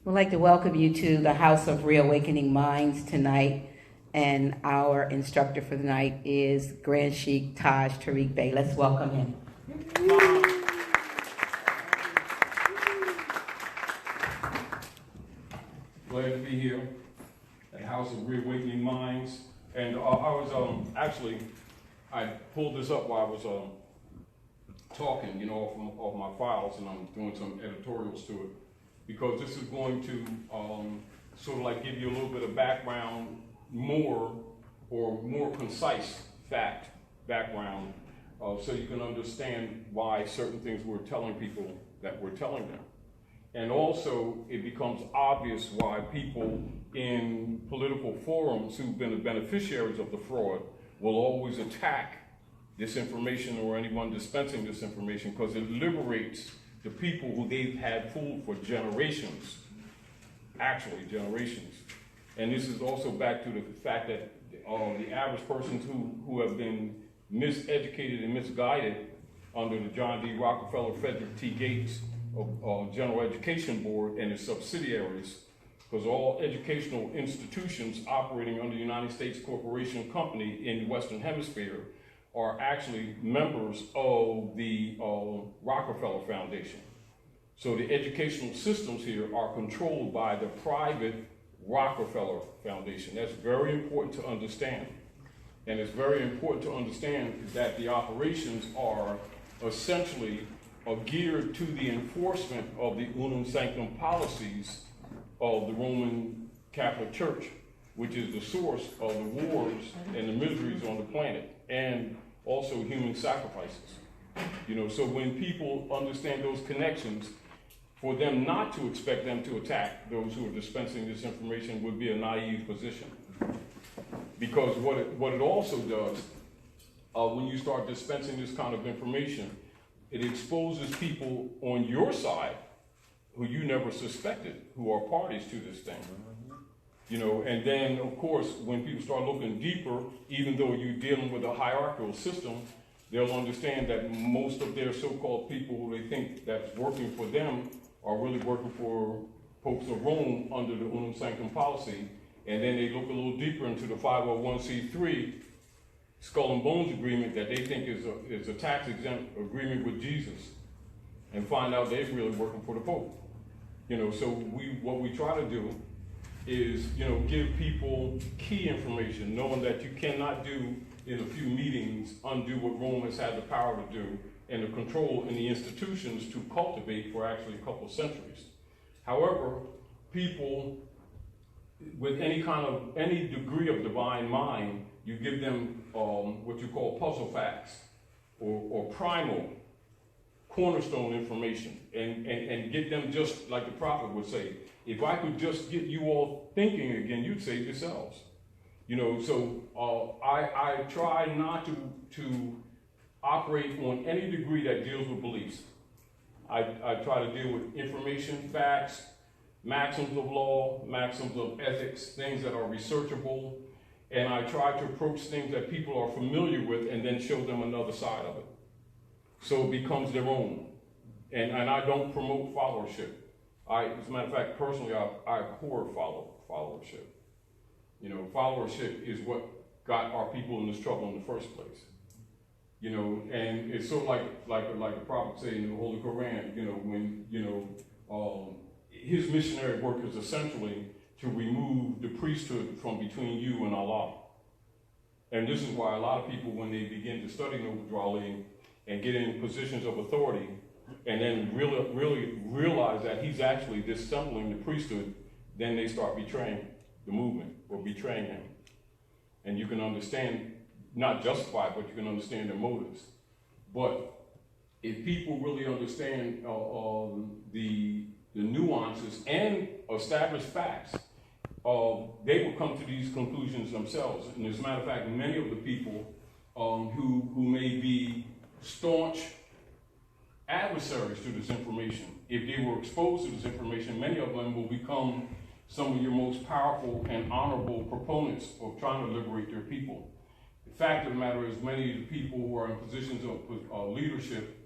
We'd like to welcome you to the House of Reawakening Minds tonight, and our instructor for the night is Grand Sheikh Taj Tarik Bey. Let's welcome him. Glad to be here at House of Reawakening Minds. And I was I pulled this up while I was talking, off my files, and I'm doing some editorials to it, because this is going to sort of like give you a little bit of background, more concise background, so you can understand why certain things we're telling people that we're telling them. And also, it becomes obvious why people in political forums who've been the beneficiaries of the fraud will always attack this information or anyone dispensing this information, because it liberates the people who they've had fooled for generations, actually generations. And this is also back to the fact that the average persons who have been miseducated and misguided under the John D. Rockefeller, Frederick T. Gates General Education Board and its subsidiaries, because all educational institutions operating under the United States Corporation Company in the Western Hemisphere are actually members of the Rockefeller Foundation. So the educational systems here are controlled by the private Rockefeller Foundation. That's very important to understand. And it's very important to understand that the operations are essentially geared to the enforcement of the unum sanctum policies of the Roman Catholic Church, which is the source of the wars and the miseries on the planet, and also human sacrifices. So when people understand those connections, for them not to expect them to attack those who are dispensing this information would be a naive position. Because what it also does, when you start dispensing this kind of information, it exposes people on your side who you never suspected, who are parties to this thing. And then, of course, when people start looking deeper, even though you're dealing with a hierarchical system, they'll understand that most of their so-called people who they think that's working for them are really working for popes of Rome under the unum sanctum policy. And then they look a little deeper into the 501c3 skull and bones agreement that they think is a tax-exempt agreement with Jesus, and find out they're really working for the Pope. So what we try to do is, give people key information, knowing that you cannot do in a few meetings undo what Rome has had the power to do and the control in the institutions to cultivate for actually a couple of centuries. However, people with any degree of divine mind, you give them what you call puzzle facts or primal cornerstone information, and get them, just like the prophet would say, if I could just get you all thinking again, you'd save yourselves. So I try not to operate on any degree that deals with beliefs. I try to deal with information, facts, maxims of law, maxims of ethics, things that are researchable, and I try to approach things that people are familiar with and then show them another side of it, so it becomes their own. And I don't promote followership. As a matter of fact, personally, I abhor followership. Followership is what got our people in this trouble in the first place. And it's sort of like the prophet saying in the Holy Quran, when, his missionary work is essentially to remove the priesthood from between you and Allah. And this is why a lot of people, when they begin to study Noble and get in positions of authority, and then really realize that he's actually dissembling the priesthood, then they start betraying the movement or betraying him. And you can understand, not justify, but you can understand their motives. But if people really understand the nuances and established facts, they will come to these conclusions themselves. And as a matter of fact, many of the people who may be staunch adversaries to this information, if they were exposed to this information, many of them will become some of your most powerful and honorable proponents of trying to liberate their people. The fact of the matter is, many of the people who are in positions of leadership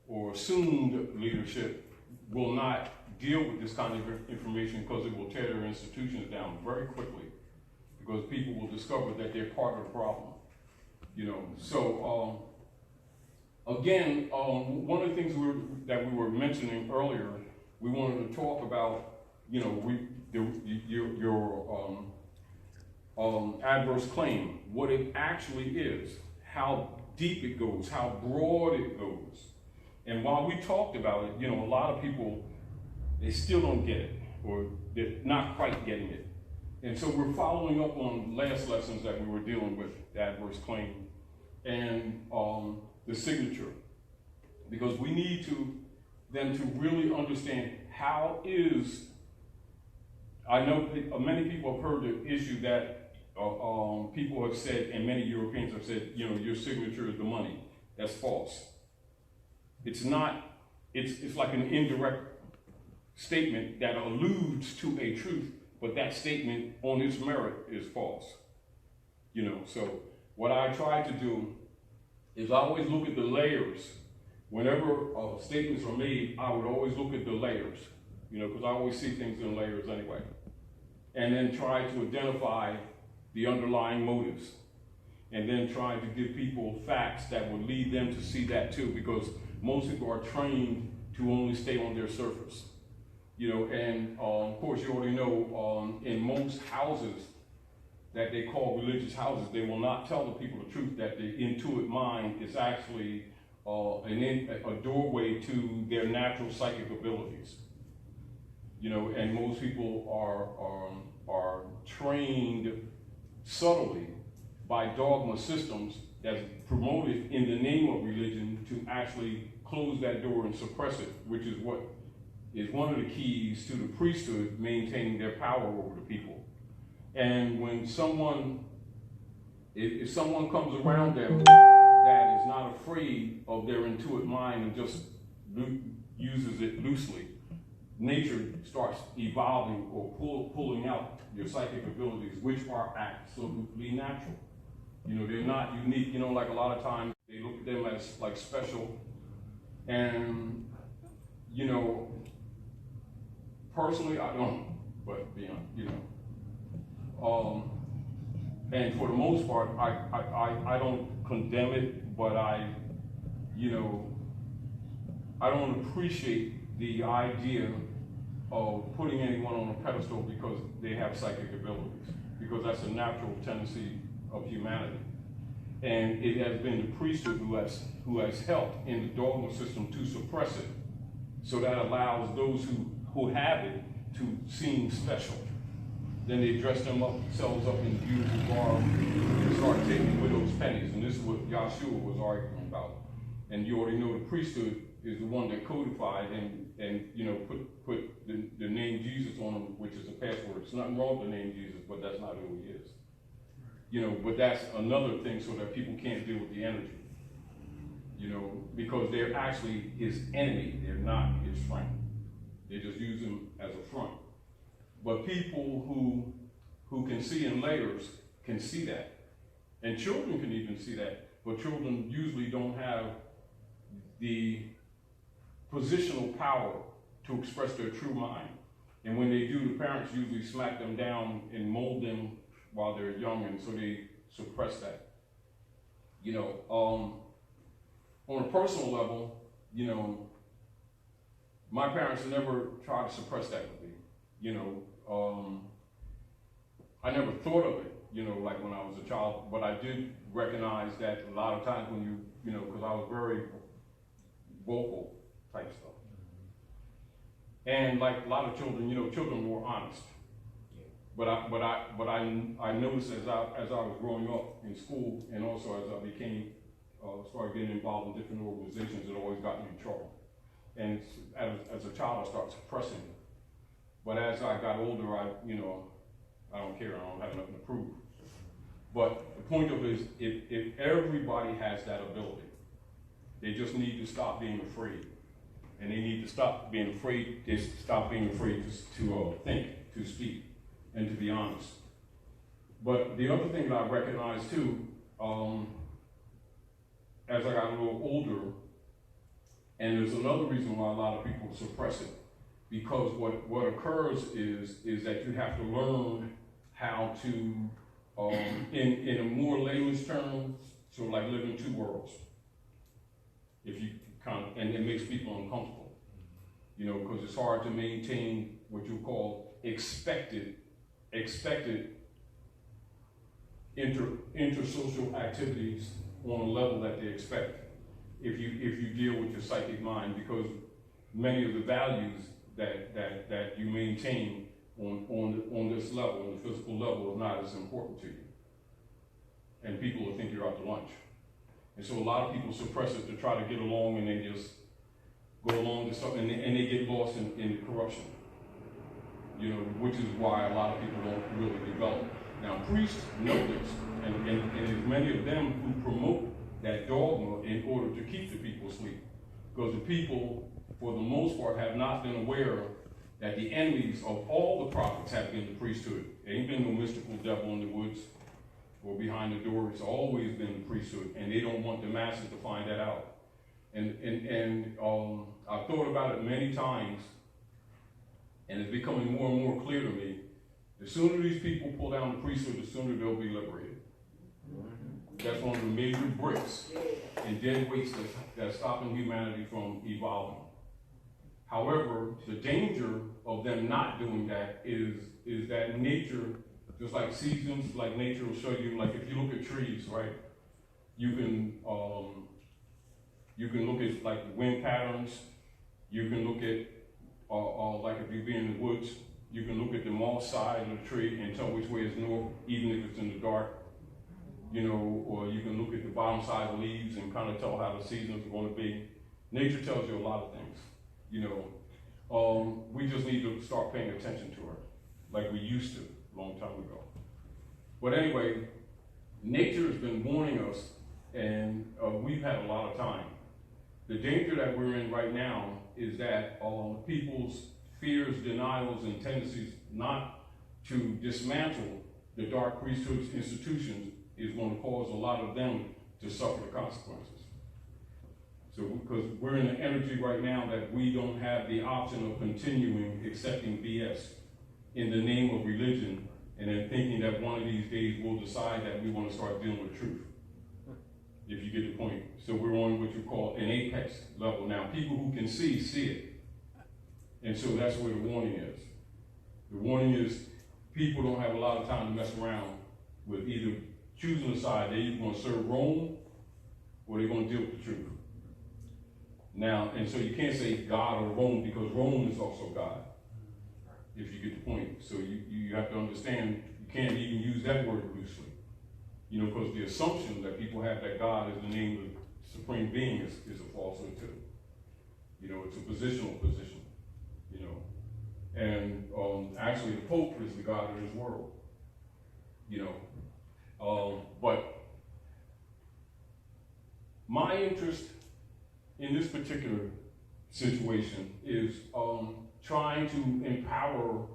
or assumed leadership will not deal with this kind of information because it will tear their institutions down very quickly, because people will discover that they're part of the problem. So again, one of the things that we were mentioning earlier, we wanted to talk about, your adverse claim, what it actually is, how deep it goes, how broad it goes. And while we talked about it, a lot of people, they still don't get it, or they're not quite getting it. And so we're following up on last lessons that we were dealing with, the adverse claim and the signature, because we need them to really understand how is, I know many people have heard the issue that people have said, and many Europeans have said, your signature is the money. That's false. It's not, it's like an indirect statement that alludes to a truth, but that statement on its merit is false. So what I try to do is I always look at the layers. Whenever statements are made, I would always look at the layers, because I always see things in layers anyway. And then try to identify the underlying motives. And then try to give people facts that would lead them to see that too, because most people are trained to only stay on their surface. And of course you already know, in most houses that they call religious houses, they will not tell the people the truth, that the intuitive mind is actually a doorway to their natural psychic abilities. And most people are trained subtly by dogma systems that's promoted in the name of religion to actually close that door and suppress it, which is what is one of the keys to the priesthood maintaining their power over the people. And when if someone comes around them that is not afraid of their intuitive mind and just uses it loosely, nature starts evolving or pulling out your psychic abilities, which are absolutely natural. They're not unique. Like a lot of times they look at them as like special. And, personally I don't, but and for the most part, I don't condemn it, but I don't appreciate the idea of putting anyone on a pedestal because they have psychic abilities, because that's a natural tendency of humanity. And it has been the priesthood who has helped in the dogma system to suppress it, so that allows those who have it to seem special. Then they dress themselves up in beautiful garb and start taking widow's pennies. And this is what Yahshua was arguing about. And you already know the priesthood is the one that codified and put the name Jesus on them, which is a password. It's nothing wrong with the name Jesus, but that's not who he is. But that's another thing, so that people can't deal with the energy. Because they're actually his enemy. They're not his friend. They just use him as a front. But people who can see in layers can see that. And children can even see that. But children usually don't have the positional power to express their true mind. And when they do, the parents usually smack them down and mold them while they're young, and so they suppress that. On a personal level, my parents never tried to suppress that with me. I never thought of it, like when I was a child, but I did recognize that a lot of times when because I was very vocal type stuff. And like a lot of children, children were honest. But I noticed as I was growing up in school, and also as I started getting involved in different organizations, it always got me in trouble. And as a child, I started suppressing it. But as I got older, I don't care. I don't have nothing to prove. But the point of it is, if everybody has that ability, they just need to stop being afraid. And they need to stop being afraid. They stop being afraid to think, to speak, and to be honest. But the other thing that I recognized too, as I got a little older, and there's another reason why a lot of people suppress it, because what occurs is that you have to learn how to, in a more layman's terms, sort of like live in two worlds. If you and it makes people uncomfortable, because it's hard to maintain what you call expected intersocial activities on a level that they expect. If you deal with your psychic mind, because many of the values that you maintain on this level, on the physical level, is not as important to you. And people will think you're out to lunch. And so a lot of people suppress it to try to get along, and they just go along to something, and they get lost in the corruption. Which is why a lot of people don't really develop. Now, priests know this, and there's many of them who promote that dogma in order to keep the people asleep. Because the people, for the most part, have not been aware that the enemies of all the prophets have been the priesthood. There ain't been no mystical devil in the woods or behind the door. It's always been the priesthood, and they don't want the masses to find that out. And I've thought about it many times, and it's becoming more and more clear to me. The sooner these people pull down the priesthood, the sooner they'll be liberated. That's one of the major bricks and dead weights that's stopping humanity from evolving. However, the danger of them not doing that is that nature, just like seasons, like nature will show you, like if you look at trees, right? You can look at like the wind patterns. You can look at like if you be in the woods, you can look at the moss side of the tree and tell which way is north, even if it's in the dark. Or you can look at the bottom side of the leaves and kind of tell how the seasons are going to be. Nature tells you a lot of things. We just need to start paying attention to her, like we used to a long time ago. But anyway, nature has been warning us, and we've had a lot of time. The danger that we're in right now is that people's fears, denials, and tendencies not to dismantle the dark priesthood's institutions is going to cause a lot of them to suffer the consequences. So, because we're in an energy right now that we don't have the option of continuing accepting BS in the name of religion, and then thinking that one of these days we'll decide that we want to start dealing with truth. If you get the point. So we're on what you call an apex level now. People who can see it. And so that's where the warning is. The warning is people don't have a lot of time to mess around with either choosing a side. They're either going to serve Rome or they're going to deal with the truth. Now, and so you can't say God or Rome, because Rome is also God, if you get the point. So you have to understand, you can't even use that word loosely. Because the assumption that people have that God is the name of the supreme being is a falsehood too. It's a positional position. And actually the Pope is the God of this world. But my interest in this particular situation is trying to empower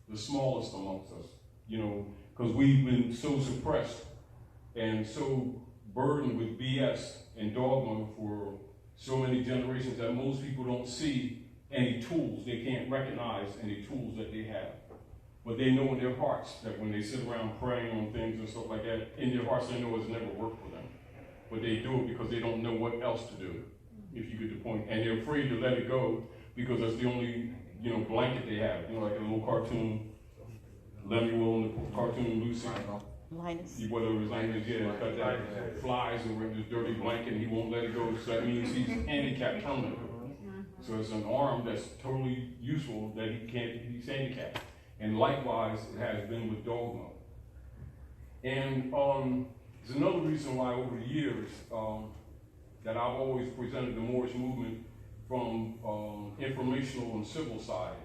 the smallest amongst us, because we've been so suppressed and so burdened with BS and dogma for so many generations that most people don't see any tools. They can't recognize any tools that they have. But they know in their hearts that when they sit around praying on things and stuff like that, in their hearts they know it's never worked for them. But they do it because they don't know what else to do, if you get the point. And they're afraid to let it go because that's the only, blanket they have. Like a little cartoon, Lemuel and the cartoon Lucy. Linus. Whatever his name is, cut that flies over this dirty blanket and he won't let it go. So that means he's handicapped permanently. So it's an arm that's totally useful that he's handicapped. And likewise, it has been with dogma. And there's another reason why over the years that I've always presented the Moorish movement from informational and civil side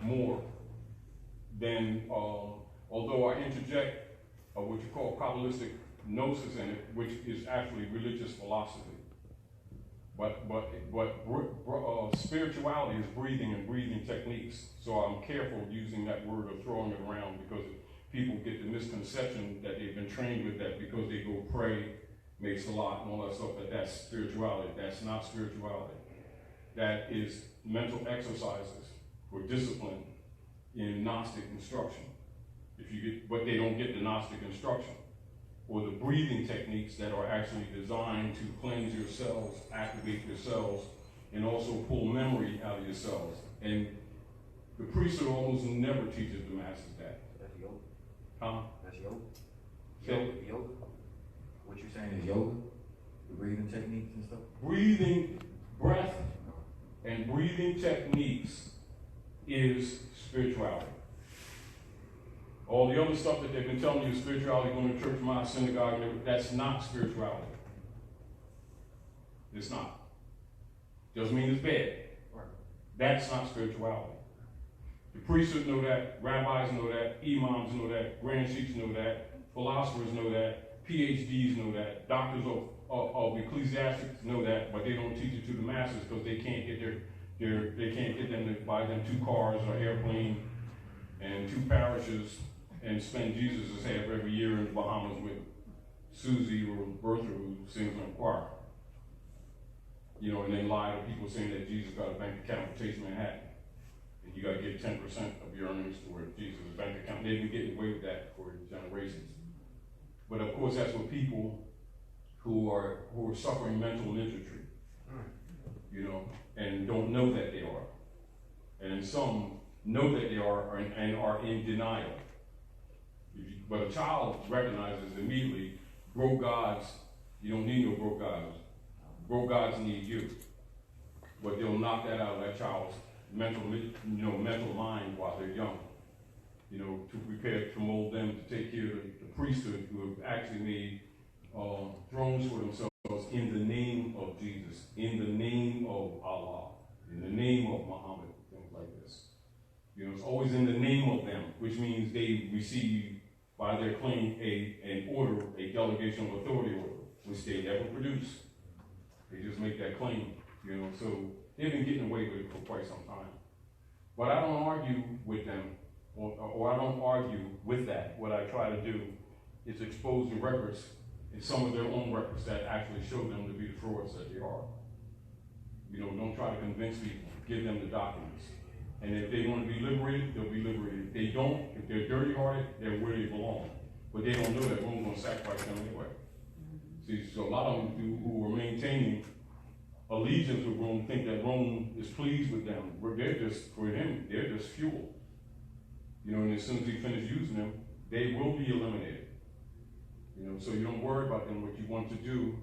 more than, although I interject what you call probabilistic gnosis in it, which is actually religious philosophy. But spirituality is breathing and breathing techniques. So I'm careful using that word or throwing it around because people get the misconception that they've been trained with that because they go pray, make salat and all that stuff, that's spirituality. That's not spirituality. That is mental exercises or discipline in Gnostic instruction. But they don't get the Gnostic instruction, or the breathing techniques that are actually designed to cleanse your cells, activate your cells, and also pull memory out of your cells. And the priesthood almost never teaches the masses that. That's yoga. Huh? That's yoga. So, Yoga. What you're saying is yoga? The breathing techniques and stuff? breathing, breath, and breathing techniques is spirituality. All the other stuff that they've been telling you is spirituality, going to church, mosque, synagogue, that's not spirituality. It's not. Doesn't mean it's bad. Right. That's not spirituality. The priesthood know that, rabbis know that, imams know that, grand sheiks know that, philosophers know that, PhDs know that, doctors of ecclesiastics know that, but they don't teach it to the masses because they can't get they can't get them to buy them 2 cars or airplane and 2 parishes and spend Jesus' half every year in the Bahamas with Susie or Bertha who sings in a choir. You know, and then lie to people saying that Jesus got a bank account for Chase Manhattan. And you got to give 10% of your earnings toward Jesus' bank account. They've been getting away with that for generations. But of course, that's what people who are suffering mental injury, you know, and don't know that they are. And some know that they are and are in denial. But a child recognizes immediately, broke gods, you don't need no broke gods. Broke gods need you. But they'll knock that out of that child's mental mind while they're young. You know, to prepare to mold them to take care of the priesthood who have actually made thrones for themselves in the name of Jesus, in the name of Allah, in the name of Muhammad, things like this. You know, it's always in the name of them, which means they receive by their claim an order, a delegation of authority order, which they never produce. They just make that claim, you know. So they've been getting away with it for quite some time. But I don't argue with them, or I don't argue with that. What I try to do is expose the records and some of their own records that actually show them to be the frauds that they are. You know, don't try to convince people. Give them the documents. And if they want to be liberated, they'll be liberated. If they don't, if they're dirty-hearted, they're where they belong. But they don't know that Rome's going to sacrifice them anyway. See, so a lot of them who are maintaining allegiance with Rome think that Rome is pleased with them. They're just, for him, they're just fuel. You know, and as soon as he finishes using them, they will be eliminated. You know, so you don't worry about them. What you want to do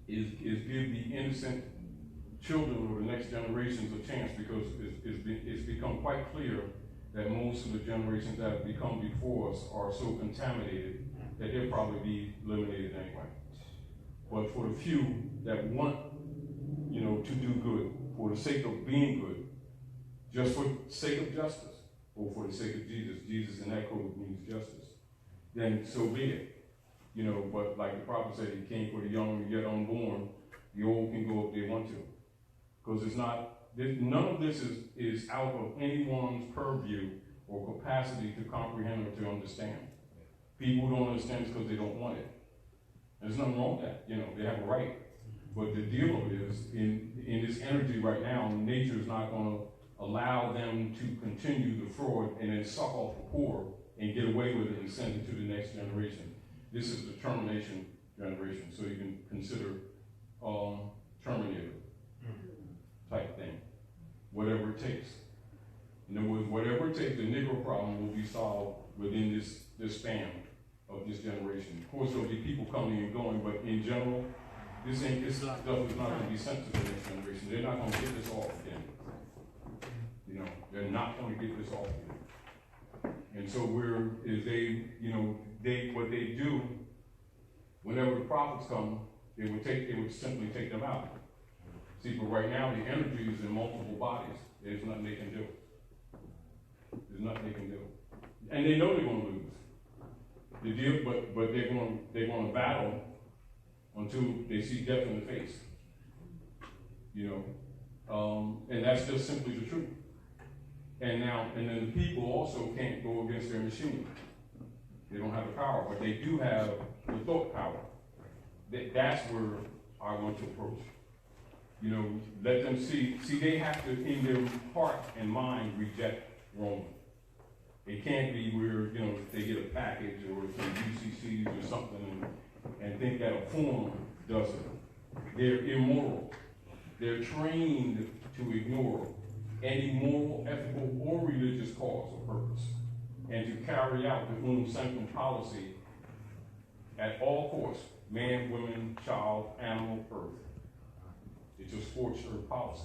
is give the innocent children or the next generations a chance, because it's become quite clear that most of the generations that have become before us are so contaminated that they'll probably be eliminated anyway. But for the few that want, you know, to do good, for the sake of being good, just for the sake of justice, or for the sake of Jesus, Jesus in that code means justice, then so be it. You know, but like the prophet said, he came for the young and yet unborn. The old can go if they want to. Because it's not, none of this is out of anyone's purview or capacity to comprehend or to understand. People who don't understand it because they don't want it. There's nothing wrong with that. You know, they have a right. But the deal of it is, in this energy right now, nature is not going to allow them to continue the fraud and then suck off the poor and get away with it and send it to the next generation. This is the termination generation, so you can consider terminator type thing. Whatever it takes. In other words, whatever it takes, the Negro problem will be solved within this span of this generation. Of course, there'll be people coming and going, but in general, this stuff is not going to be sent to the next generation. They're not going to get this off again. You know, they're not going to get this off again. And so what they do, whenever the prophets come, they would simply take them out. See, but right now the energy is in multiple bodies. There's nothing they can do. There's nothing they can do. And they know they're going to lose. The deal, but they're going to battle until they see death in the face. You know, and that's just simply the truth. And then the people also can't go against their machine. They don't have the power, but they do have the thought power. That's where I want to approach. You know, let them see, they have to, in their heart and mind, reject Rome. It can't be where, you know, they get a package or some UCCs or something and think that a form does it. They're immoral. They're trained to ignore any moral, ethical, or religious cause or purpose, and to carry out the unum sanctum policy at all costs, man, woman, child, animal, earth. It's a scorched earth policy.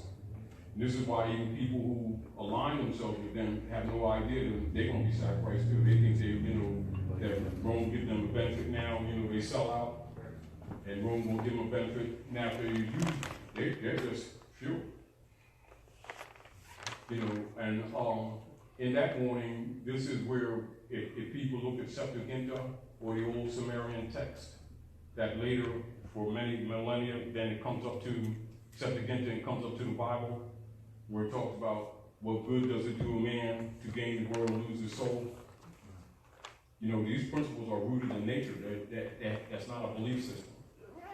And this is why even people who align themselves with them have no idea that they're going to be sacrificed too. They think they, you know, that Rome give them a benefit now, you know, they sell out, and Rome won't give them a benefit. Now, if they use it, they're just fuel. You know, and in that warning, this is where if people look at Septuaginta or the old Sumerian text, that later, for many millennia, then it comes up to Septuaginta and comes up to the Bible, where it talks about what good does it do a man to gain the world and lose his soul. You know, these principles are rooted in nature. That's not a belief system.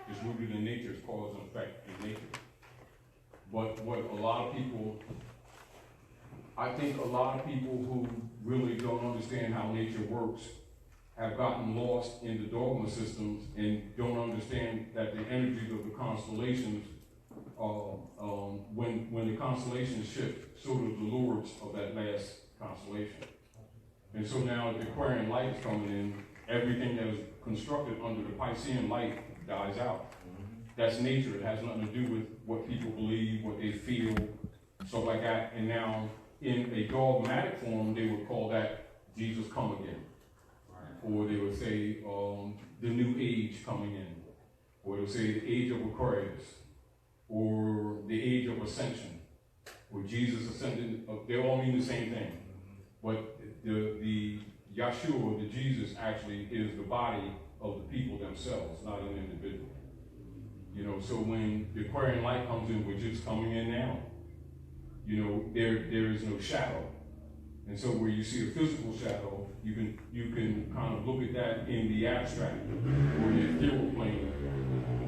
It's rooted in nature. It's cause and effect in nature. But what a lot of people, I think a lot of people who really don't understand how nature works have gotten lost in the dogma systems and don't understand that the energies of the constellations, when the constellations shift, so do the lords of that last constellation. And so now the Aquarian light is coming in, everything that was constructed under the Piscean light dies out. That's nature. It has nothing to do with what people believe, what they feel, stuff like that. And now, in a dogmatic form, they would call that Jesus come again. Or they would say the new age coming in. Or they would say the age of Aquarius. Or the age of ascension. Or Jesus ascended. They all mean the same thing. But the Yahshua, the Jesus, actually is the body of the people themselves, not an individual. You know, so when the Aquarian light comes in, which is coming in now, you know, there is no shadow. And so where you see a physical shadow, you can kind of look at that in the abstract or in the ethereal plane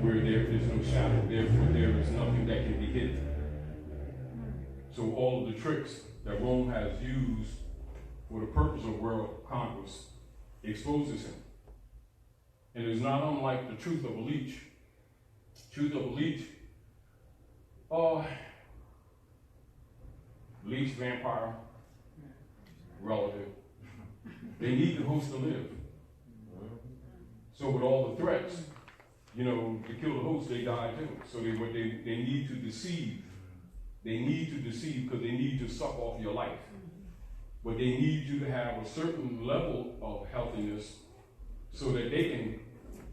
where there is no shadow. Therefore, there is nothing that can be hidden. So all of the tricks that Rome has used for the purpose of world conquest exposes him. And it's not unlike the truth of a leech. Truth of a leech, leech, vampire, relative. They need the host to live. So with all the threats, you know, to kill the host, they die too. So they need to deceive. They need to deceive because they need to suck off your life. But they need you to have a certain level of healthiness so that they can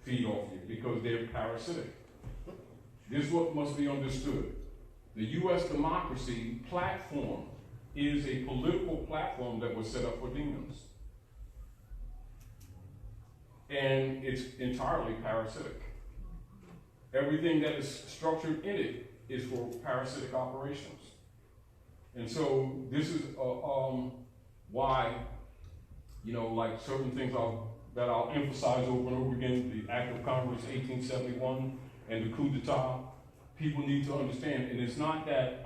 feed off you because they're parasitic. This is what must be understood. The U.S. democracy platform is a political platform that was set up for demons. And it's entirely parasitic. Everything that is structured in it is for parasitic operations. And so this is why, you know, like certain things that I'll emphasize over and over again, the Act of Congress 1871 and the coup d'etat, people need to understand. And it's not that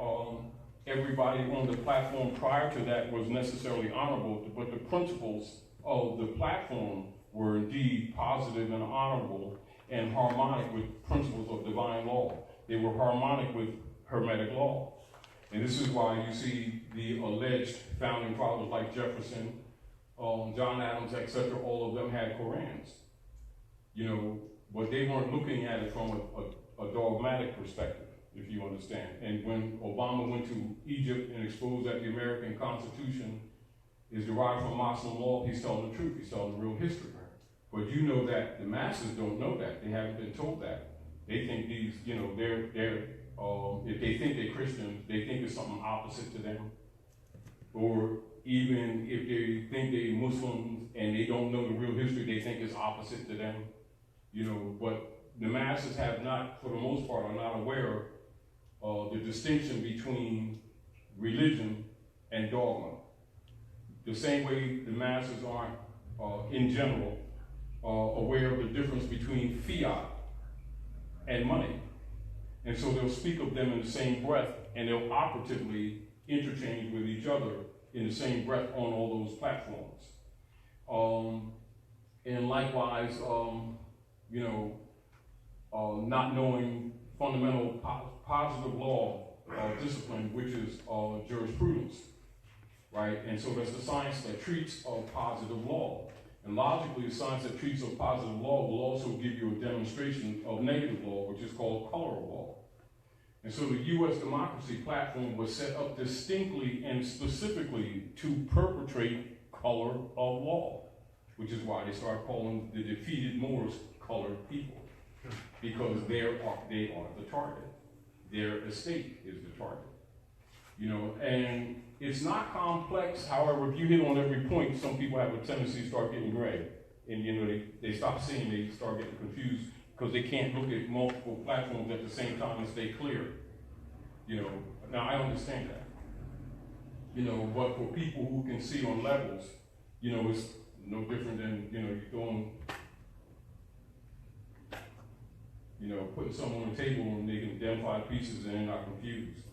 everybody on the platform prior to that was necessarily honorable, but the principles of the platform were indeed positive and honorable and harmonic with principles of divine law. They were harmonic with Hermetic law. And this is why you see the alleged founding fathers like Jefferson, John Adams, etc., all of them had Korans. You know, but they weren't looking at it from a dogmatic perspective, if you understand. And when Obama went to Egypt and exposed that the American Constitution is derived from Muslim law, he's telling the truth. He's telling the real history. But you know that the masses don't know that. They haven't been told that. They think these, you know, if they think they're Christians, they think it's something opposite to them. Or even if they think they're Muslims and they don't know the real history, they think it's opposite to them. You know, but the masses have not, for the most part, are not aware of the distinction between religion and dogma. The same way the masses aren't, in general, aware of the difference between fiat and money. And so they'll speak of them in the same breath, and they'll operatively interchange with each other in the same breath on all those platforms. And likewise, not knowing fundamental positive law discipline, which is jurisprudence, right? And so that's the science that treats of positive law. And logically, the science that treats of positive law will also give you a demonstration of negative law, which is called color of law. And so the U.S. democracy platform was set up distinctly and specifically to perpetrate color of law, which is why they started calling the defeated Moors colored people, because they are the target. Their estate is the target. And it's not complex. However, if you hit on every point, some people have a tendency to start getting gray. And they stop seeing, they start getting confused because they can't look at multiple platforms at the same time and stay clear. Now I understand that. But for people who can see on levels, it's no different than, you're doing, putting something on the table and they can identify pieces and they're not confused.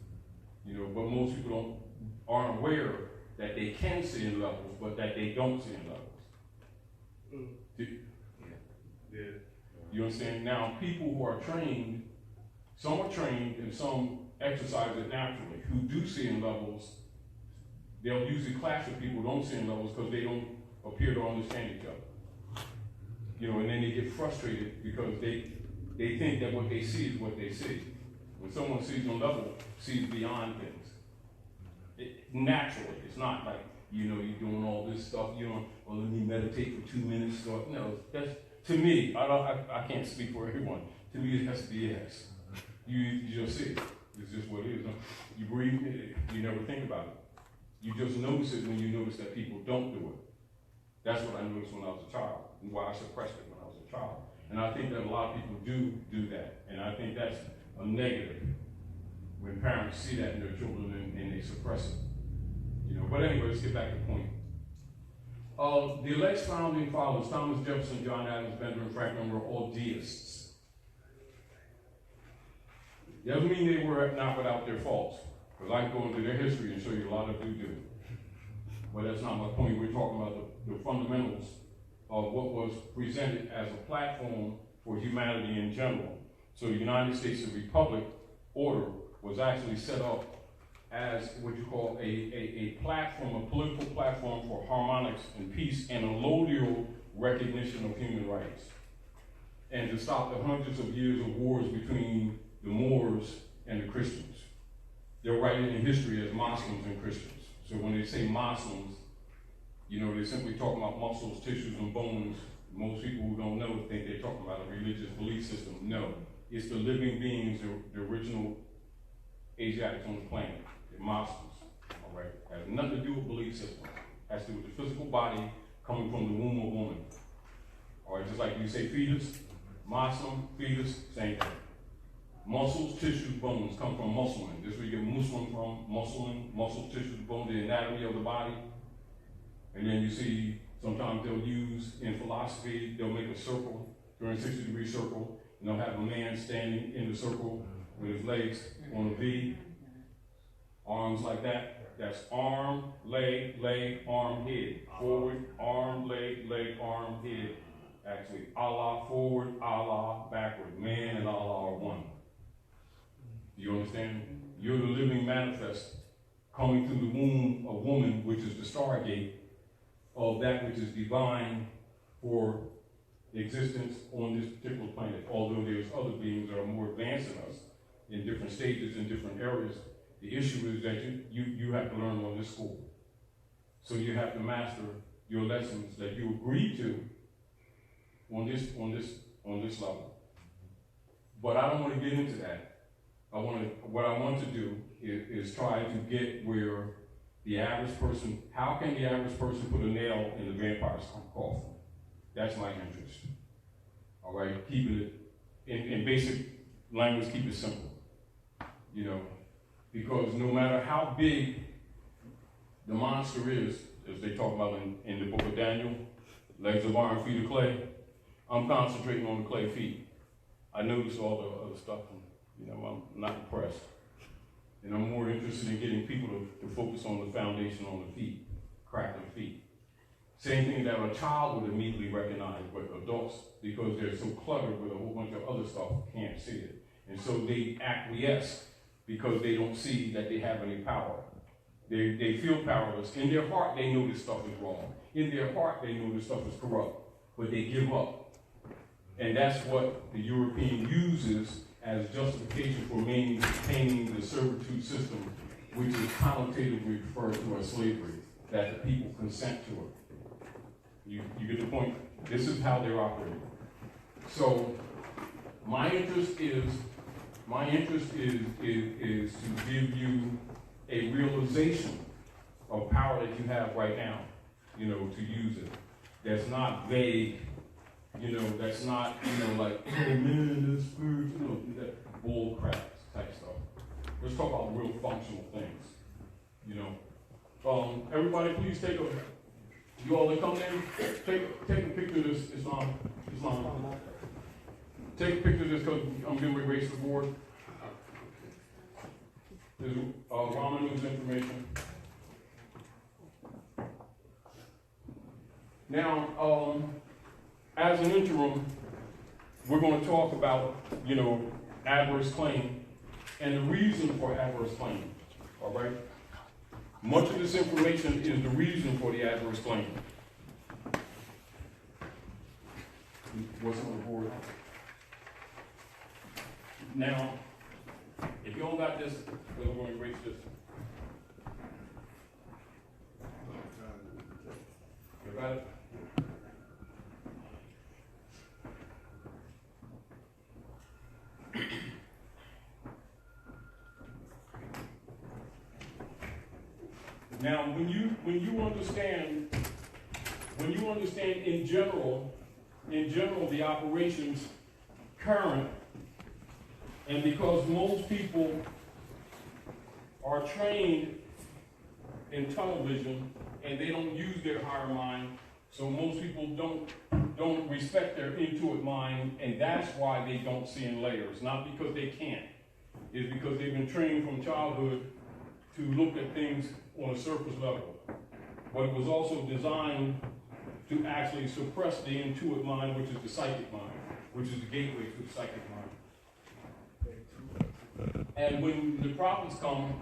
But most people aren't aware that they can see in levels, but that they don't see in levels. Yeah. You understand? Now, people who are trained, some are trained and some exercise it naturally. Who do see in levels, they'll usually clash with people who don't see in levels because they don't appear to understand each other. And then they get frustrated because they think that what they see is what they see. When someone sees on level, sees beyond things. Naturally, it's not like, you're doing all this stuff, let me meditate for 2 minutes. No, that's, to me, I can't speak for everyone. To me, it has to be yes. You just see it. It's just what it is. You breathe it, you never think about it. You just notice it when you notice that people don't do it. That's what I noticed when I was a child, and why I suppressed it when I was a child. And I think that a lot of people do that. And I think that's a negative when parents see that in their children and they suppress it. But anyway, let's get back to the point. The alleged founding fathers, Thomas Jefferson, John Adams, Benjamin Franklin, were all deists. Doesn't mean they were not without their faults, because I can go into their history and show you a lot of do. But that's not my point. We're talking about the fundamentals of what was presented as a platform for humanity in general. So the United States Republic order was actually set up as what you call a platform, a political platform for harmonics and peace and a allodial recognition of human rights. And to stop the hundreds of years of wars between the Moors and the Christians. They're writing in history as Muslims and Christians. So when they say Muslims, they're simply talking about muscles, tissues, and bones. Most people who don't know think they're talking about a religious belief system. No, it's the living beings, the original Asiatics on the planet. They're Muslims, all right? Has nothing to do with belief system. Has to do with the physical body coming from the womb of woman. All right, just like you say fetus, Muslim, fetus, same thing. Muscles, tissues, bones come from Muslim. This is where you get Muslim from, Muslim, muscles, tissues, bones, the anatomy of the body. And then you see sometimes they'll use, in philosophy, they'll make a circle, 360-degree circle, and they'll have a man standing in the circle with his legs on a V, arms like that. That's arm, leg, arm, head. Forward, arm, leg, arm, head. Actually, Allah forward, Allah backward. Man and Allah are one. Do you understand? You're the living manifest coming through the womb of woman, which is the stargate of that which is divine for existence on this particular planet. Although there's other beings that are more advanced than us in different stages, in different areas, the issue is that you have to learn on this school. So you have to master your lessons that you agreed to on this level. But I don't want to get into that. What I want to do is try to get where the average person, how can the average person put a nail in the vampire's coffin? That's my interest. All right, keeping it in basic language, keep it simple. Because no matter how big the monster is, as they talk about in the book of Daniel, legs of iron, feet of clay, I'm concentrating on the clay feet. I notice all the other stuff You know, I'm not impressed. And I'm more interested in getting people to focus on the foundation on the feet, crack their feet. Same thing that a child would immediately recognize, but adults, because they're so cluttered with a whole bunch of other stuff, can't see it. And so they acquiesce because they don't see that they have any power. They feel powerless. In their heart, they know this stuff is wrong. In their heart, they know this stuff is corrupt, but they give up. And that's what the European uses as justification for maintaining the servitude system, which is connotatively referred to as slavery, that the people consent to it. You get the point? This is how they're operating. So my interest is to give you a realization of power that you have right now, you know, to use it. That's not vague, you know, that's not, you know, like, oh man, this spirit, you know, that bull crap type stuff. Let's talk about real functional things, you know. Everybody please take a, you all that come in, take a picture of this Islam. Take a picture of this because I'm going to erase the board. There's ramen noodles information. Now, as an interim, we're going to talk about, you know, adverse claim and the reason for adverse claim. All right? Much of this information is the reason for the adverse claim. What's on the board? Now, if you all got this, we're going to erase this. You got it? Now, when you understand in general the operations current, and because most people are trained in tunnel vision and they don't use their higher mind, so most people don't respect their intuitive mind, and that's why they don't see in layers. Not because they can't, it's because they've been trained from childhood to look at things on a surface level. But it was also designed to actually suppress the intuitive mind, which is the psychic mind, which is the gateway to the psychic mind. And when the prophets come,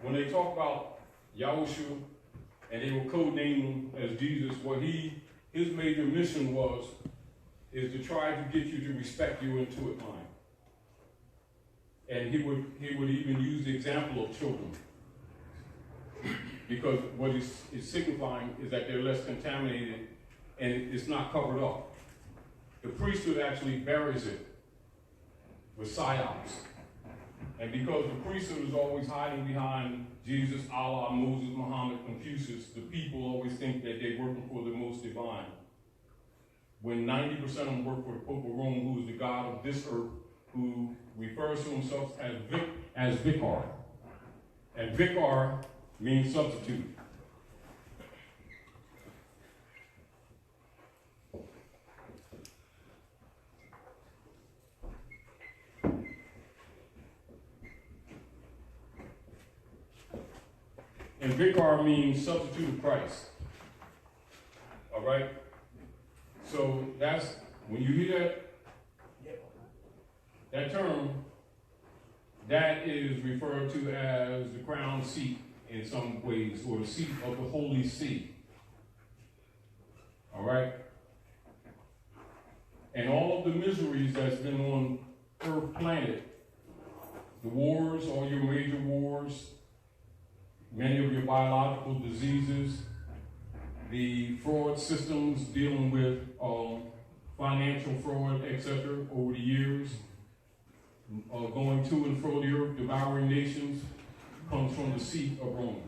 when they talk about Yahushua, and they were codenamed as Jesus, what his major mission is to try to get you to respect your intuitive mind. And he would even use the example of children. Because what it's signifying is that they're less contaminated and it's not covered up. The priesthood actually buries it with psyops. And because the priesthood is always hiding behind Jesus, Allah, Moses, Muhammad, Confucius, the people always think that they're working for the most divine. When 90% of them work for the Pope of Rome, who is the God of this earth, who refers to himself as Vicar. And Vicar means substitute. And Vicar means substitute of Christ. All right? So that's, when you hear that term, that is referred to as the crown seat in some ways, or the seat of the Holy See. All right? And all of the miseries that's been on Earth planet, the wars, all your major wars, many of your biological diseases, the fraud systems dealing with financial fraud, etc., over the years, going to and fro the earth, devouring nations, comes from the seat of Rome.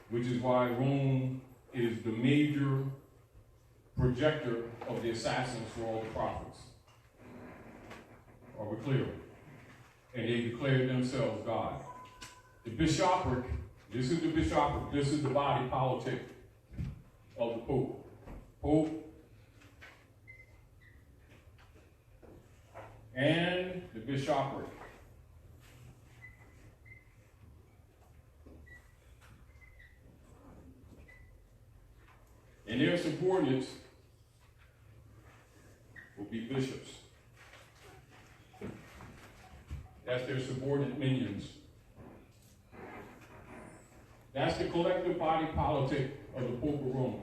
Which is why Rome is the major projector of the assassins for all the prophets. Are we clear? And they declared themselves God. The bishopric, this is the bishopric, this is the body politic of the Pope. Pope and the bishopric. And their subordinates will be bishops. That's their subordinate minions. That's the collective body politic of the Pope of Rome.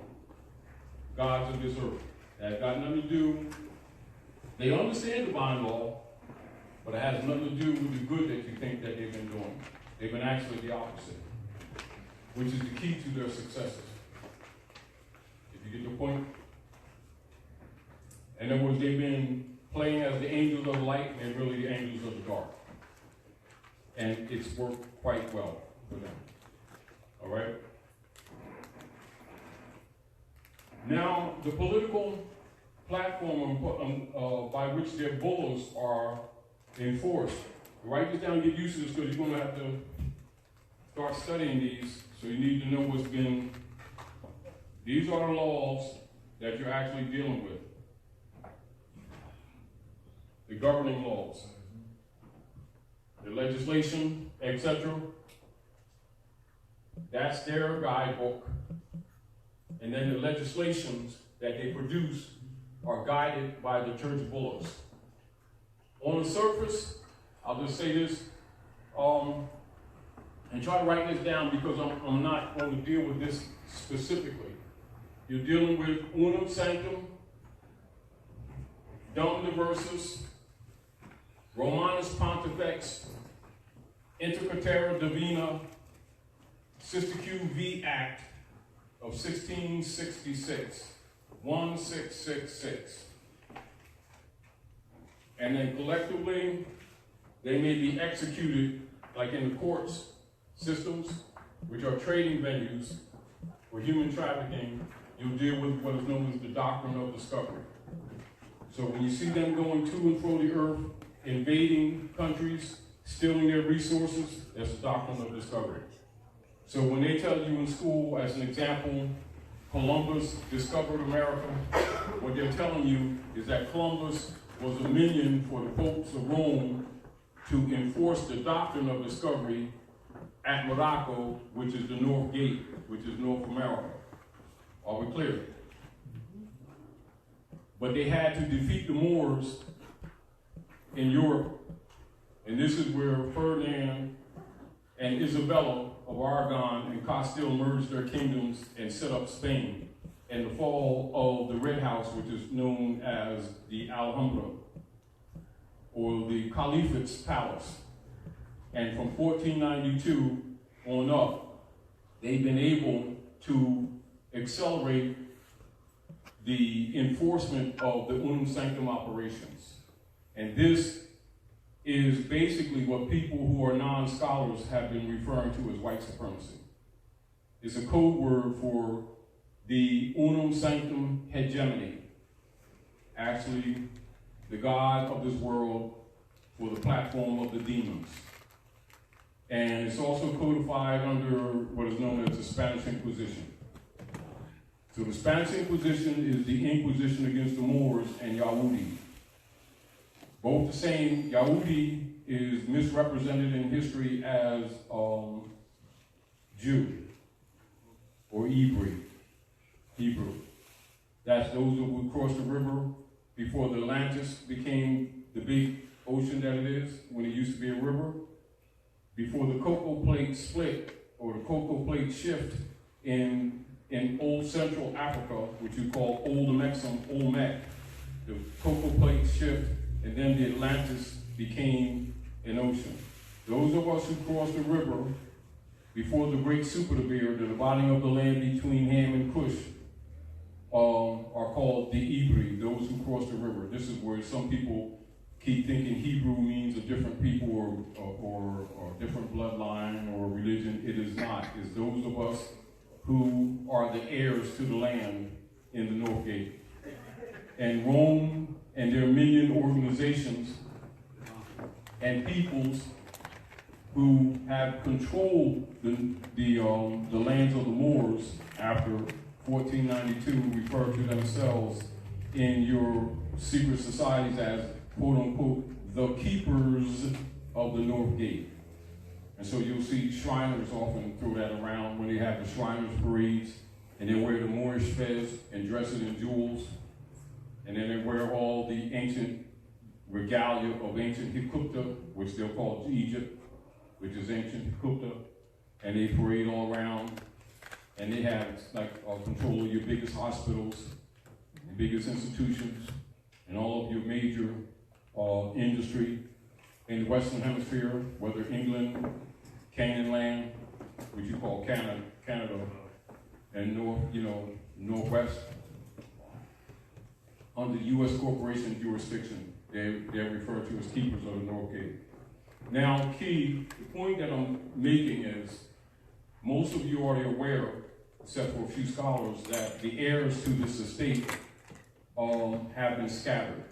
Gods of this earth. That got nothing to do. They understand divine law, but it has nothing to do with the good that you think that they've been doing. They've been actually the opposite, which is the key to their successes. If you get the point? In other words, they've been playing as the angels of the light and really the angels of the dark. And it's worked quite well for them. All right? Now, the political platform by which their bulls are enforced. Write this down and get used to this because you're going to have to start studying these. So you need to know what's been. These are the laws that you're actually dealing with. The governing laws. The legislation, etc. That's their guidebook. And then the legislations that they produce are guided by the church bulls. On the surface, I'll just say this, and try to write this down because I'm not going to deal with this specifically. You're dealing with unum sanctum, dum diversus, Romanus Pontifex, Intercatera Divina, Sister QV Act of 1666, 1666. And then collectively, they may be executed like in the courts systems, which are trading venues for human trafficking. You'll deal with what is known as the doctrine of discovery. So when you see them going to and fro the earth, invading countries, stealing their resources, that's the doctrine of discovery. So when they tell you in school, as an example, Columbus discovered America, what they're telling you is that Columbus was a minion for the popes of Rome to enforce the doctrine of discovery at Morocco, which is the North Gate, which is North America. Are we clear? But they had to defeat the Moors in Europe, and this is where Ferdinand and Isabella of Aragon and Castile merged their kingdoms and set up Spain, and the fall of the Red House, which is known as the Alhambra, or the Caliphate's palace. And from 1492 on up, they've been able to accelerate the enforcement of the unum sanctum operations. And this is basically what people who are non-scholars have been referring to as white supremacy. It's a code word for the unum sanctum hegemony. Actually, the God of this world for the platform of the demons. And it's also codified under what is known as the Spanish Inquisition. So the Spanish Inquisition is the Inquisition against the Moors and Yahudi. Both the same. Yahudi is misrepresented in history as Jew or Hebrew. That's those who would cross the river before the Atlantis became the big ocean that it is, when it used to be a river. Before the cocoa plate split, or the cocoa plate shift in old Central Africa, which you call Old Mexum, Olmec, the cocoa plate shift, and then the Atlantis became an ocean. Those of us who crossed the river before the great super beard, the dividing of the land between Ham and Cush, are called the Ibri, those who crossed the river. This is where some people keep thinking Hebrew means a different people or different bloodline or religion. It is not. It's those of us who are the heirs to the land in the North Gate. And Rome and their minion organizations and peoples who have controlled the lands of the Moors after 1492 refer to themselves in your secret societies as quote-unquote the keepers of the North Gate. And so you'll see Shriners often throw that around when they have the Shriners parades, and they wear the Moorish fez and dress it in jewels, and then they wear all the ancient regalia of ancient Hikupta, which they'll call Egypt, which is ancient Hikupta, and they parade all around, and they have like control of your biggest hospitals, your biggest institutions, and all of your major industry in the Western Hemisphere, whether England, Canaan land, which you call Canada, and Northwest, under U.S. corporation jurisdiction, they're referred to as keepers of the North Gate. Now, the point that I'm making is, most of you are already aware, except for a few scholars, that the heirs to this estate have been scattered.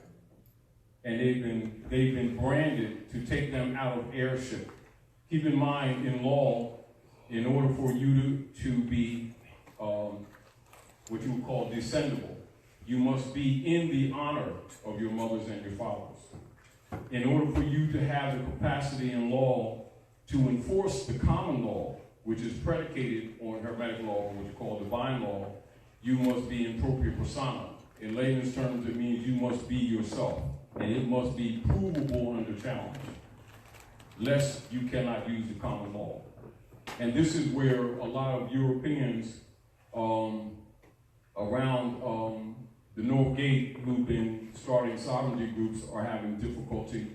And they've been branded to take them out of heirship. Keep in mind, in law, in order for you to be what you would call descendable, you must be in the honor of your mothers and your fathers. In order for you to have the capacity in law to enforce the common law, which is predicated on Hermetic law, which is called divine law, you must be in propria persona. In layman's terms, it means you must be yourself, and it must be provable under challenge, lest you cannot use the common law. And this is where a lot of Europeans around the North Gate, who've been starting sovereignty groups, are having difficulty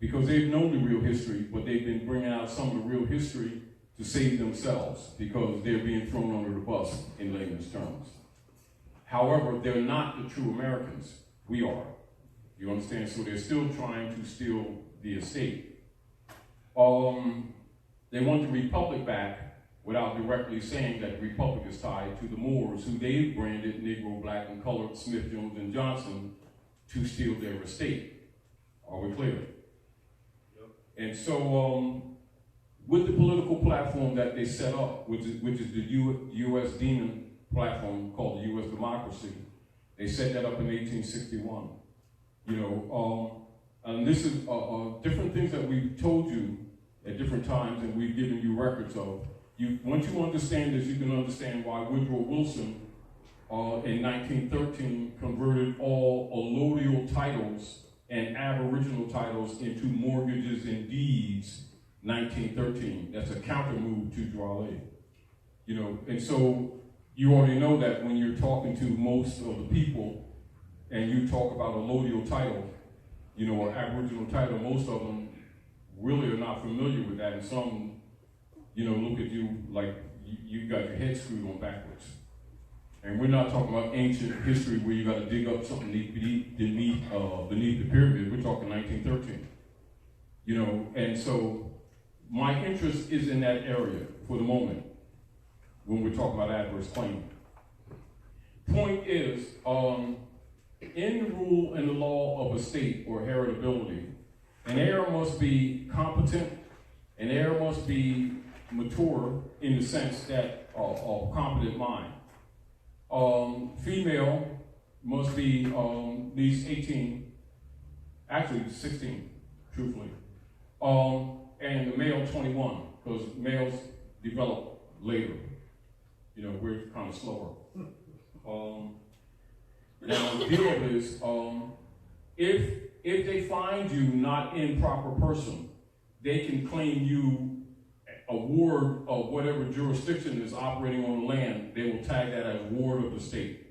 because they've known the real history, but they've been bringing out some of the real history to save themselves because they're being thrown under the bus in layman's terms. However, they're not the true Americans. We are. You understand? So they're still trying to steal the estate. They want the Republic back without directly saying that the Republic is tied to the Moors, who they've branded Negro, Black, and Colored, Smith, Jones, and Johnson, to steal their estate. Are we clear? Yep. And so, with the political platform that they set up, which is the U.S. demon platform called the U.S. democracy, they set that up in 1861. And this is different things that we've told you at different times, and we've given you records of. Once you understand this, you can understand why Woodrow Wilson, in 1913, converted all allodial titles and aboriginal titles into mortgages and deeds. 1913. That's a counter move to Drale. And so you already know that when you're talking to most of the people, and you talk about allodial title, or aboriginal title, most of them really are not familiar with that, and some, look at you like you got your head screwed on backwards. And we're not talking about ancient history where you got to dig up something beneath the pyramid. We're talking 1913. And so my interest is in that area for the moment when we're talking about adverse claim. Point is, in the rule and the law of a state or heritability, an heir must be competent, an heir must be mature in the sense that of competent mind. Female must be at least 18, actually 16, truthfully. And the male 21, because males develop later. We're kind of slower. Now the deal is, if they find you not in proper person, they can claim you a ward of whatever jurisdiction is operating on the land. They will tag that as ward of the state.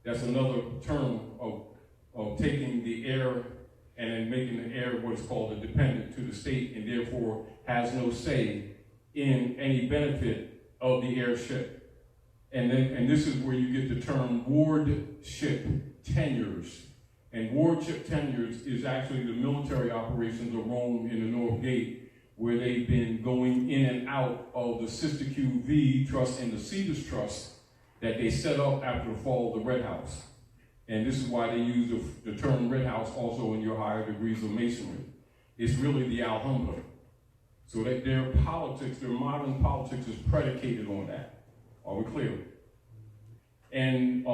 That's another term of taking the heir and then making the heir what's called a dependent to the state, and therefore has no say in any benefit of the heirship. And this is where you get the term wardship tenures. And wardship tenures is actually the military operations of Rome in the North Gate, where they've been going in and out of the Sister QV Trust and the Cedars Trust that they set up after the fall of the Red House. And this is why they use the term Red House also in your higher degrees of masonry. It's really the Alhambra. So that their politics, their modern politics is predicated on that. Are we clear? And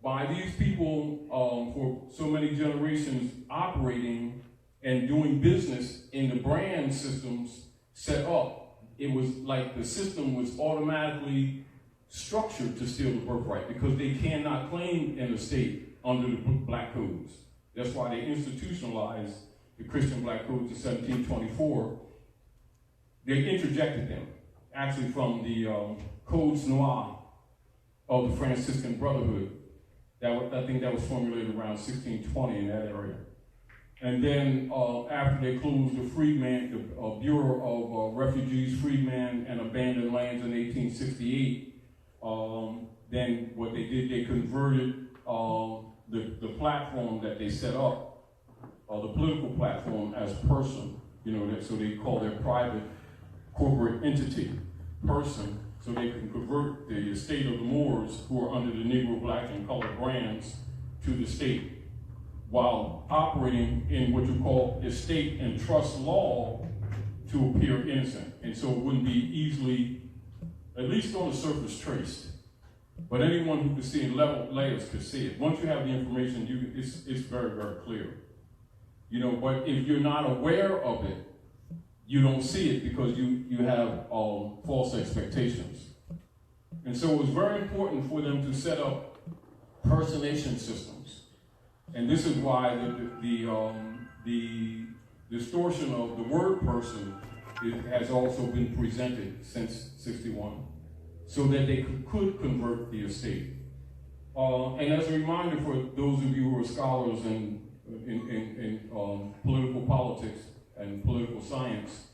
by these people for so many generations operating and doing business in the brand systems set up, it was like the system was automatically structured to steal the birthright because they cannot claim an estate under the black codes. That's why they institutionalized the Christian black codes in 1724. They interjected them, actually from the Codes Noir of the Franciscan Brotherhood. I think that was formulated around 1620 in that area. And then after they closed the freedman, the Bureau of Refugees, Freedmen, and Abandoned Lands in 1868, then what they did, they converted the platform that they set up, the political platform, as person. So they call their private corporate entity person, so they can convert the estate of the Moors, who are under the Negro, Black, and colored brands, to the state, while operating in what you call estate and trust law to appear innocent. And so it wouldn't be easily, at least on the surface, traced. But anyone who could see in layers could see it. Once you have the information, it's very, very clear. But if you're not aware of it, you don't see it because you have false expectations. And so it was very important for them to set up personation systems. And this is why the distortion of the word person has also been presented since 61, so that they could convert the estate. And as a reminder for those of you who are scholars in political politics and political science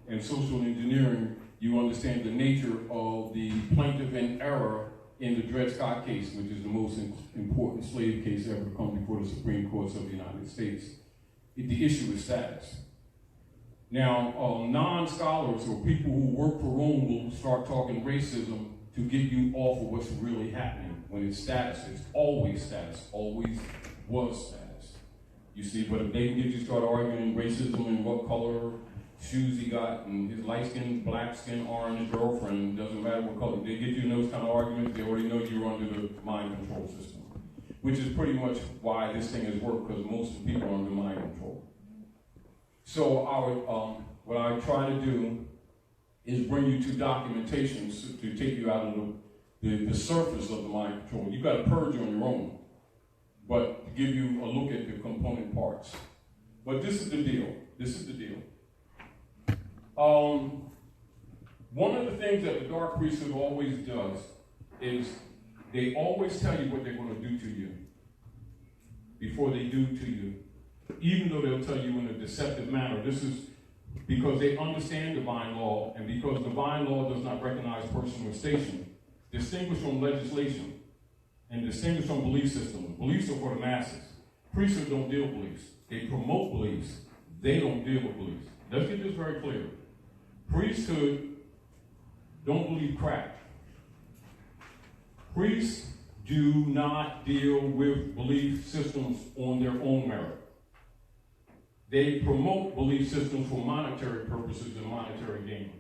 and social engineering, you understand the nature of the plaintiff in error in the Dred Scott case, which is the most important slave case ever to come before the Supreme Courts of the United States. The issue is status. Now, non-scholars or people who work for Rome will start talking racism to get you off of what's really happening. When it's status, it's always status, always was status. You see, but if they can get you start arguing racism and what color shoes he got and his light skin, black skin, orange girlfriend, doesn't matter what color, they get you in those kind of arguments, they already know you're under the mind control system. Which is pretty much why this thing has worked, because most of the people are under mind control. So what I try to do is bring you to documentation to take you out of the surface of the mind control. You've got to purge on your own, but to give you a look at the component parts. But this is the deal. This is the deal. One of the things that the dark priesthood always does is they always tell you what they're going to do to you before they do to you, even though they'll tell you in a deceptive manner. This is because they understand divine law, and because divine law does not recognize person or station, distinguished from legislation, and distinguished from belief systems. Beliefs are for the masses. Priesthood don't deal with beliefs. They promote beliefs. They don't deal with beliefs. Let's get this very clear. Priesthood don't believe crap. Priests do not deal with belief systems on their own merit. They promote belief systems for monetary purposes and monetary gain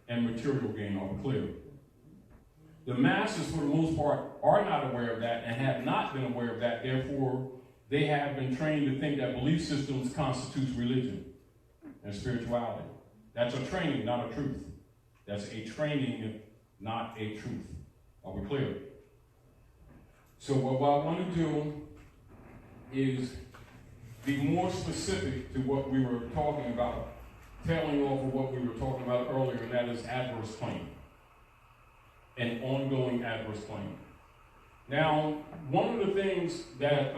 and material gain, are clear. The masses, for the most part, are not aware of that and have not been aware of that. Therefore, they have been trained to think that belief systems constitutes religion and spirituality. That's a training, not a truth. That's a training, not a truth. Are we clear? So what I want to do is be more specific to what we were talking about, tailing off of what we were talking about earlier, and that is adverse claim, an ongoing adverse claim. Now, one of the things that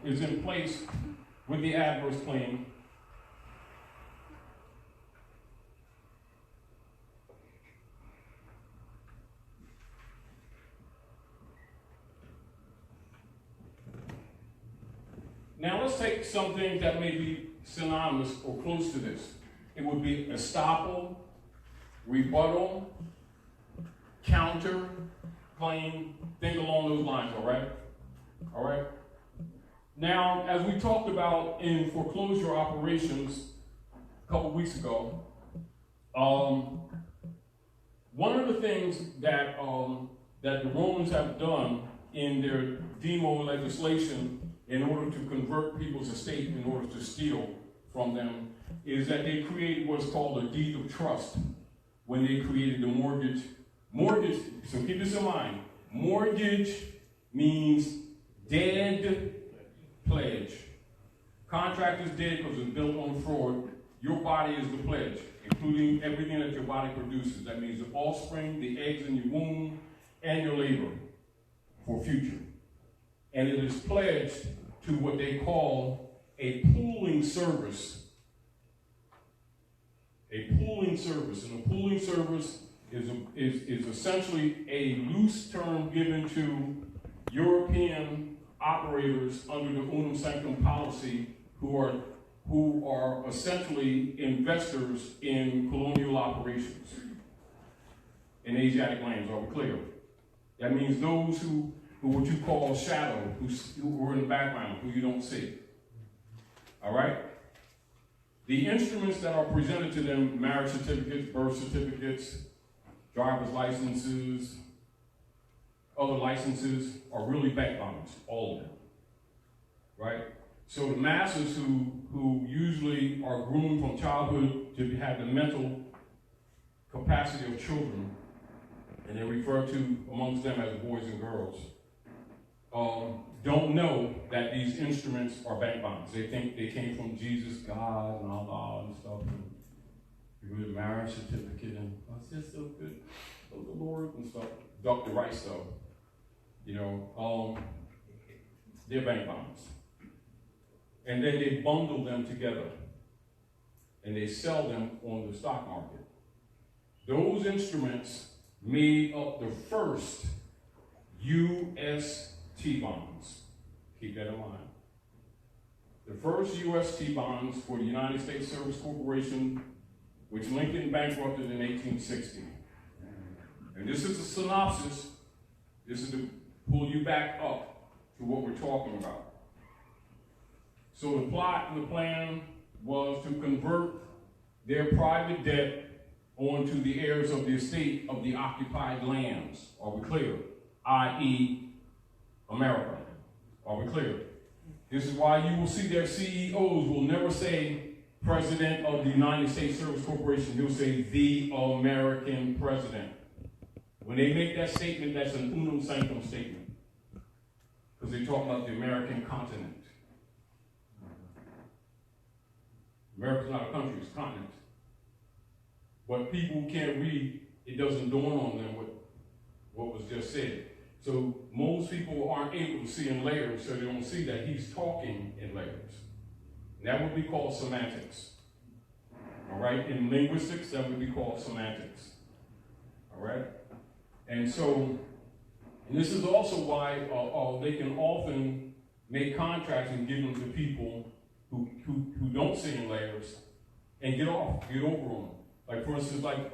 is in place with the adverse claim Now let's take some things that may be synonymous or close to this. It would be estoppel, rebuttal, counter, claim, think along those lines, all right? All right? Now, as we talked about in foreclosure operations a couple weeks ago, one of the things that the Romans have done in their demo legislation in order to convert people's estate in order to steal from them is that they created what's called a deed of trust when they created the mortgage. Mortgage, so keep this in mind, mortgage means dead pledge. Contract is dead because it's built on fraud. Your body is the pledge, including everything that your body produces. That means the offspring, the eggs in your womb, and your labor for future. And it is pledged to what they call a pooling service. A pooling service. And a pooling service is essentially a loose term given to European operators under the unum sanctum policy who are essentially investors in colonial operations in Asiatic lands. Are we clear? That means those who what you call shadow, who are in the background, who you don't see. All right? The instruments that are presented to them, marriage certificates, birth certificates, driver's licenses, other licenses, are really bank bonds, all of them. Right? So the masses who usually are groomed from childhood to have the mental capacity of children, and they refer to amongst them as boys and girls, don't know that these instruments are bank bonds. They think they came from Jesus, God, and Allah and stuff, and you get a marriage certificate, and it's just so good, oh the Lord and stuff. Duck the right stuff, you know. They're bank bonds, and then they bundle them together, and they sell them on the stock market. Those instruments made up the first U.S. T-bonds. Keep that in mind. The first U.S. T-bonds for the United States Service Corporation, which Lincoln bankrupted in 1860. And this is a synopsis. This is to pull you back up to what we're talking about. So the plot and the plan was to convert their private debt onto the heirs of the estate of the occupied lands. Are we clear? I.e., America. Are we clear? This is why you will see their CEOs will never say President of the United States Service Corporation. He'll say the American President. When they make that statement, that's an unum sanctum statement. Because they talk about the American continent. America's not a country, it's a continent. But people who can't read, it doesn't dawn on them what was just said. So most people aren't able to see in layers, so they don't see that he's talking in layers. And that would be called semantics. All right? In linguistics, that would be called semantics. All right? And so, and this is also why they can often make contracts and give them to people who don't see in layers and get over them. Like for instance, like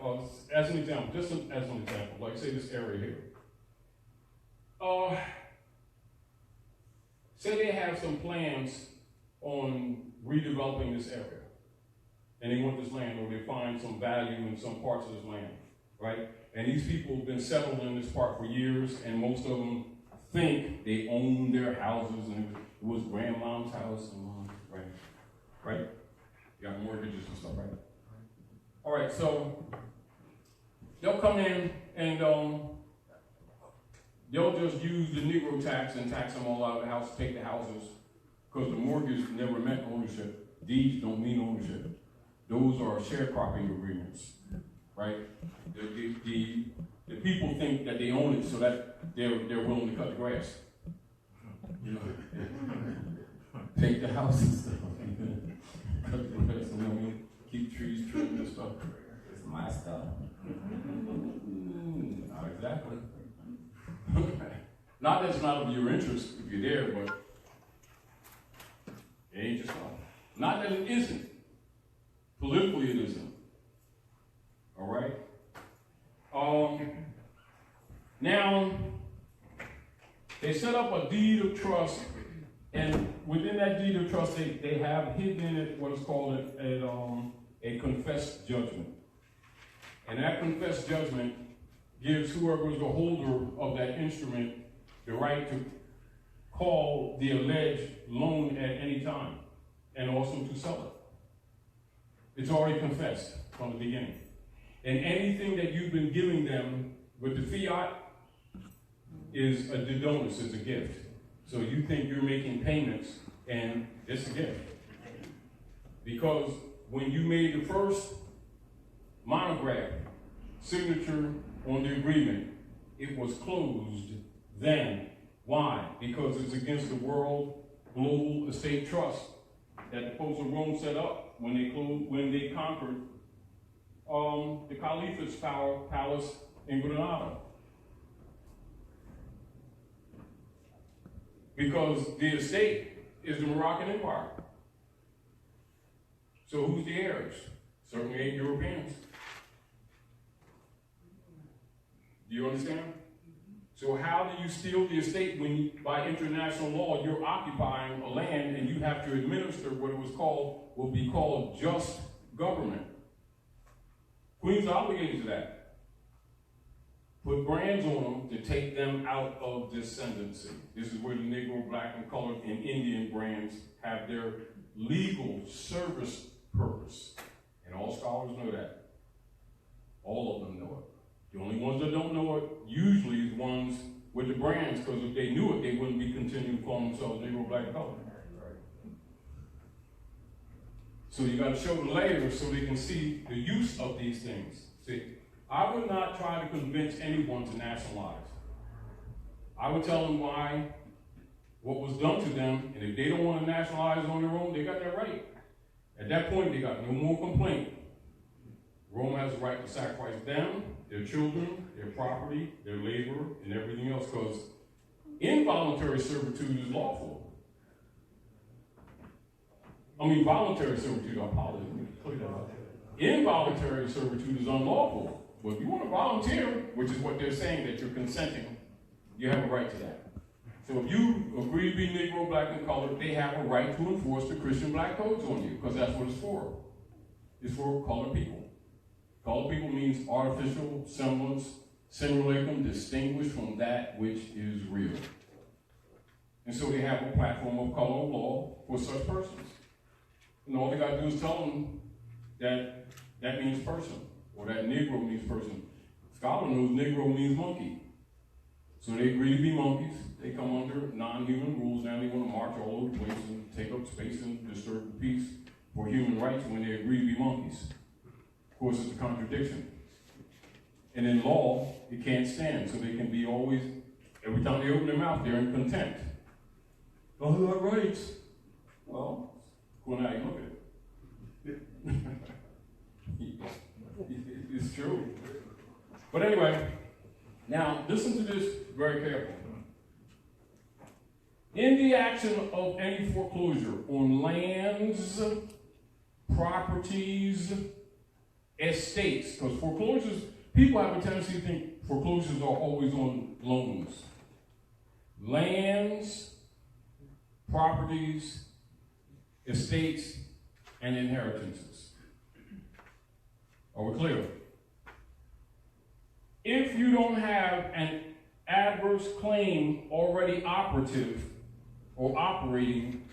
as an example, like say this area here. Say they have some plans on redeveloping this area, and they want this land, or they find some value in some parts of this land, right? And these people have been settled in this part for years, and most of them think they own their houses, and it was grandmom's house, and right? You got mortgages and stuff, right? All right, so they'll come in and they'll just use the Negro tax and tax them all out of the house, take the houses, because the mortgage never meant ownership. Deeds don't mean ownership. Those are sharecropping agreements, right? The people think that they own it, so that they're willing to cut the grass. You know, take the house and stuff. Cut the grass, you know what I mean? Keep trees trimmed and stuff. It's my stuff. Not exactly. Not that it's not of your interest if you're there, but it ain't your stuff. Not that it isn't. Politically, it isn't. All right? Now, they set up a deed of trust, and within that deed of trust, they have hidden in it what is called a confessed judgment. And that confessed judgment gives whoever is the holder of that instrument the right to call the alleged loan at any time, and also to sell it. It's already confessed from the beginning. And anything that you've been giving them with the fiat is a donus, is a gift. So you think you're making payments, and it's a gift. Because when you made the first monograph signature on the agreement, it was closed then. Why? Because it's against the World Global Estate Trust that the Popes of Rome set up when they conquered the Caliphate's palace in Granada. Because the estate is the Moroccan Empire. So who's the heirs? Certainly ain't Europeans. Do you understand? So how do you steal the estate when, by international law, you're occupying a land and you have to administer what be called just government? Queen's obligated to that. Put brands on them to take them out of descendancy. This is where the Negro, Black, and Colored and Indian brands have their legal service purpose. And all scholars know that. All of them know it. The only ones that don't know it usually is ones with the brands, because if they knew it, they wouldn't be continuing calling themselves Negro, Black, and Colored. So you got to show the layers so they can see the use of these things. See, I would not try to convince anyone to nationalize. I would tell them why, what was done to them, and if they don't want to nationalize on their own, they got that right. At that point, they got no more complaint. Rome has the right to sacrifice them, their children, their property, their labor, and everything else, because involuntary servitude is lawful. Voluntary servitude, I apologize. Involuntary servitude is unlawful. But if you want to volunteer, which is what they're saying, that you're consenting, you have a right to that. So if you agree to be Negro, Black, and Colored, they have a right to enforce the Christian black codes on you, because that's what it's for. It's for colored people. Colored people means artificial semblance, simulacrum, distinguished from that which is real. And so they have a platform of color of law for such persons. And all they got to do is tell them that that means person, or that Negro means person. Scholar knows Negro means monkey. So they agree to be monkeys. They come under non-human rules. Now they want to march all over the place and take up space and disturb the peace for human rights when they agree to be monkeys. Of course, it's a contradiction. And in law, it can't stand. So they can be always, every time they open their mouth, they're in contempt. Oh, who got rights? Well, well, now you look at it. It's true. But anyway, now listen to this very carefully. In the action of any foreclosure on lands, properties, estates, because foreclosures, people have a tendency to think foreclosures are always on loans. Lands, properties, estates, and inheritances. Are we clear? If you don't have an adverse claim already operative or operating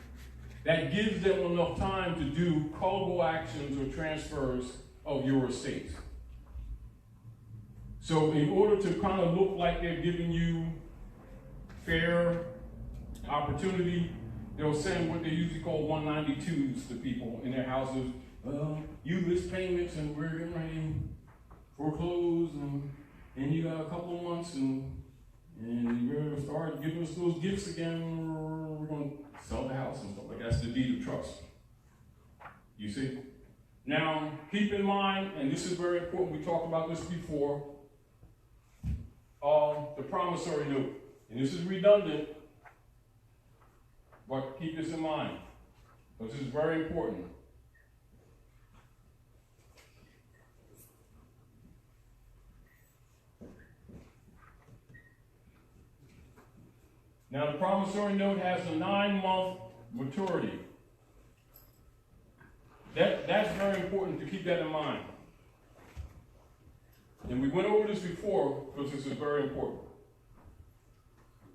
that gives them enough time to do callable actions or transfers of your estate. So in order to kind of look like they're giving you fair opportunity, they'll send what they usually call 192s to people in their houses. You missed payments and we're getting ready to foreclose and you got a couple of months and you're going to start giving us those gifts again, or we're going to sell the house and stuff like that. That's the deed of trust. You see? Now, keep in mind, and this is very important, we talked about this before, the promissory note. And this is redundant, but keep this in mind, because this is very important. Now, the promissory note has a 9-month maturity. That's very important to keep that in mind. And we went over this before because this is very important.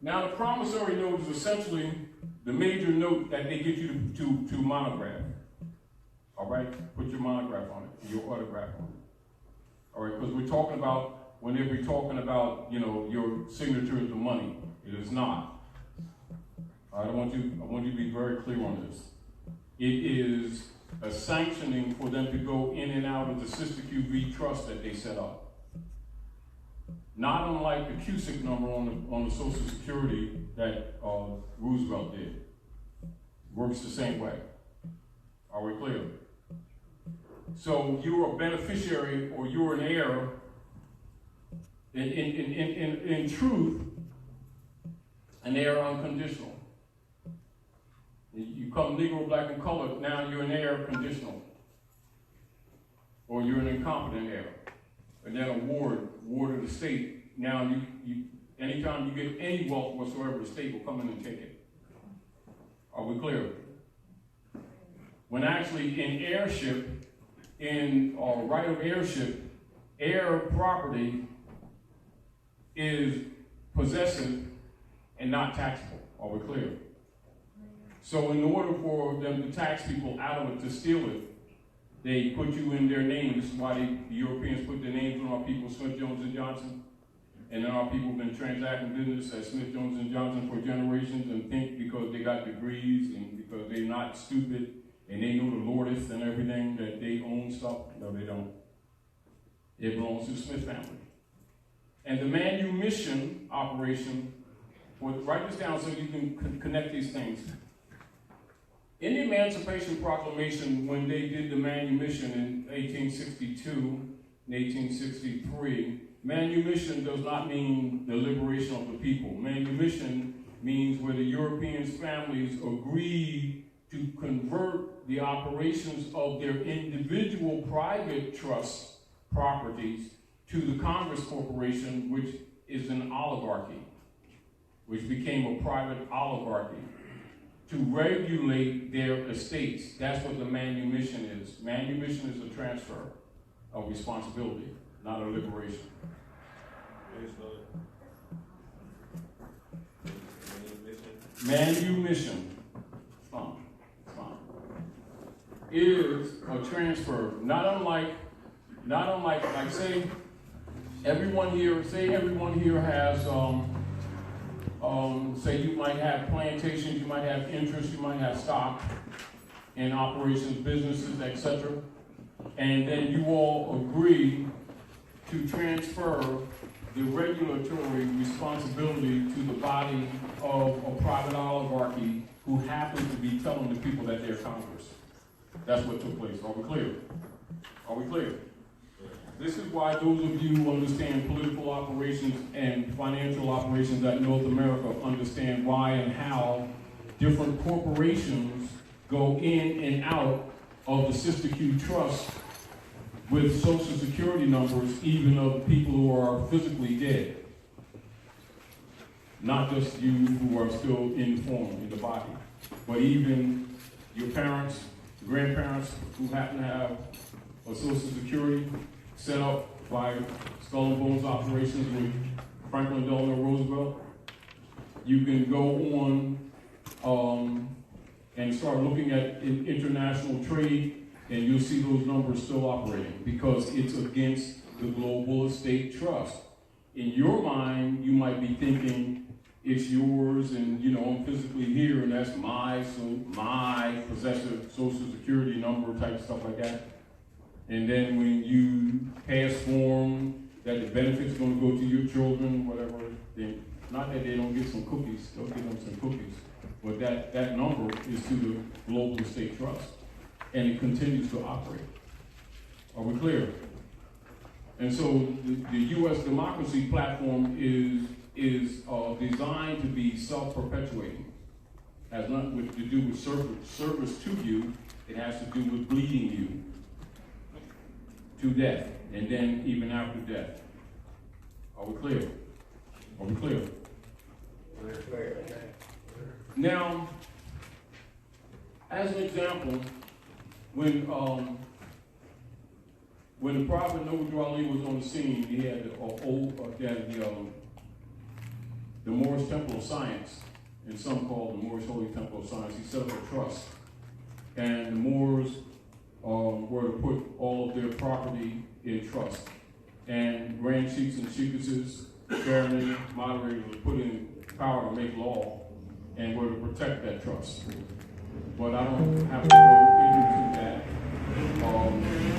Now, the promissory note is essentially the major note that they get you to monograph. All right? Put your monograph on it, your autograph on it. All right? Because we're talking about, whenever we're talking about, you know, your signature is the money. It is not. I want you to be very clear on this. It is a sanctioning for them to go in and out of the Sister QV trust that they set up. Not unlike the Cusick number on the Social Security that Roosevelt did. Works the same way. Are we clear? So you're a beneficiary or you're an heir. In truth, an heir unconditional. You come Negro, black, and colored, now you're an heir conditional. Or you're an incompetent heir. And then a ward of the state. Now, you anytime you get any wealth whatsoever, the state will come in and take it. Are we clear? When actually in heirship, in right of heirship, heir property is possessive and not taxable. Are we clear? So in order for them to tax people out of it, to steal it, they put you in their name. This is why the Europeans put their names on our people, Smith, Jones, and Johnson. And then our people have been transacting business at Smith, Jones, and Johnson for generations and think because they got degrees and because they're not stupid and they know the Lordist and everything that they own stuff. No, they don't. It belongs to the Smith family. And the manumission operation, write this down so you can connect these things. In the Emancipation Proclamation, when they did the manumission in 1862 and 1863, manumission does not mean the liberation of the people. Manumission means where the European families agreed to convert the operations of their individual private trust properties to the Congress Corporation, which is an oligarchy, which became a private oligarchy, to regulate their estates. That's what the manumission is. Manumission is a transfer of responsibility, not a liberation. Manumission, is a transfer, not unlike, like say everyone here has, say you might have plantations, you might have interest, you might have stock in operations, businesses, etc. And then you all agree to transfer the regulatory responsibility to the body of a private oligarchy who happen to be telling the people that they're Congress. That's what took place. Are we clear? Are we clear? This is why those of you who understand political operations and financial operations at North America understand why and how different corporations go in and out of the Sister Q Trust with Social Security numbers, even of people who are physically dead. Not just you who are still in form, in the body, but even your parents, grandparents who happen to have a Social Security set up by Skull and Bones operations with Franklin Delano Roosevelt. You can go on and start looking at international trade, and you'll see those numbers still operating because it's against the global estate trust. In your mind, you might be thinking it's yours, and I'm physically here, and that's my possessive Social Security number type stuff like that. And then when you pass form that the benefit's going to go to your children, whatever, then not that they don't get some cookies, they'll give them some cookies, but that number is to the global estate trust, and it continues to operate. Are we clear? And so the U.S. democracy platform is designed to be self-perpetuating. Has nothing to do with service to you. It has to do with bleeding you to death, and then even after death. Are we clear? Are we clear? Clear. Now, as an example, when the Prophet Noah Ali was on the scene, he had the the Moorish Temple of Science, and some call the Moorish Holy Temple of Science. He set up a trust, and the Moors were to put all of their property in trust. And grand sheiks and sheikesses, chairmen, moderators were put in power to make law and were to protect that trust. But I don't have to go into that.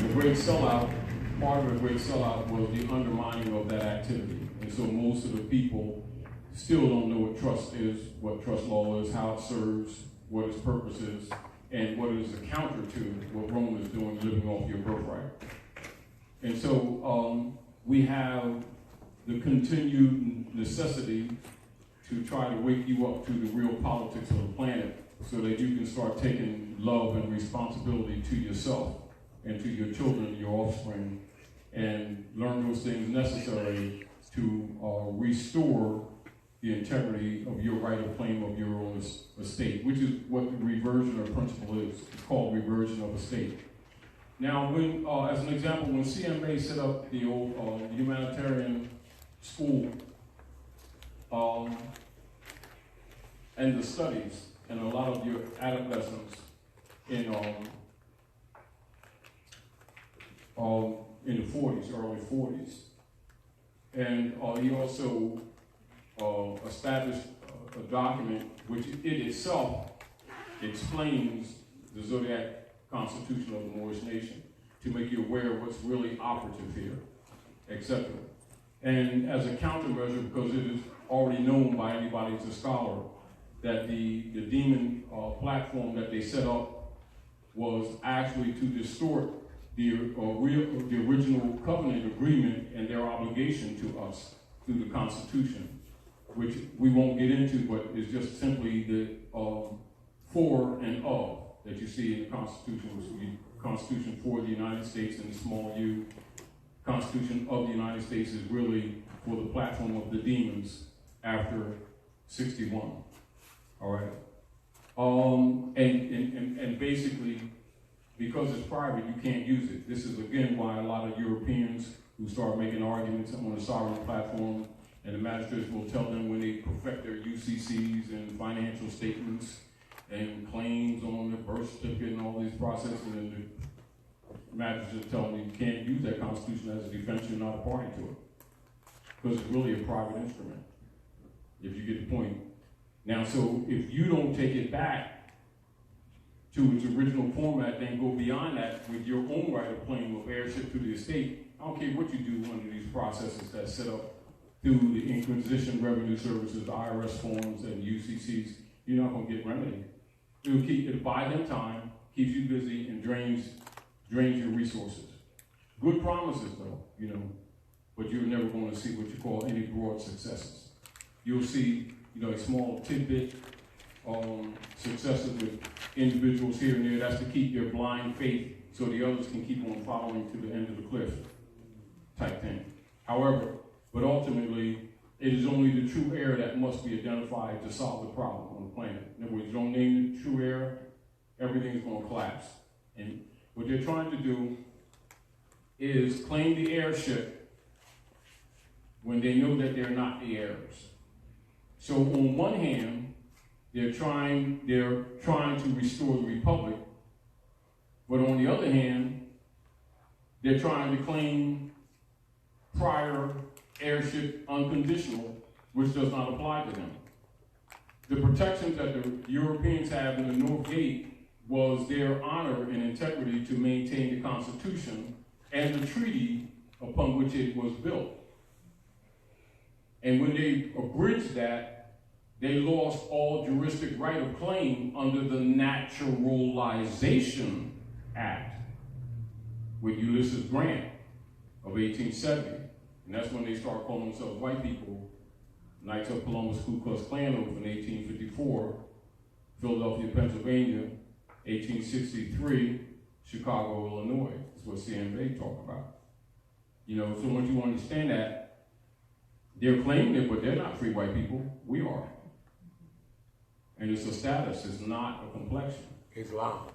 The great sellout, part of the great sellout was the undermining of that activity. And so most of the people still don't know what trust is, what trust law is, how it serves, what its purpose is, and what is a counter to what Rome is doing, living off your birthright. And so we have the continued necessity to try to wake you up to the real politics of the planet so that you can start taking love and responsibility to yourself and to your children, your offspring, and learn those things necessary to restore the integrity of your right of claim of your own estate, which is what the reversion of principle is. It's called reversion of estate. Now, when, as an example, when CMA set up the old humanitarian school and the studies, and a lot of your adolescents in the 40s, early 40s, and he also established a document which it itself explains the Zodiac Constitution of the Moorish nation to make you aware of what's really operative here, etc. And as a countermeasure, because it is already known by anybody who's a scholar, that the demon platform that they set up was actually to distort the original covenant agreement and their obligation to us through the Constitution, which we won't get into, but is just simply the for and of that you see in the Constitution, which would be Constitution for the United States and the small u. Constitution of the United States is really for the platform of the demons after 61. All right. And basically, because it's private, you can't use it. This is again why a lot of Europeans who start making arguments on the sovereign platform, and the magistrates will tell them when they perfect their UCCs and financial statements and claims on the birth certificate and all these processes, and the magistrates tell them you can't use that Constitution as a defense, you're not a party to it. Because it's really a private instrument, if you get the point. Now, so if you don't take it back to its original format, then go beyond that with your own right of claim of heirship to the estate, I don't care what you do under these processes that's set up through the Inquisition, Revenue Services, IRS forms, and UCCs, you're not going to get remedy. It'll buy them time, keeps you busy, and drains your resources. Good promises, though, but you're never going to see what you call any broad successes. You'll see, a small tidbit successes with individuals here and there. That's to keep their blind faith so the others can keep on following to the end of the cliff type thing. However, but ultimately, it is only the true heir that must be identified to solve the problem on the planet. In other words, you don't name the true heir, everything's going to collapse. And what they're trying to do is claim the heirship when they know that they're not the heirs. So on one hand, they're trying to restore the republic, but on the other hand, they're trying to claim prior heirship unconditional, which does not apply to them. The protections that the Europeans have in the North Gate was their honor and integrity to maintain the Constitution and the treaty upon which it was built. And when they abridged that, they lost all juristic right of claim under the Naturalization Act with Ulysses Grant of 1870. And that's when they start calling themselves white people. Knights of Columbus Ku Klux Klan oath in 1854, Philadelphia, Pennsylvania, 1863, Chicago, Illinois. That's what CMA talk about. So once you understand that, they're claiming it, but they're not free white people. We are. And it's a status, it's not a complexion. Islam.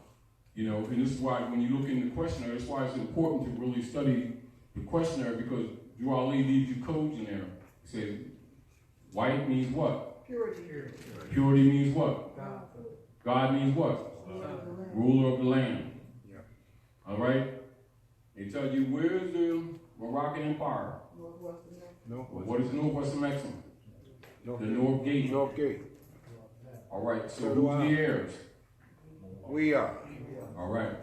And this is why when you look in the questionnaire, that's why it's important to really study the questionnaire, because Drew Ali leaves you codes in there. He says, White means what? Purity. Purity means what? God. God means what? Ruler of the land. Yeah. All right? They tell you, where's the Moroccan Empire? What is Northwestern Mexico? The North Gate. North Gate. All right, so So do who's I. the heirs? We are. All right.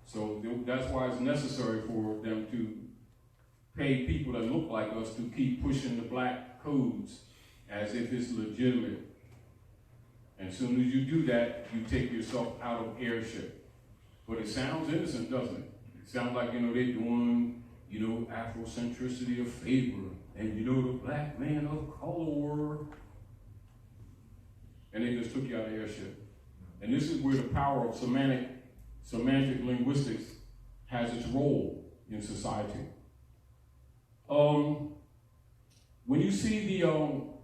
So that's why it's necessary for them to pay people that look like us to keep pushing the black codes as if it's legitimate. And as soon as you do that, you take yourself out of heirship. But it sounds innocent, doesn't it? It sounds like, they're doing, Afrocentricity of favor. And the black man of color. And they just took you out of heirship. And this is where the power of semantic linguistics has its role in society. When you see the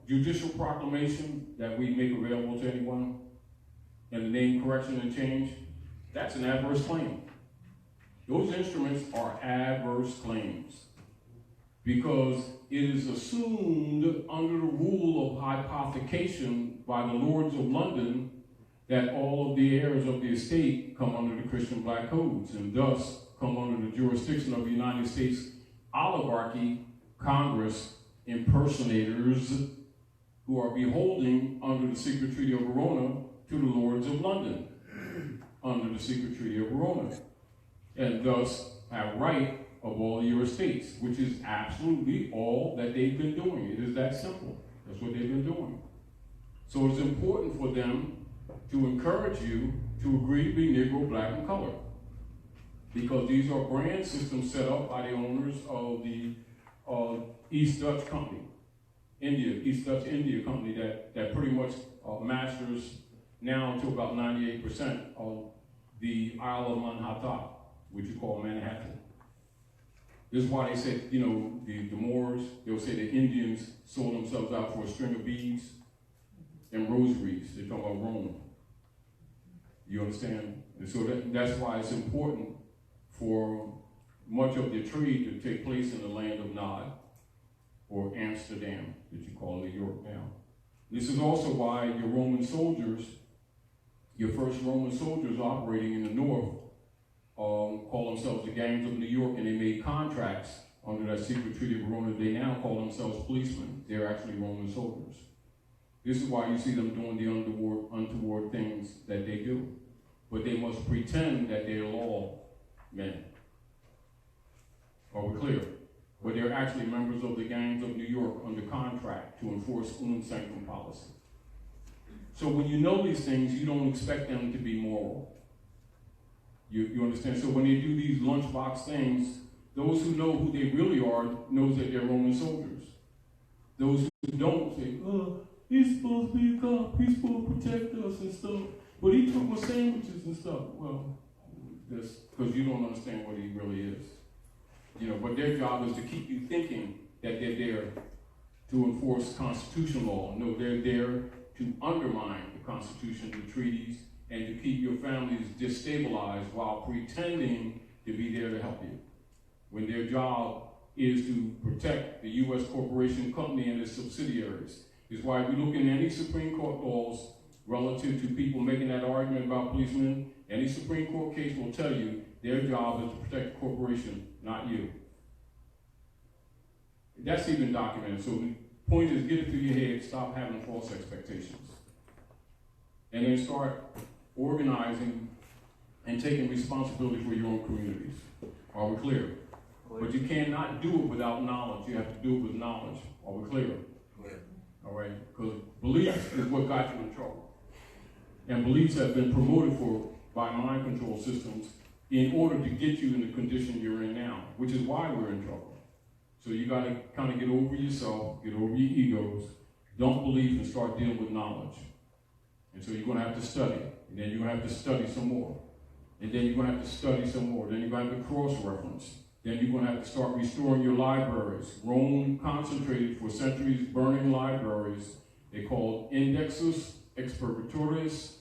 judicial proclamation that we make available to anyone, and the name correction and change, that's an adverse claim. Those instruments are adverse claims because it is assumed under the rule of hypothecation by the Lords of London that all of the heirs of the estate come under the Christian black codes and thus come under the jurisdiction of the United States oligarchy, Congress, impersonators who are beholding under the secret treaty of Verona to the Lords of London under the secret treaty of Verona, and thus have right of all your estates, which is absolutely all that they've been doing. It is that simple. That's what they've been doing. So it's important for them to encourage you to agree to be Negro, black, and colored, because these are brand systems set up by the owners of the East Dutch Company, East Dutch India Company, that pretty much masters now to about 98% of the Isle of Manhattan, which you call Manhattan. This is why they said, the Moors, they'll say the Indians sold themselves out for a string of beads and rosaries. They talk about Rome. You understand? And so that's why it's important for much of the trade to take place in the land of Nod, or Amsterdam, that you call New York now. This is also why your Roman soldiers, your first Roman soldiers operating in the north, call themselves the gangs of New York, and they made contracts under that secret treaty of Verona. They now call themselves policemen. They're actually Roman soldiers. This is why you see them doing the untoward things that they do. But they must pretend that they're law men. Are we clear? But they're actually members of the gangs of New York under contract to enforce unum sanctum policy. So when you know these things, you don't expect them to be moral. You understand? So when they do these lunchbox things, those who know who they really are knows that they're Roman soldiers. Those who don't say, he's supposed to be a cop, he's supposed to protect us and stuff, but he took my sandwiches and stuff. Well, that's because you don't understand what he really is. But their job is to keep you thinking that they're there to enforce constitutional law. No, they're there to undermine the Constitution, the treaties, and to keep your families destabilized while pretending to be there to help you, when their job is to protect the U.S. corporation company and its subsidiaries. Is why we look in any Supreme Court laws relative to people making that argument about policemen. Any Supreme Court case will tell you their job is to protect the corporation, not you. That's even documented. So the point is, get it through your head, stop having false expectations, and then start organizing and taking responsibility for your own communities. Are we clear? But you cannot do it without knowledge. You have to do it with knowledge. Are we clear? All right? Because beliefs is what got you in trouble. And beliefs have been promoted by mind control systems in order to get you in the condition you're in now, which is why we're in trouble. So you got to kind of get over yourself, get over your egos, don't believe, and start dealing with knowledge. And so you're going to have to study, and then you're going to have to study some more. And then you're going to have to study some more. Then you're going to have to cross-reference. Then you're going to have to start restoring your libraries. Rome concentrated for centuries burning libraries. They called indexus expurgatoris,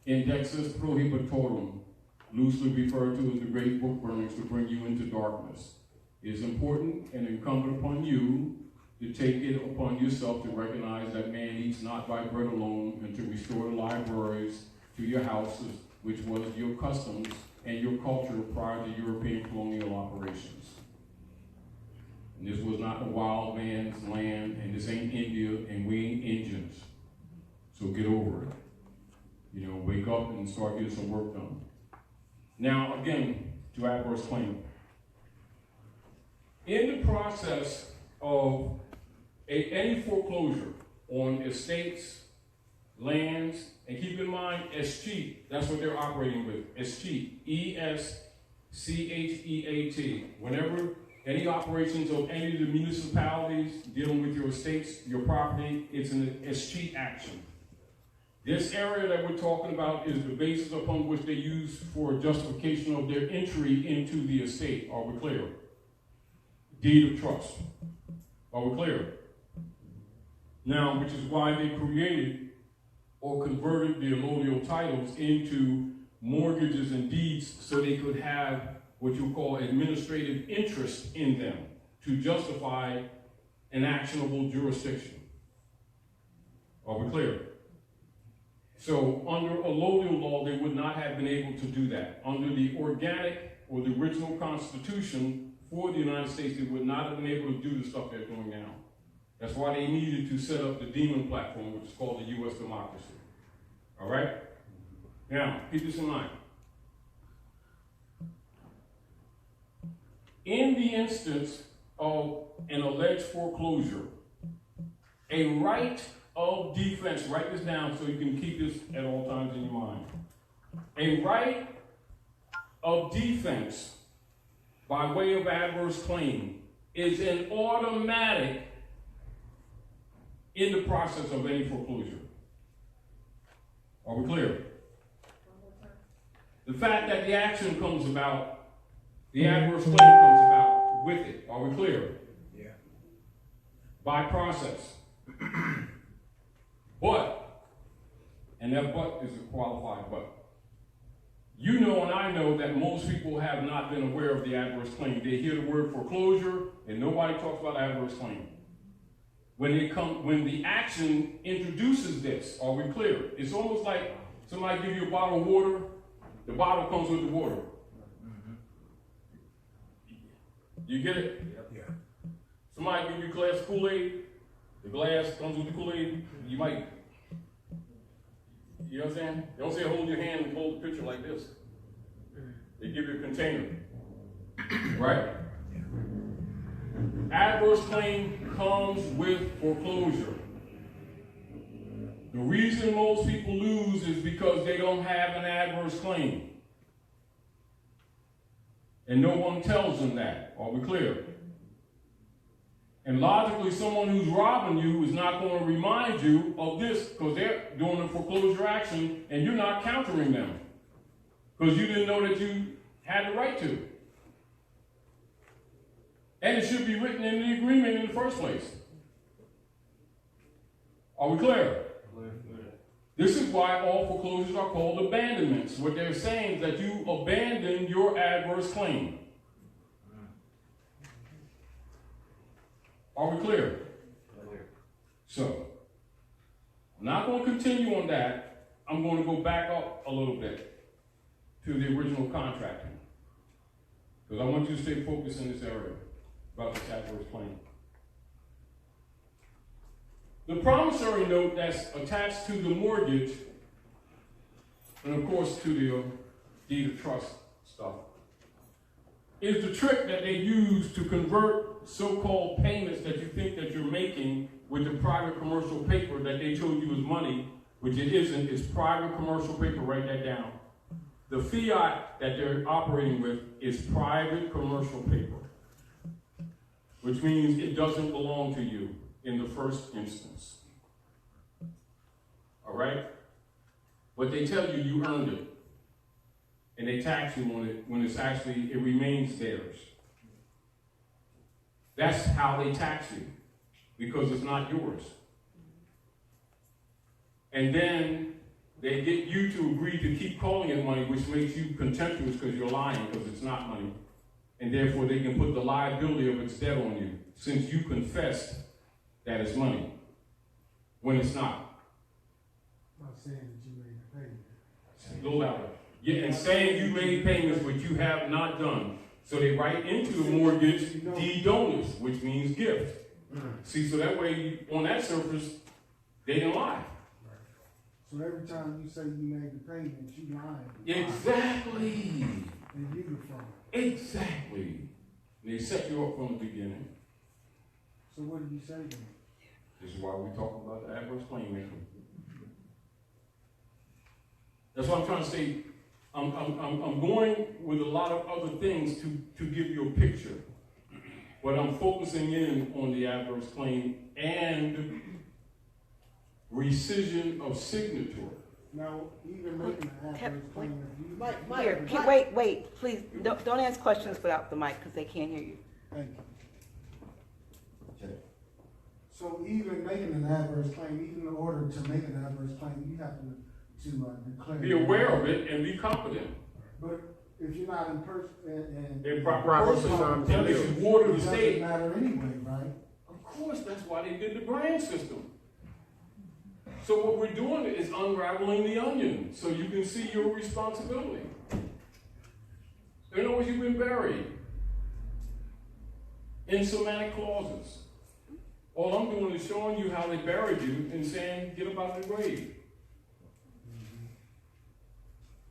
indexus prohibitorum, loosely referred to as the great book burnings to bring you into darkness. It is important and incumbent upon you to take it upon yourself to recognize that man eats not by bread alone, and to restore the libraries to your houses, which was your customs and your culture prior to European colonial operations. And this was not a wild man's land, and this ain't India, and we ain't Indians. So get over it. You know, wake up and start getting some work done. Now, again, to adverse claim. In the process of any foreclosure on estates, lands, and keep in mind, escheat, that's what they're operating with, escheat, E-S-C-H-E-A-T. Whenever any operations of any of the municipalities dealing with your estates, your property, it's an escheat action. This area that we're talking about is the basis upon which they use for justification of their entry into the estate. Are we clear? Deed of trust. Are we clear? Now, which is why they created or converted the allodial titles into mortgages and deeds so they could have what you call administrative interest in them to justify an actionable jurisdiction. Are we clear? So under allodial law, they would not have been able to do that. Under the organic or the original Constitution for the United States, they would not have been able to do the stuff they're doing now. That's why they needed to set up the demon platform, which is called the U.S. democracy. All right? Now, keep this in mind. In the instance of an alleged foreclosure, a right of defense, write this down so you can keep this at all times in your mind. A right of defense by way of adverse claim is an automatic in the process of any foreclosure. Are we clear? The fact that the action comes about, the adverse claim comes about with it. Are we clear? Yeah. By process. But, and that but is a qualified but. You know and I know that most people have not been aware of the adverse claim. They hear the word foreclosure and nobody talks about adverse claim. When the action introduces this, are we clear? It's almost like somebody give you a bottle of water, the bottle comes with the water. You get it? Yeah. Somebody give you a glass of Kool-Aid, the glass comes with the Kool-Aid, you might, you know what I'm saying? They don't say hold your hand and hold the picture like this. They give you a container, right? Adverse claim comes with foreclosure. The reason most people lose is because they don't have an adverse claim. And no one tells them that. Are we clear? And logically, someone who's robbing you is not going to remind you of this because they're doing a foreclosure action and you're not countering them because you didn't know that you had the right to. And it should be written in the agreement in the first place. Are we clear? This is why all foreclosures are called abandonments. What they're saying is that you abandon your adverse claim. Are we clear? So, I'm not going to continue on that. I'm going to go back up a little bit to the original contracting. Because I want you to stay focused in this area about this adverse claim. The promissory note that's attached to the mortgage, and of course to the deed of trust stuff, is the trick that they use to convert so-called payments that you think that you're making with the private commercial paper that they told you is money, which it isn't. It's private commercial paper. Write that down. The fiat that they're operating with is private commercial paper, which means it doesn't belong to you in the first instance. All right? But they tell you you earned it. And they tax you on it when it's actually, it remains theirs. That's how they tax you, because it's not yours. And then they get you to agree to keep calling it money, which makes you contemptuous because you're lying, because it's not money. And therefore they can put the liability of its debt on you, since you confessed that it's money when it's not. I'm not saying that you made the payment. A little louder. Yeah, and saying you made payments which you have not done. So they write into the mortgage deed donors, which means gift. See, so that way, on that surface, they didn't lie. So every time you say you made the payment, you lying. Exactly. And you the fraud. Exactly. They set you up from the beginning. So what did you say to me? This is why we talk about the adverse claim making. That's what I'm trying to say. I'm going with a lot of other things to give you a picture. But I'm focusing in on the adverse claim and rescission of signature. Now, even making an adverse claim, if you... Here, wait, please, don't ask questions without the mic, because they can't hear you. Thank you. So even making an adverse claim, even in order to make an adverse claim, you have to declare... Be aware of it and be competent. But if you're not in person... In proper person, then it's water the state. It doesn't matter anyway, right? Of course, that's why they did the brand system. So what we're doing is unraveling the onion so you can see your responsibility. In other words, you've been buried in semantic clauses. All I'm doing is showing you how they buried you and saying, get up out of the grave.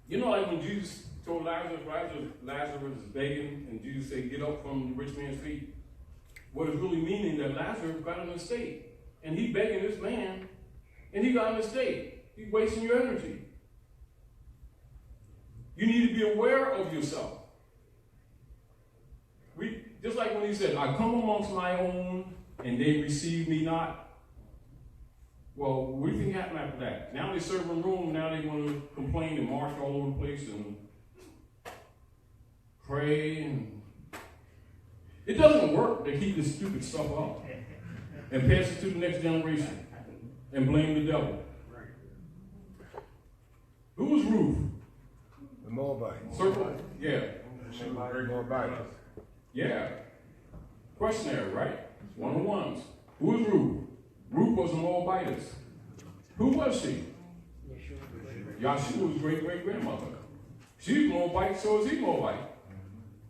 You know, like when Jesus told Lazarus is begging, and Jesus said, get up from the rich man's feet. What is really meaning that Lazarus got an estate. And he begging this man, and he got an estate. He's wasting your energy. You need to be aware of yourself. Just like when he said, I come amongst my own, and they receive me not. Well, what do you think happened after that? Now they serve them room, now they want to complain and march all over the place and pray. And it doesn't work to keep this stupid stuff up and pass it to the next generation and blame the devil. Who was Ruth? The Moabites. Circle? Yeah. Moabites. Yeah. Questionnaire, right? One-on-ones. Who was Ruth? Ruth was a Moabitess. Who was she? Yahshua's great-great-grandmother. She's Moabite, so is he Moabite.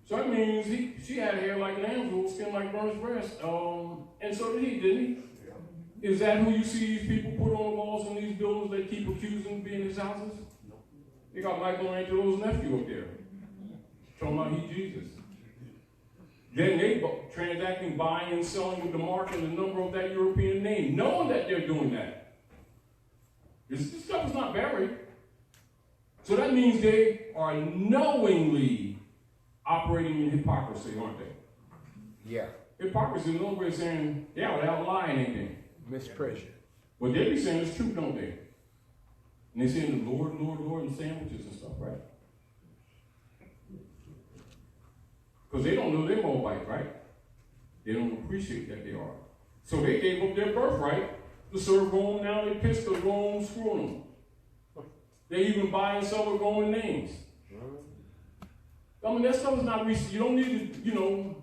So that means she had hair like lamb's wool, skin like burnished brass. And so did he, didn't he? Is that who you see these people put on the walls in these buildings they keep accusing of being his houses? They got Michelangelo's nephew up there. Talking about he's Jesus. Then they transacting, buying and selling with the mark and the number of that European name, knowing that they're doing that. This stuff is not buried. So that means they are knowingly operating in hypocrisy, aren't they? Yeah. Hypocrisy is another way of saying, yeah, without lying anything. Misprision. But they be saying it's truth, don't they? And they saying the Lord, Lord, Lord, and sandwiches and stuff, right? Because they don't know they're Moabite, right? They don't appreciate that they are. So they gave up their birthright to serve Rome. Now they pissed the Rome screwing them. They even buy and sell with Roman names. I mean, that stuff is not recent. You don't need to,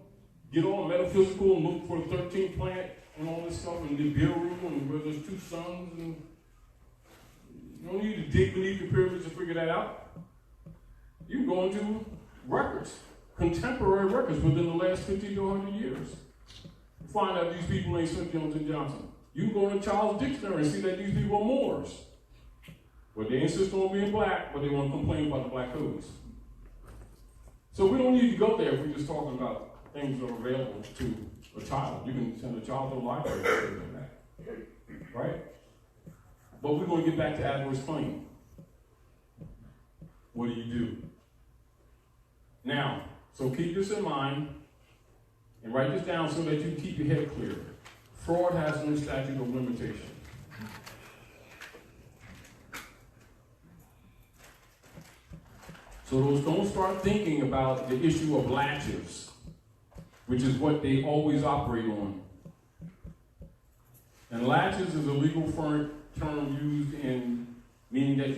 get all metaphysical and look for the 13th planet and all this stuff and the Nibiru and where there's two suns. And you don't need to dig beneath the pyramids to figure that out. You can go into records. Contemporary records within the last 50 to 100 years. Find out these people ain't Smith, Jones, and Johnson. You can go to Charles' Dictionary and see that these people are Moors. But they insist on being black, but they want to complain about the black codes. So we don't need to go there if we're just talking about things that are available to a child. You can send a child to the library and say that. Right? But we're going to get back to adverse claim. What do you do? Now, so keep this in mind and write this down so that you keep your head clear. Fraud has no statute of limitation. So don't start thinking about the issue of latches, which is what they always operate on. And latches is a legal term used in meaning that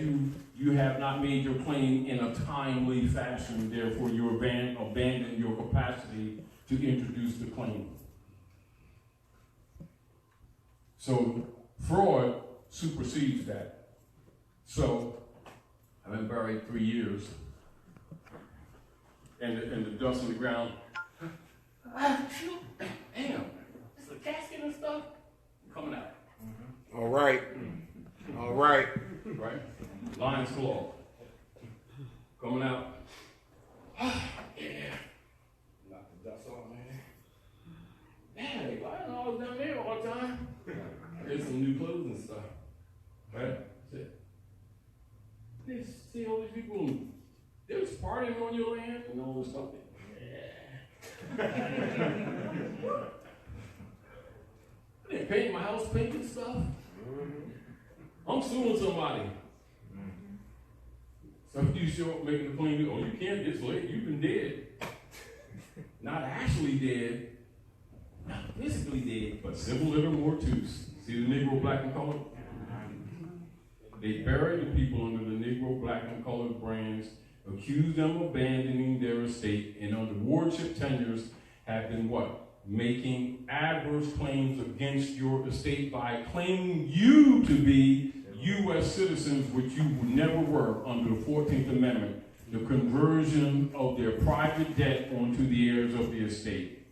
you have not made your claim in a timely fashion, therefore you abandon your capacity to introduce the claim. So fraud supersedes that. So I've been buried 3 years, and the dust on the ground. Damn, it's a casket and stuff coming out. All right. All right. Right? Lion's claw coming out. Yeah. Knock the dust off, man. Man, why am I always down there all the time? Get some new clothes and stuff. Right? That's it. They see all these people, they was partying on your land and all this stuff. Yeah. I didn't paint my house pink and stuff. I'm suing somebody. Some of you show up making a claim, oh, you can't, it's late, you've been dead. Not actually dead, not physically dead, but civil liver mortuus. See the Negro, black, and colored? They buried the people under the Negro, black, and colored brands, accused them of abandoning their estate, and under wardship tenures have been what? Making adverse claims against your estate by claiming you to be U.S. citizens, which you never were under the 14th Amendment, the conversion of their private debt onto the heirs of the estate.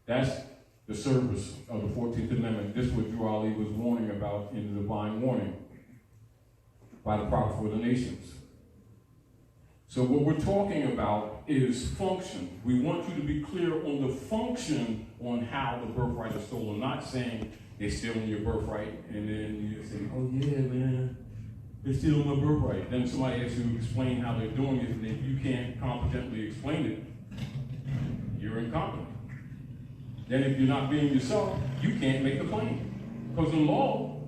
That's the service of the 14th Amendment. This is what Drew Ali was warning about in the divine warning by the prophet for the nations. So what we're talking about is function. We want you to be clear on the function on how the birthright is stolen, not saying they're stealing your birthright, and then you say, oh yeah, man, they're stealing my birthright. Then somebody asks you to explain how they're doing it, and if you can't competently explain it, you're incompetent. Then if you're not being yourself, you can't make a claim. Because in law,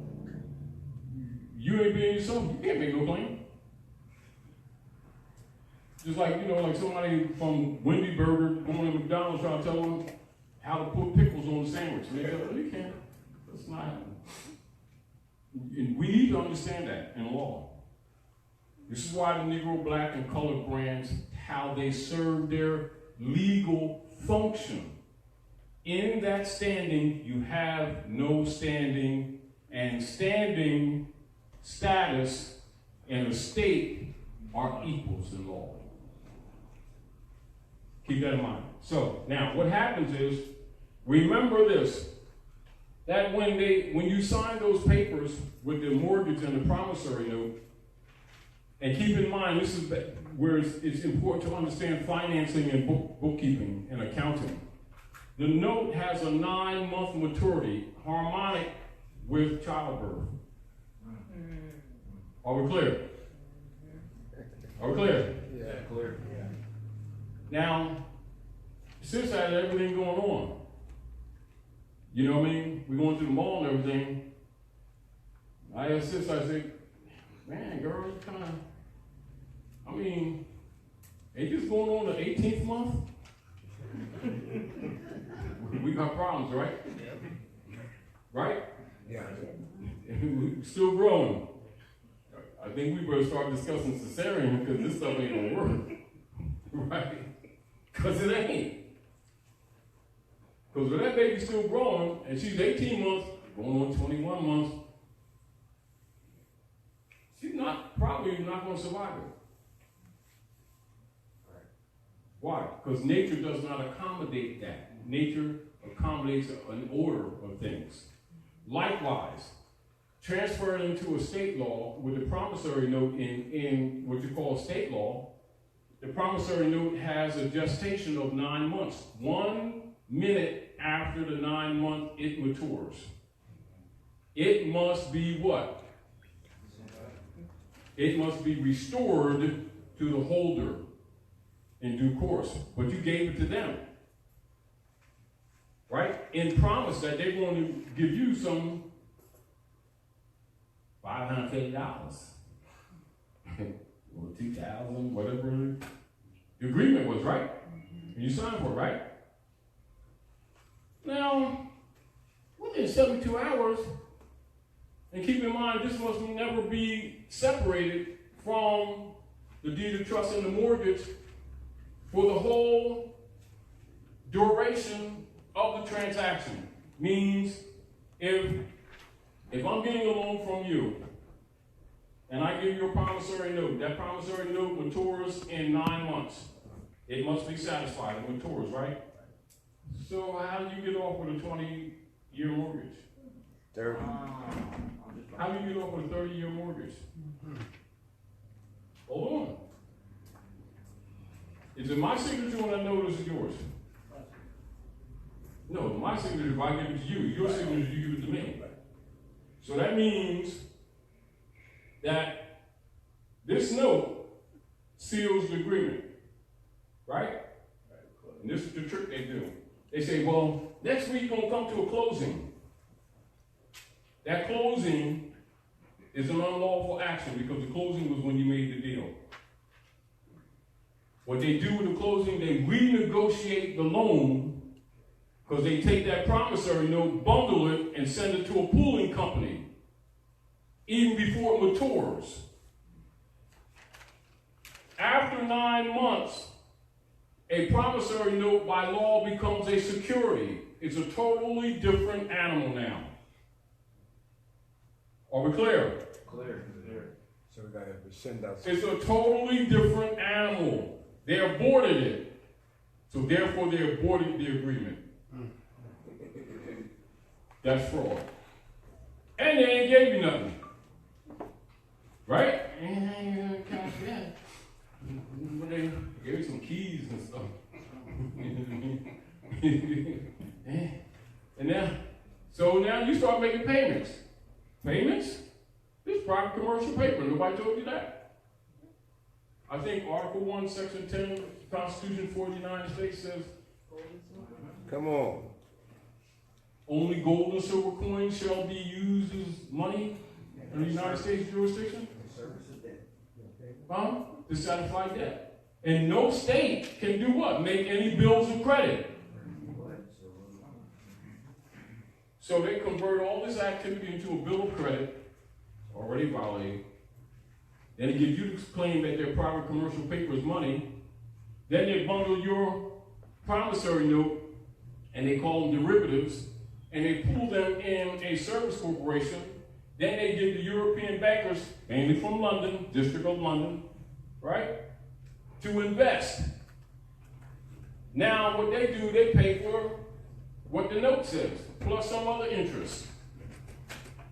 you ain't being yourself, you can't make no claim. Just like, you know, like somebody from Wendy Burger going to McDonald's trying to tell them how to put pickles on the sandwich. And they go, oh, you can't. That's not happening. And we need to understand that in law. This is why the Negro, black, and colored brands, how they serve their legal function. In that standing, you have no standing, and standing, status, and estate are equals in law. Keep that in mind. So, now, what happens is, remember this, that when you sign those papers with the mortgage and the promissory note, and keep in mind, this is where it's important to understand financing and bookkeeping and accounting. The note has a 9-month maturity, harmonic with childbirth. Are we clear? Are we clear? Yeah, clear. Now, since I had everything going on, you know what I mean? We're going to the mall and everything. I asked sis, I said, man, girl, it's kind of, I mean, ain't this going on the 18th month? We got problems, right? Right? Yeah. We're still growing. I think we better start discussing cesarean because this stuff ain't gonna work. Right? Because it ain't. Because when that baby's still growing, and she's 18 months, going on 21 months, she's probably not going to survive it. Right. Why? Because nature does not accommodate that. Nature accommodates an order of things. Likewise, transferred into a state law with a promissory note in what you call state law, the promissory note has a gestation of 9 months. 1 minute after the 9 month it matures. It must be what? It must be restored to the holder in due course. But you gave it to them. Right? In promise that they're going to give you some $550 or $2,000, whatever the agreement was, right? And you signed for it, right? Now, within 72 hours, and keep in mind, this must never be separated from the deed of trust and the mortgage for the whole duration of the transaction. Means if I'm getting a loan from you, and I give you a promissory note, that promissory note matures in 9 months. It must be satisfied, it matures, right? So how do you get off with a 20-year mortgage? 30. How do you get off with a 30-year mortgage? Hold on. Is it my signature when I know this is yours? No, my signature, if I give it to you, your signature, you give it to me. So that means that this note seals the agreement, right? And this is the trick they do. They say, well, next week we're going to come to a closing. That closing is an unlawful action because the closing was when you made the deal. What they do with the closing, they renegotiate the loan because they take that promissory note, bundle it, and send it to a pooling company even before it matures. After 9 months, a promissory note by law becomes a security. It's a totally different animal now. Are we clear? Clear. So we gotta rescind that. It's a totally different animal. They aborted it. So therefore they aborted the agreement. That's fraud. And they ain't gave you nothing. Right? And they gave you some keys and stuff. And now you start making payments. Payments? This is private commercial paper. Nobody told you that. I think Article 1, Section 10 of the Constitution for the United States says, Come on. only gold and silver coins shall be used as money in the United States jurisdiction? To satisfy debt. And no state can do what? Make any bills of credit. So they convert all this activity into a bill of credit, already violated. Then they give you to claim that their private commercial paper is money. Then they bundle your promissory note, and they call them derivatives, and they pool them in a service corporation. Then they give the European bankers, mainly from London, District of London, right, to invest. Now what they do, they pay for what the note says, plus some other interest,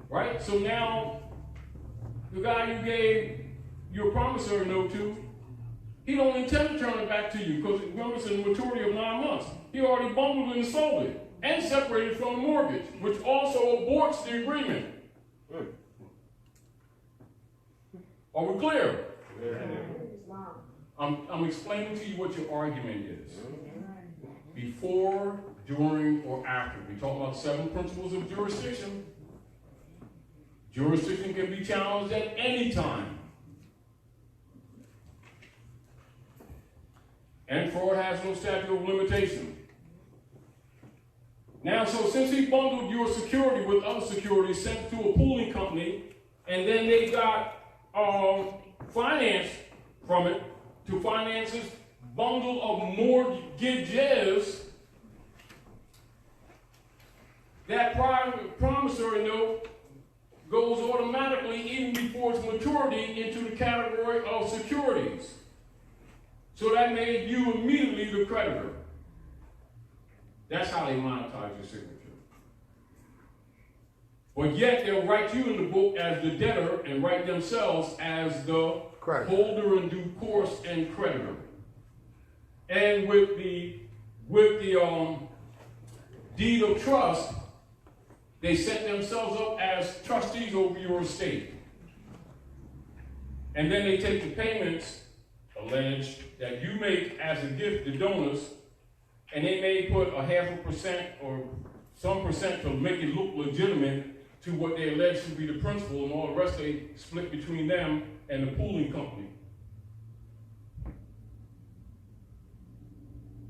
right? So now the guy you gave your promissory note to, he don't intend to turn it back to you because remember it's a maturity of 9 months. He already bundled and sold it and separated from the mortgage, which also aborts the agreement. Are we clear? I'm explaining to you what your argument is. Before, during, or after. We talk about 7 principles of jurisdiction. Jurisdiction can be challenged at any time. And fraud has no statute of limitation. Now, so since he bundled your security with other securities, sent it to a pooling company, and then they got finance from it to finance this bundle of mortgages, that private promissory note goes automatically, even before its maturity, into the category of securities. So that made you immediately the creditor. That's how they monetize your signature. But yet they'll write you in the book as the debtor and write themselves as the holder in due course and creditor. And with the deed of trust, they set themselves up as trustees over your estate. And then they take the payments, alleged, that you make as a gift to donors, and they may put a 0.5% or some percent to make it look legitimate to what they allege to be the principal, and all the rest they split between them and the pooling company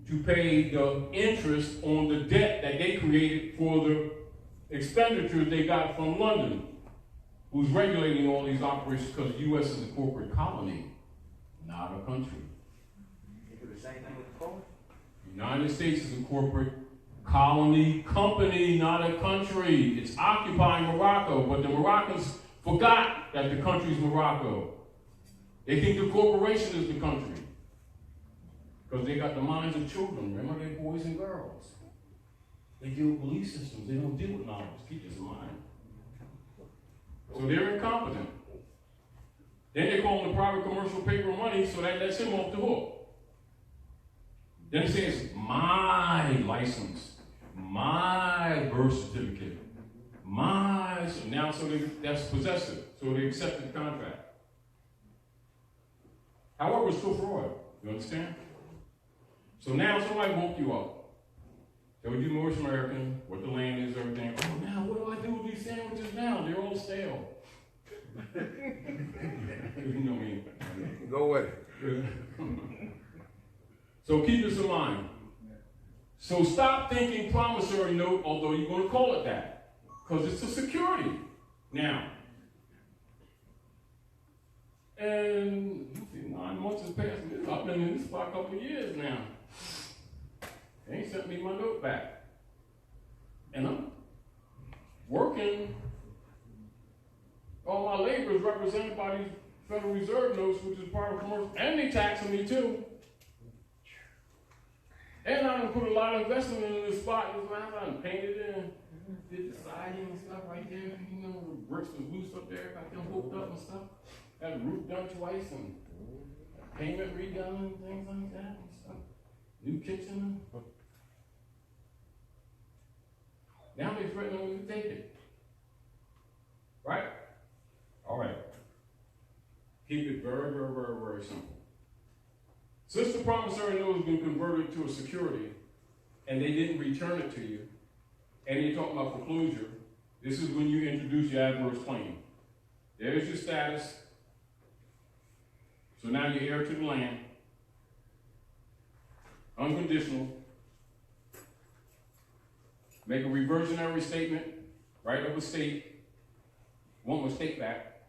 to pay the interest on the debt that they created for the expenditures they got from London, who's regulating all these operations because the U.S. is a corporate colony, not a country. You do the same thing with the court? The United States is a corporate Colony, company, not a country. It's occupying Morocco, but the Moroccans forgot that the country's Morocco. They think the corporation is the country. Because they got the minds of children. Remember, they're boys and girls. They deal with belief systems. They don't deal with knowledge. Keep this in mind. So they're incompetent. Then they call him the private commercial paper money, so that lets him off the hook. Then it says, my license, my birth certificate, my, so now that's possessive. So they accepted the contract. However, it's still fraud. You understand? So now somebody woke you up. Told you Moorish American, what the land is, everything. Oh, now what do I do with these sandwiches now? They're all stale. You know me. Go with it. So keep this in mind. So stop thinking promissory note, although you're going to call it that, because it's a security. Now, and 9 months has passed. I've been in this for a couple of years now. They ain't sent me my note back. And I'm working. All my labor is represented by these Federal Reserve notes, which is part of commercial, and they taxing me too. And I done put a lot of investment in this spot. This house I done painted in, did the siding and stuff right there. You know, the bricks was loose up there, got them hooked up and stuff. Had the roof done twice and payment redone and things like that and stuff. New kitchen. Now they're threatening me to take it. Right? All right. Keep it very, very, very, very simple. Since the promissory note has been converted to a security and they didn't return it to you, and you're talking about foreclosure, this is when you introduce your adverse claim. There's your status. So now you're heir to the land. Unconditional. Make a reversionary statement, right of estate. Want my estate back.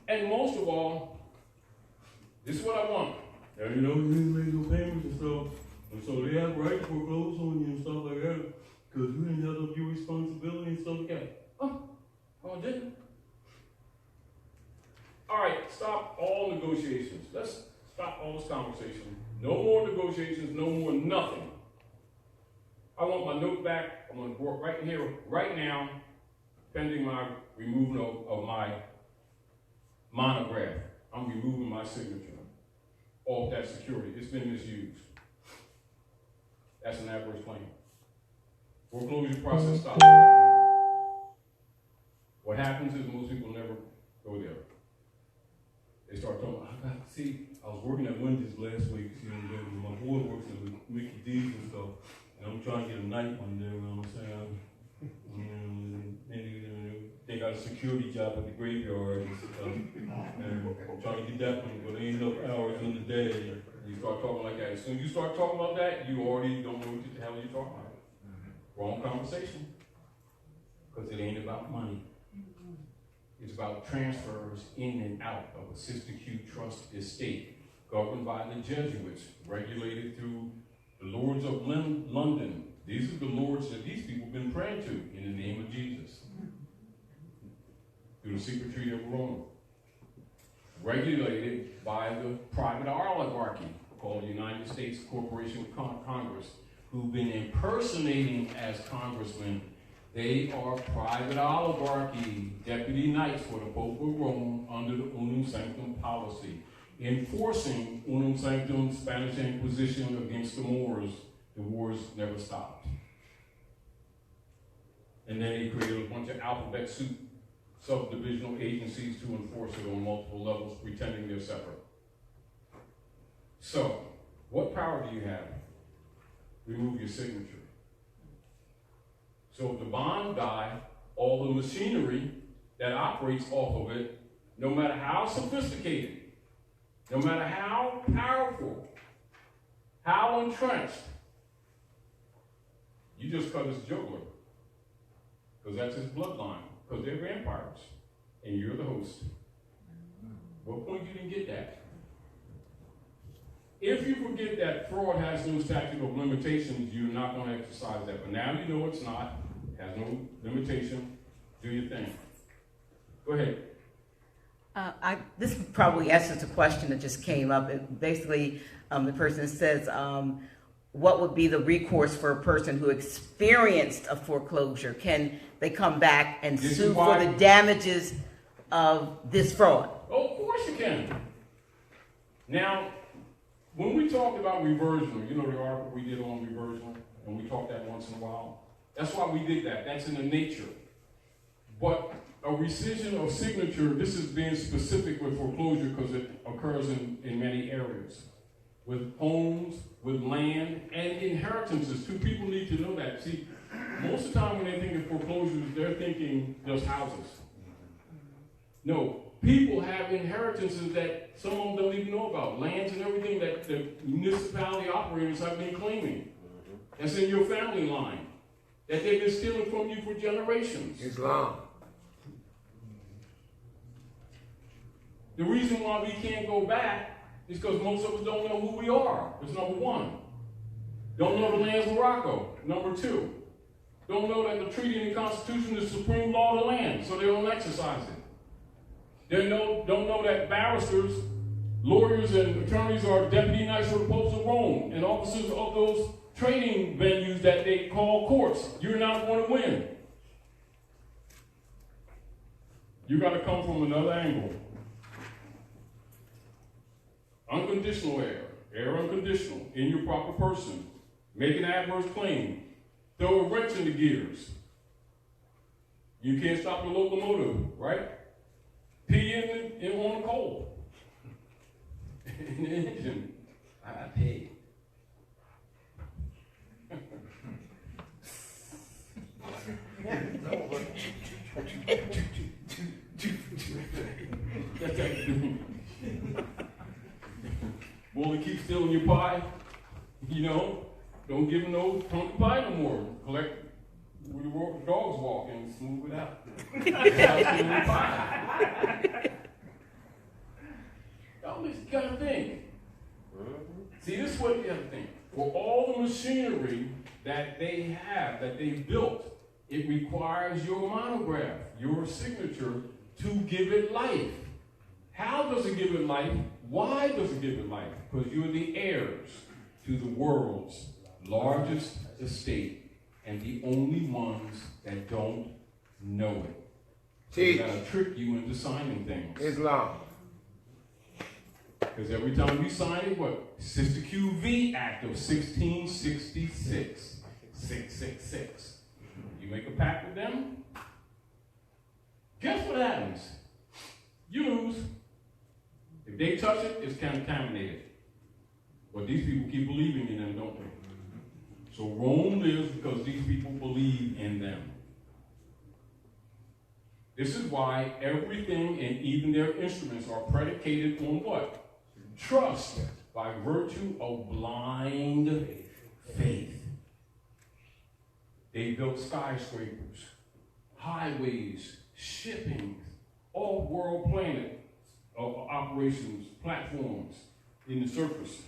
And most of all, this is what I want. Now, you know, you didn't make no payments and stuff. And so they have right to foreclose on you and stuff like that. Because you didn't have up your responsibility and stuff like that. Oh, I didn't. All right, stop all negotiations. Let's stop all this conversation. No more negotiations, no more nothing. I want my note back. I'm going to work right here, right now, pending my removal of my monograph. I'm removing my signature off that security. It's been misused. That's an adverse claim. Foreclosure process stops at that moment. What happens is most people never go there. They start talking, I was working at Wendy's last week, my boy works at Mickey D's and stuff, and I'm trying to get a night one there, you know what I'm saying? They got a security job at the graveyard and stuff, and I'm trying to get that one, but there ain't enough hours in the day. You start talking like that. As soon as you start talking about that, you already don't know what the hell you're talking about. Wrong conversation, because it ain't about money. It's about transfers in and out of a Sister Q trust estate, governed by the Jesuits, regulated through the Lords of London. These are the lords that these people have been praying to in the name of Jesus. Through the secret treaty of Rome. Regulated by the private oligarchy called the United States Corporation Congress, who've been impersonating as congressmen. They are private oligarchy, deputy knights for the Pope of Rome under the Unum Sanctum policy, enforcing Unum Sanctum Spanish Inquisition against the Moors. The wars never stopped. And then they created a bunch of alphabet soup subdivisional agencies to enforce it on multiple levels, pretending they're separate. So, what power do you have? Remove your signature. So if the bond die, all the machinery that operates off of it, no matter how sophisticated, no matter how powerful, how entrenched, you just cut his jugular. Because that's his bloodline. Because they're vampires. And you're the host. What point you didn't get that? If you forget that fraud has no statute of limitations, you're not going to exercise that. But now you know it's not. It has no limitation. Do your thing. Go ahead. This probably answers a question that just came up. Basically, the person says, what would be the recourse for a person who experienced a foreclosure? Can they come back and sue for the damages of this fraud? Oh, of course you can. Now, when we talked about reversion, you know the article we did on reversion, and we talked that once in a while? That's why we did that. That's in the nature. But a rescission of signature, this is being specific with foreclosure because it occurs in many areas. With homes, with land, and inheritances too. People need to know that. See, most of the time when they think of foreclosures, they're thinking just houses. No, people have inheritances that some of them don't even know about. Lands and everything that the municipality operators have been claiming. That's in your family line. That they've been stealing from you for generations. Islam. The reason why we can't go back is because most of us don't know who we are. That's number one. Don't know the land's Morocco. Number two. Don't know that the treaty and the Constitution is the supreme law of the land, so they don't exercise it. They don't know that barristers, lawyers, and attorneys are deputy knights for the popes of Rome and officers of those training venues that they call courts. You're not going to win. You got to come from another angle. Unconditional error unconditional, in your proper person, make an adverse claim, throw a wrench in the gears. You can't stop the locomotive, right? Pee in on the coal. In the engine. I paid. Will he keep stealing your pie? You know, don't give him no punky pie no more. Collect where the dogs walk and smooth it out. Stop stealing your pie. Y'all just gotta think. See, this is what you have to think. For all the machinery that they have, that they built, it requires your monograph, your signature, to give it life. How does it give it life? Why does it give it life? Because you're the heirs to the world's largest estate and the only ones that don't know it. So they gotta trick you into signing things. Islam. Because every time you sign it, what? Sister QV Act of 1666. 666. You make a pact with them, guess what happens? You lose. If they touch it, it's contaminated. But these people keep believing in them, don't they? So Rome lives because these people believe in them. This is why everything and even their instruments are predicated on what? Trust, by virtue of blind faith. They built skyscrapers, highways, shipping, all-world planet of operations, platforms in the surface,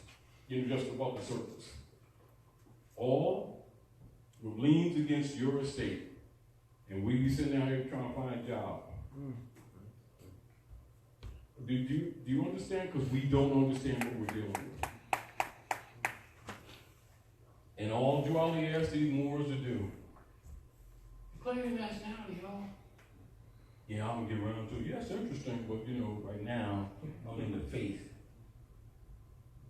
just above the surface. All with liens against your estate. And we be sitting down here trying to find a job. Do you understand? Because we don't understand what we're dealing with. And all Jolly asked these Moors to do, declare your nationality, y'all. Yeah, I'm gonna get around to it. Yeah, that's interesting, but right now, I'm in the faith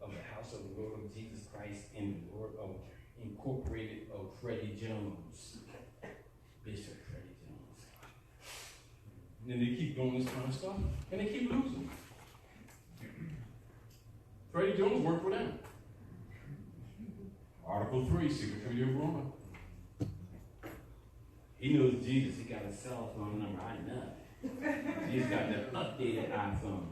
of the House of the Lord of Jesus Christ and the Lord of Incorporated of Freddie Jones. Bishop Freddie Jones. And then they keep doing this kind of stuff, and they keep losing. Freddie Jones worked for them. Article 3, Secretary of Roma. He knows Jesus. He got a cell phone number. I know. He's got that updated iPhone.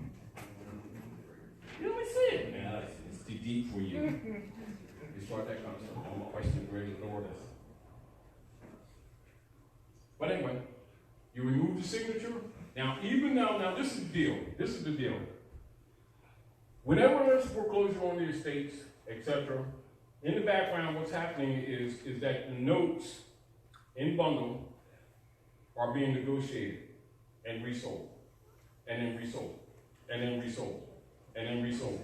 You know what I'm saying? Man, it's too deep for you. You start that kind of stuff. I'm questioning the great authorities. But anyway, you remove the signature. Now, even now, this is the deal. This is the deal. Whenever there's foreclosure on the estates, etc., in the background, what's happening is that the notes in bundle are being negotiated and resold, and then resold, and then resold, and then resold.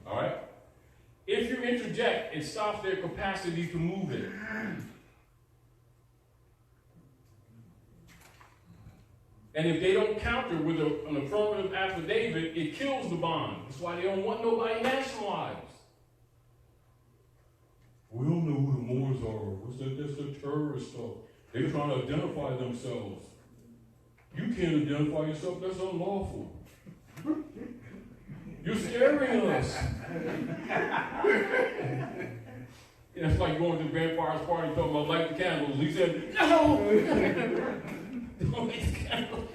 All right? If you interject, it stops their capacity to move it. And if they don't counter with an affirmative affidavit, it kills the bond. That's why they don't want nobody nationalized. We don't know who the Moors are. What's that? That's the terrorist stuff. They're trying to identify themselves. You can't identify yourself. That's unlawful. You're scaring us. Yeah, it's like going to the vampire's party talking about light the candles. He said, no! Don't light the candles.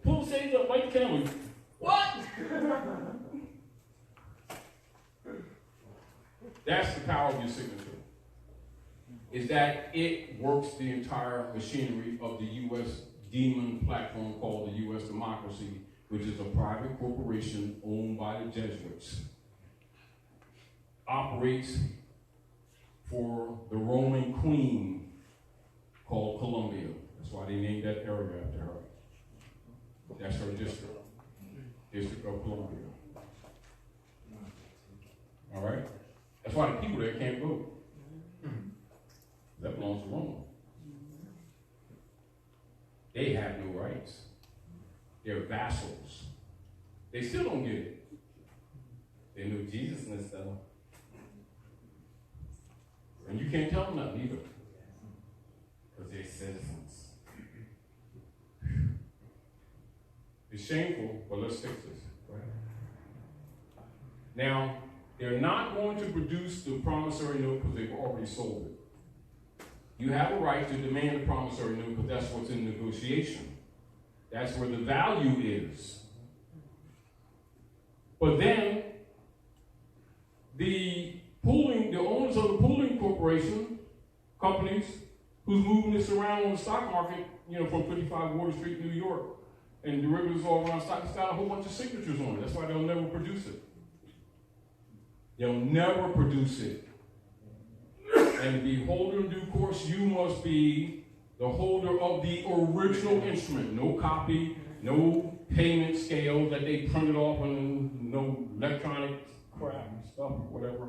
Pull the shades up, light the candles. What? That's the power of your signature. Is that it works the entire machinery of the U.S. demon platform called the U.S. democracy, which is a private corporation owned by the Jesuits. Operates for the Roman queen called Columbia. That's why they named that area after her. That's her district. District of Columbia. All right? That's why the people there can't vote. That belongs to Rome. They have no rights. They're vassals. They still don't get it. They know Jesus and stuff. And you can't tell them nothing either. Because they're citizens. It's shameful, but let's fix this. Now, they're not going to produce the promissory note because they've already sold it. You have a right to demand a promissory note because that's what's in negotiation. That's where the value is. But then, the owners of the pooling corporation, companies, who's moving this around on the stock market, from 55 Water Street, New York, and derivatives all around stock, it's got a whole bunch of signatures on it. That's why they'll never produce it. They'll never produce it. And to be holder in due course, you must be the holder of the original instrument. No copy, no payment scale that they printed off, and no electronic crap and stuff or whatever.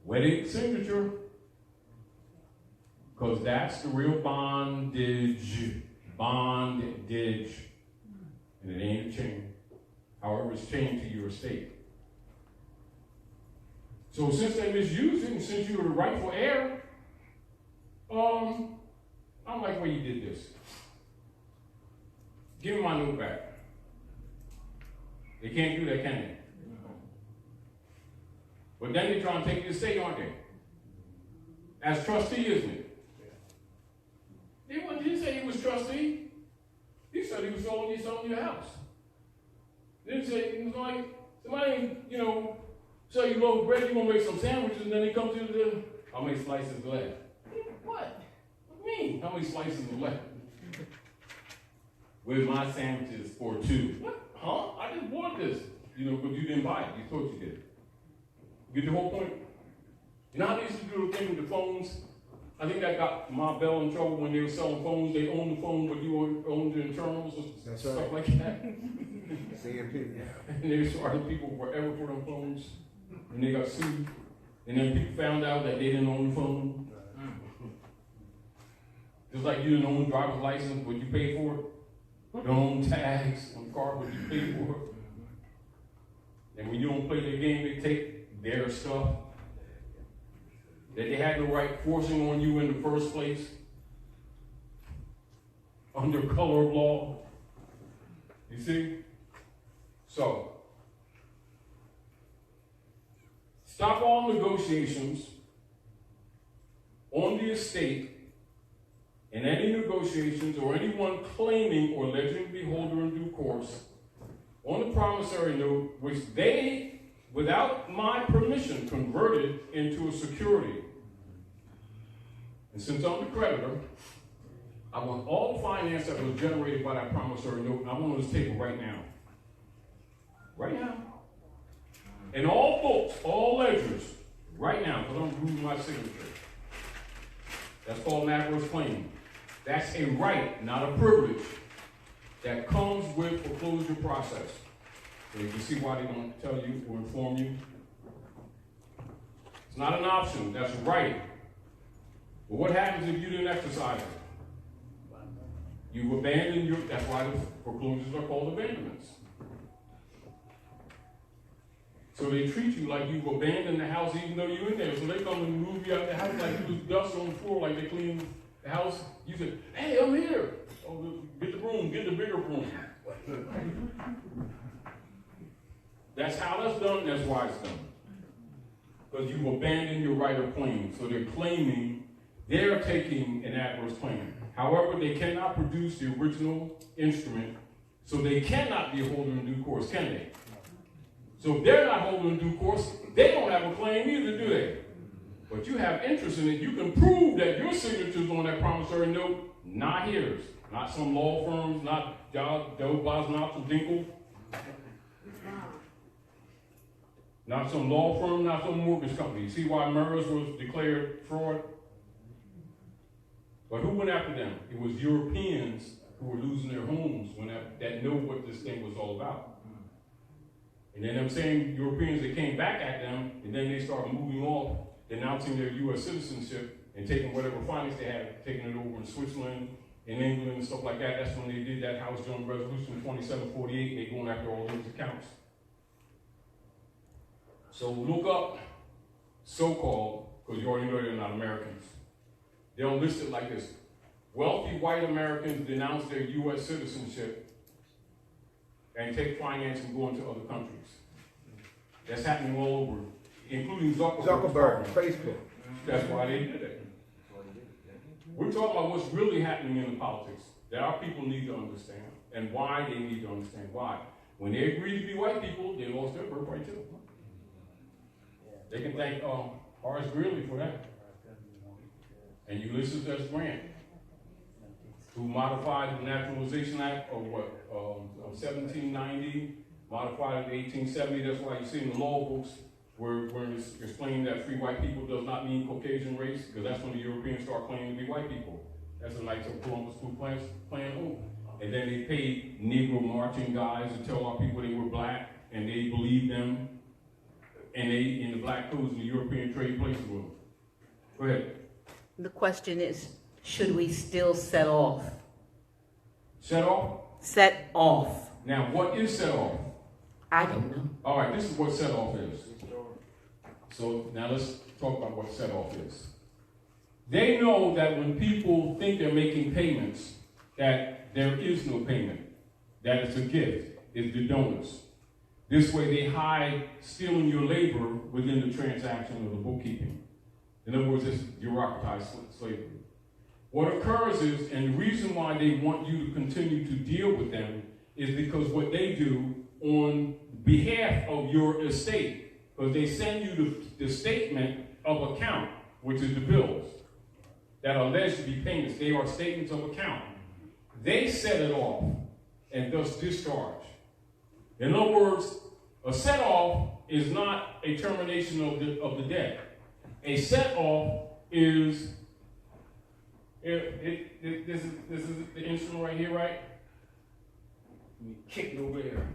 Wedding signature. Because that's the real bondage. Bondage. And it ain't a chain. However, it's chained to your estate. So since they misused it, and since you were the rightful heir, I don't like the way you did this. Give me my note back. They can't do that, can they? But then they're trying to take the estate, aren't they? As trustee, isn't it? He didn't say he was trustee. He said he was selling your house. Didn't say, it was like, somebody, sell you a loaf of bread, you're going to make some sandwiches, and then they come to the, how many slices left? What? What do you mean? How many slices are left? With my sandwiches for two. What? Huh? I just bought this. But you didn't buy it. You thought you did. You get the whole point? You know how they used to do the thing with the phones? I think that got Ma Bell in trouble when they were selling phones. They owned the phone, but you owned the internals and stuff like that. CMP. And they were charging people forever for them phones. And they got sued. And then people found out that they didn't own the phone. Just like you didn't own the driver's license, but you paid for it. You don't own tags on the car, but you paid for it. And when you don't play their game, they take their stuff that they had no right forcing on you in the first place under color of law. You see? So, stop all negotiations on the estate and any negotiations or anyone claiming or alleging to be holder in due course on the promissory note, which they, without my permission, converted into a security. And since I'm the creditor, I I want all the finance that was generated by that promissory note, and I want it on this table right now. Right now. And all books, all ledgers, right now, because I'm removing my signature. That's called an adverse claim. That's a right, not a privilege, that comes with foreclosure process. So you can see why they don't tell you or inform you. It's not an option, that's a right. But what happens if you didn't exercise it? You abandon your, that's why the foreclosures are called abandonments. So they treat you like you've abandoned the house even though you're in there. So they come and move you out the house like you was dust on the floor, like they clean the house. You said, hey, I'm here. Oh, get the broom, get the bigger broom. That's how that's done, that's why it's done. Because you've abandoned your right of claim. So they're claiming, they're taking an adverse claim. However, they cannot produce the original instrument, so they cannot be a holder in due course, can they? So if they're not holding in due course, they don't have a claim either, do they? But you have interest in it. You can prove that your signature's on that promissory note, not his. Not some law firms, not Joe Bosnop or Dinkle. Not some law firm, not some mortgage company. You see why MERS was declared fraud? But who went after them? It was Europeans who were losing their homes that know what this thing was all about. And then them same Europeans that came back at them, and then they started moving off, denouncing their U.S. citizenship and taking whatever finance they had, taking it over in Switzerland, in England, and stuff like that. That's when they did that House Joint Resolution 2748. They going after all those accounts. So look up so-called, because you already know they're not Americans. They'll list it like this. Wealthy white Americans denounce their U.S. citizenship and take finance and go into other countries. That's happening all over, including Zuckerberg, Facebook. That's why they did it. We're talking about what's really happening in the politics that our people need to understand and why they need to understand why. When they agreed to be white people, they lost their birthright too. They can thank Horace Greeley for that. And Ulysses S. Grant, who modified the Naturalization Act of 1790, modified it in 1870. That's why you see in the law books where it's explaining that free white people does not mean Caucasian race, because that's when the Europeans start claiming to be white people. That's the Knights of Columbus Ku Klux Klan. And then they paid Negro marching guys to tell our people they were black, and they believed them, and they, in the black codes in the European trade places with them. Go ahead. The question is, should we still set off? Set off? Set off. Now, what is set off? I don't know. All right, this is what set off is. So now let's talk about what set off is. They know that when people think they're making payments, that there is no payment, that it's a gift, it's the donors. This way they hide stealing your labor within the transaction of the bookkeeping. In other words, it's bureaucratized slavery. What occurs is, and the reason why they want you to continue to deal with them is because what they do on behalf of your estate, because they send you the statement of account, which is the bills that are alleged to be payments. They are statements of account. They set it off and thus discharge. In other words, a set off is not a termination of the debt. A set off is, this is the instrument right here, right? You kick it over here.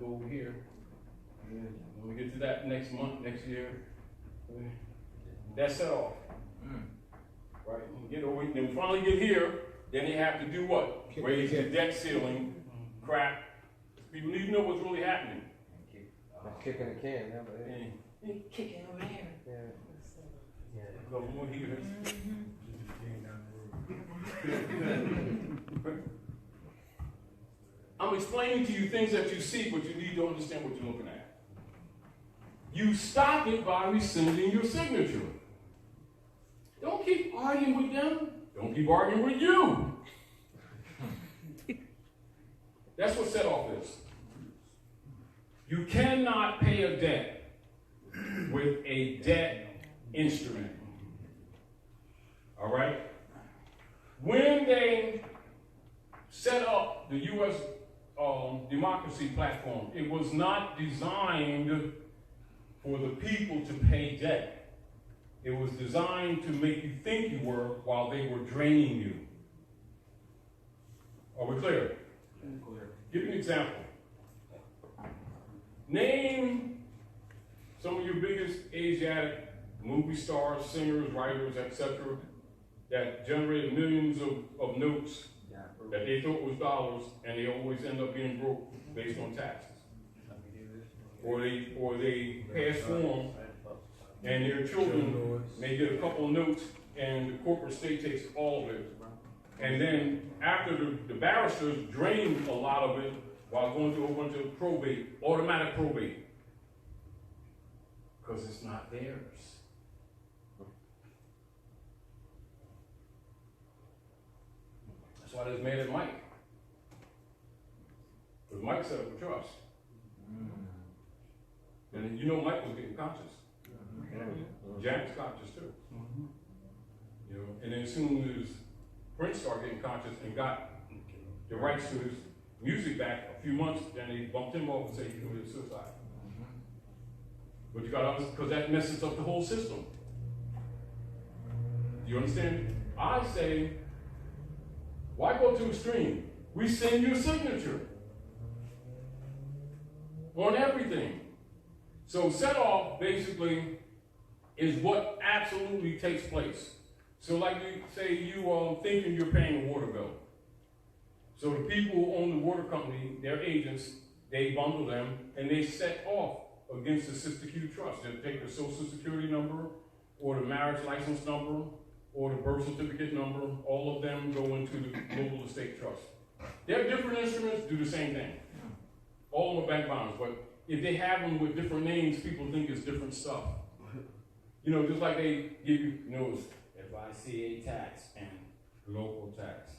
Go over here. When we get to that next month, next year, that's set off. Right? Get over, then finally get here, then they have to do what? Raise the debt ceiling, crap. People need to know what's really happening. Kicking the can, yeah, but Kicking over here. Go over here. I'm explaining to you things that you see, but you need to understand what you're looking at. You stop it by rescinding your signature. Don't keep arguing with them. Don't keep arguing with you. That's what set off is. You cannot pay a debt with a debt instrument. All right? When they set up the U.S. Democracy platform, it was not designed for the people to pay debt. It was designed to make you think you were while they were draining you. Are we clear? Give me an example. Name some of your biggest Asiatic movie stars, singers, writers, etc., that generated millions of notes that they thought was dollars, and they always end up being broke based on taxes. Or they pass form, and their children may get a couple of notes, and the corporate state takes all of it. And then after the barristers drain a lot of it while going through a bunch of probate, automatic probate, because it's not theirs. That's why there's mad at Mike. Because Mike set up a trust. And you know Mike was getting conscious. Jack's conscious too. You know, and then as soon as Prince started getting conscious and got the rights to his music back a few months, then they bumped him off and said he committed suicide. But you got to understand, because that messes up the whole system. Do you understand? I say, why go to extreme? We send your signature on everything. So set off basically is what absolutely takes place. So like you say, you are thinking you're paying a water bill. So the people who own the water company, their agents, they bundle them and they set off against the Sister Q Trust. They'll take the social security number or the marriage license number or the birth certificate number. All of them go into the global estate trust. They're different instruments, do the same thing. All of them are bank bonds, but if they have them with different names, people think it's different stuff. You know, just like they give you, FICA tax and local tax,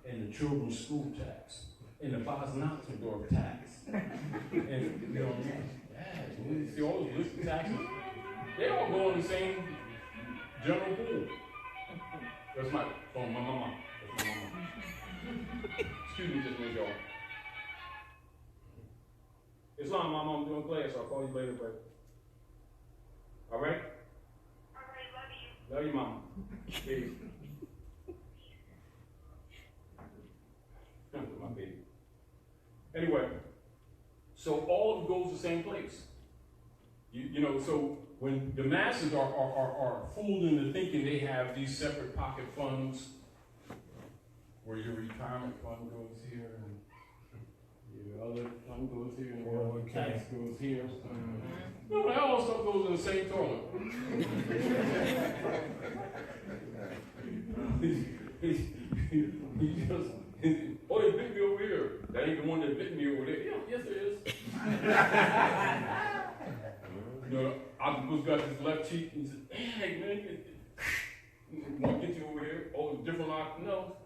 and the children's school tax, and the Bosnatendorf tax, and you see all those listed taxes. They all go in the same general pool. That's my mama. That's my mama. Excuse me, just make y'all. It's on, Mama. I'm doing class. I'll call you later, but. All right? All right, love you. Love you, Mama. Peace. My baby. Anyway, so all of it goes to the same place. You know, so when the masses are fooled into thinking they have these separate pocket funds where your retirement fund goes here and your other fund goes here and your tax goes here. No, that all stuff goes in the same toilet. he just, oh, they bit me over here. That ain't the one that bit me over there. Yeah, yes, it is. You know, octopus got his left cheek and he said, hey, man, want to get you over here? Oh, different octopus? No.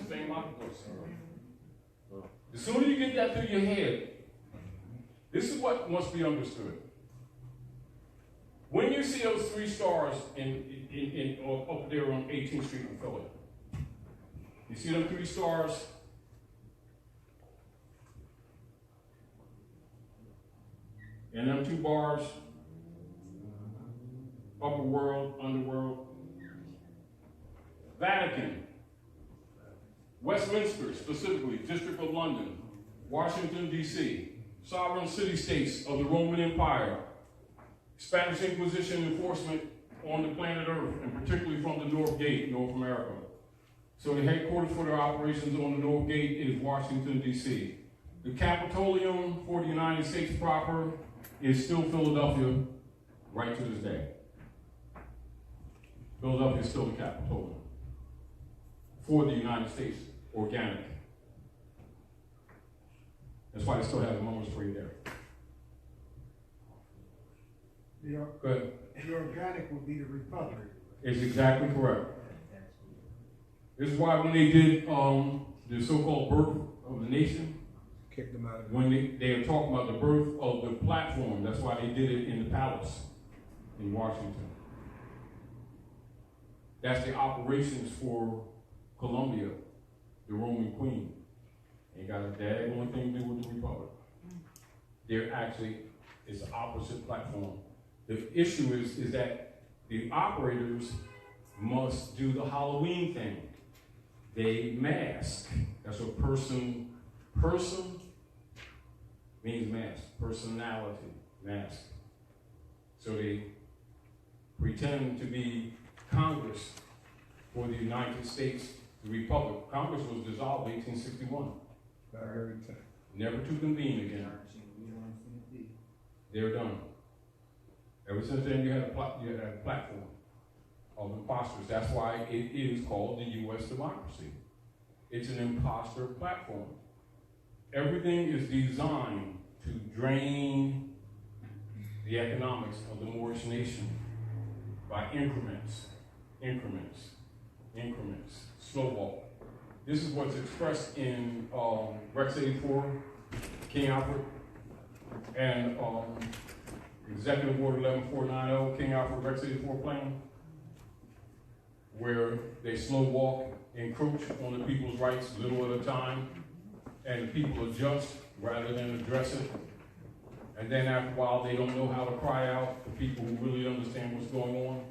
Same octopus. The sooner you get that through your head, this is what must be understood. When you see those 3 stars up there on 18th Street in Philly, you see them 3 stars? And them 2 bars, upper world, underworld, Vatican, Westminster, specifically, District of London, Washington, D.C., sovereign city-states of the Roman Empire, Spanish Inquisition enforcement on the planet Earth, and particularly from the North Gate, North America. So the headquarters for their operations on the North Gate is Washington, D.C. The Capitolium for the United States proper is still Philadelphia right to this day. Philadelphia is still the Capitolium for the United States, organic. That's why they still have the Moors free there. Go ahead. The organic would be the republic. It's exactly correct. This is why when they did the so-called birth of the nation, Kick them out of when they are talking about the birth of the platform, that's why they did it in the palace in Washington. That's the operations for Columbia, the Roman Queen. Ain't got a daggone thing to do with the Republic. They're actually, it's the opposite platform. The issue is that the operators must do the Halloween thing. They mask. That's what person means mask. Personality, mask. So they pretend to be Congress for the United States, the Republic. Congress was dissolved in 1861. Never to convene again. They're done. Ever since then, you had a platform of imposters. That's why it is called the U.S. democracy. It's an imposter platform. Everything is designed to drain the economics of the Moorish nation by increments, slow walk. This is what's expressed in Rex 84, King Alfred, and Executive Order 11490, King Alfred Rex 84 plan, where they slow walk, encroach on the people's rights little at a time, and the people adjust rather than address it. And then after a while, they don't know how to cry out for people who really understand what's going on.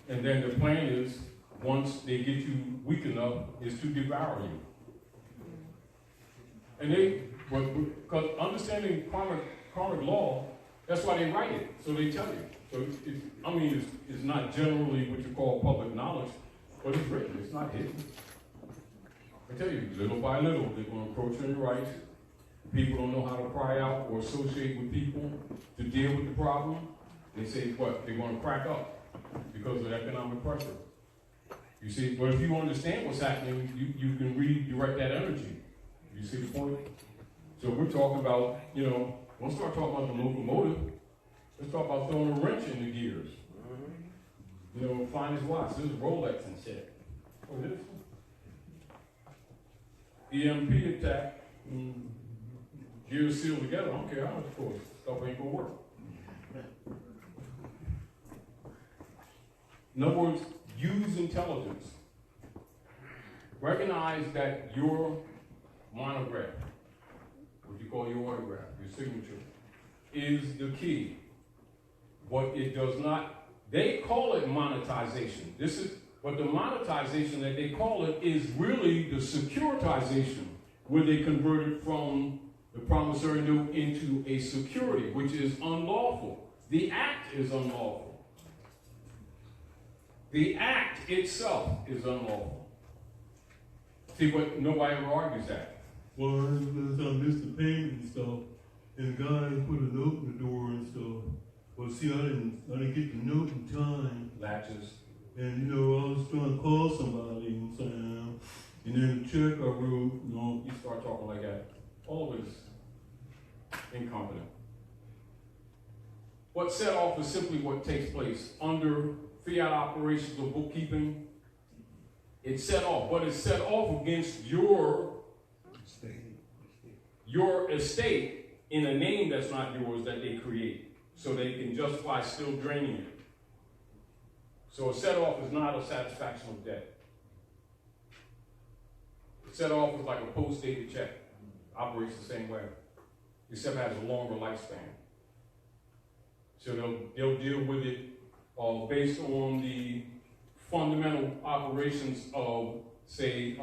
And then the plan is, once they get you weak enough, is to devour you. And because understanding karmic law, that's why they write it, so they tell you. So it's not generally what you call public knowledge, but it's written, it's not hidden. I tell you, little by little, they're going to encroach on your rights. People don't know how to cry out or associate with people to deal with the problem. They say, what? They're going to crack up because of economic pressure. You see, but if you understand what's happening, you can redirect that energy. You see the point? So we're talking about, don't start talking about the locomotive. Let's talk about throwing a wrench in the gears. Finest watch. This is Rolex and shit. Oh, this? EMP attack. Gears sealed together. I don't care how much force. Stuff ain't gonna work. In other words, use intelligence. Recognize that your monograph, what you call your autograph, your signature, is the key. But it does not, they call it monetization. But the monetization that they call it is really the securitization, where they convert it from the promissory note into a security, which is unlawful. The act is unlawful. The act itself is unlawful. See, but nobody ever argues that. Well, I missed the payment and stuff, and the guy put a note in the door and stuff. Well, see, I didn't get the note in time. Latches. And, I was trying to call somebody, you know what I'm saying? And then the check I wrote, You start talking like that. Always incompetent. What set off is simply what takes place under fiat operations of bookkeeping. It's set off, but it's set off against your estate in a name that's not yours that they create, so they can justify still draining it. So a set off is not a satisfaction of debt. A set off is like a post-dated check. Operates the same way, except has a longer lifespan. So they'll deal with it based on the fundamental operations of, say,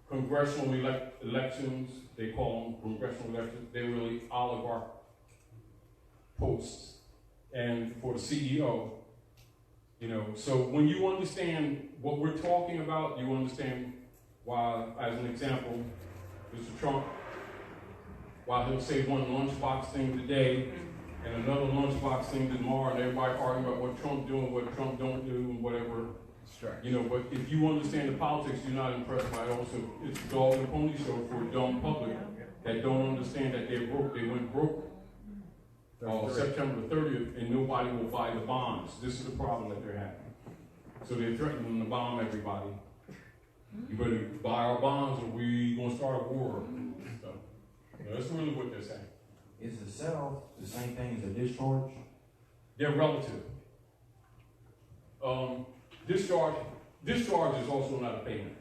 congressional elections. They call them congressional elections. They're really oligarch posts. And for the CEO, so when you understand what we're talking about, you understand why, as an example, Mr. Trump, while he'll say one lunchbox thing today and another lunchbox thing tomorrow, and everybody arguing about what Trump doing, what Trump don't do, and whatever. But if you understand the politics, you're not impressed by it. Also, it's a dog and pony show for a dumb public that don't understand that they're broke. They went broke September 30th, and nobody will buy the bonds. This is the problem that they're having. So they're threatening to bomb everybody. You better buy our bonds or we gonna start a war. So, that's really what they're saying. Is the set-off the same thing as a discharge? They're relative. Discharge is also not a payment.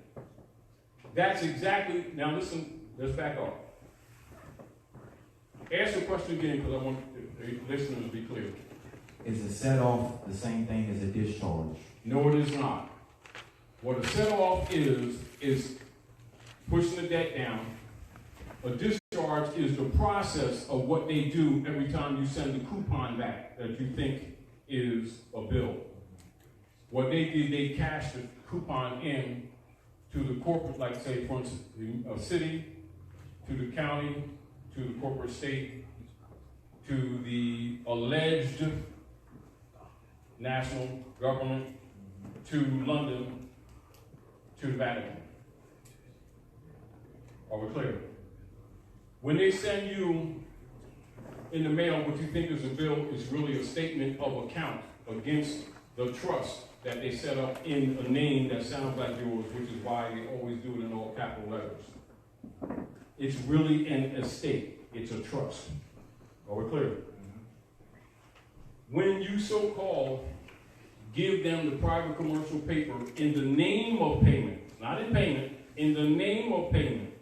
That's exactly, now listen, let's back up. Ask the question again because I want the listeners to be clear. Is a set off the same thing as a discharge? No, it is not. What a set-off is pushing the debt down. A discharge is the process of what they do every time you send a coupon back that you think is a bill. What they do, they cash the coupon in to the corporate, like say, for instance, a city, to the county, to the corporate state, to the alleged national government, to London, to the Vatican. Are we clear? When they send you in the mail what you think is a bill, is really a statement of account against the trust that they set up in a name that sounds like yours, which is why they always do it in all capital letters. It's really an estate. It's a trust. Are we clear? When you so-called give them the private commercial paper in the name of payment, not in payment, in the name of payment,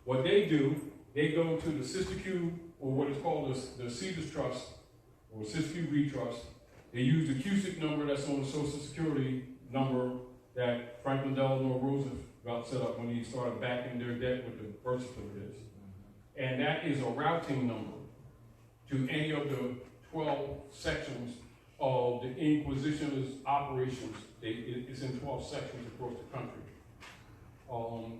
what they do, they go to the Sister Q, or what is called the Caesars Trust, or Sister Q Re Trust. They use the CUSIC number that's on the Social Security number that Franklin Delano Roosevelt set up when he started backing their debt with the birth certificates. And that is a routing number to any of the 12 sections of the Inquisition's operations. It's in 12 sections across the country.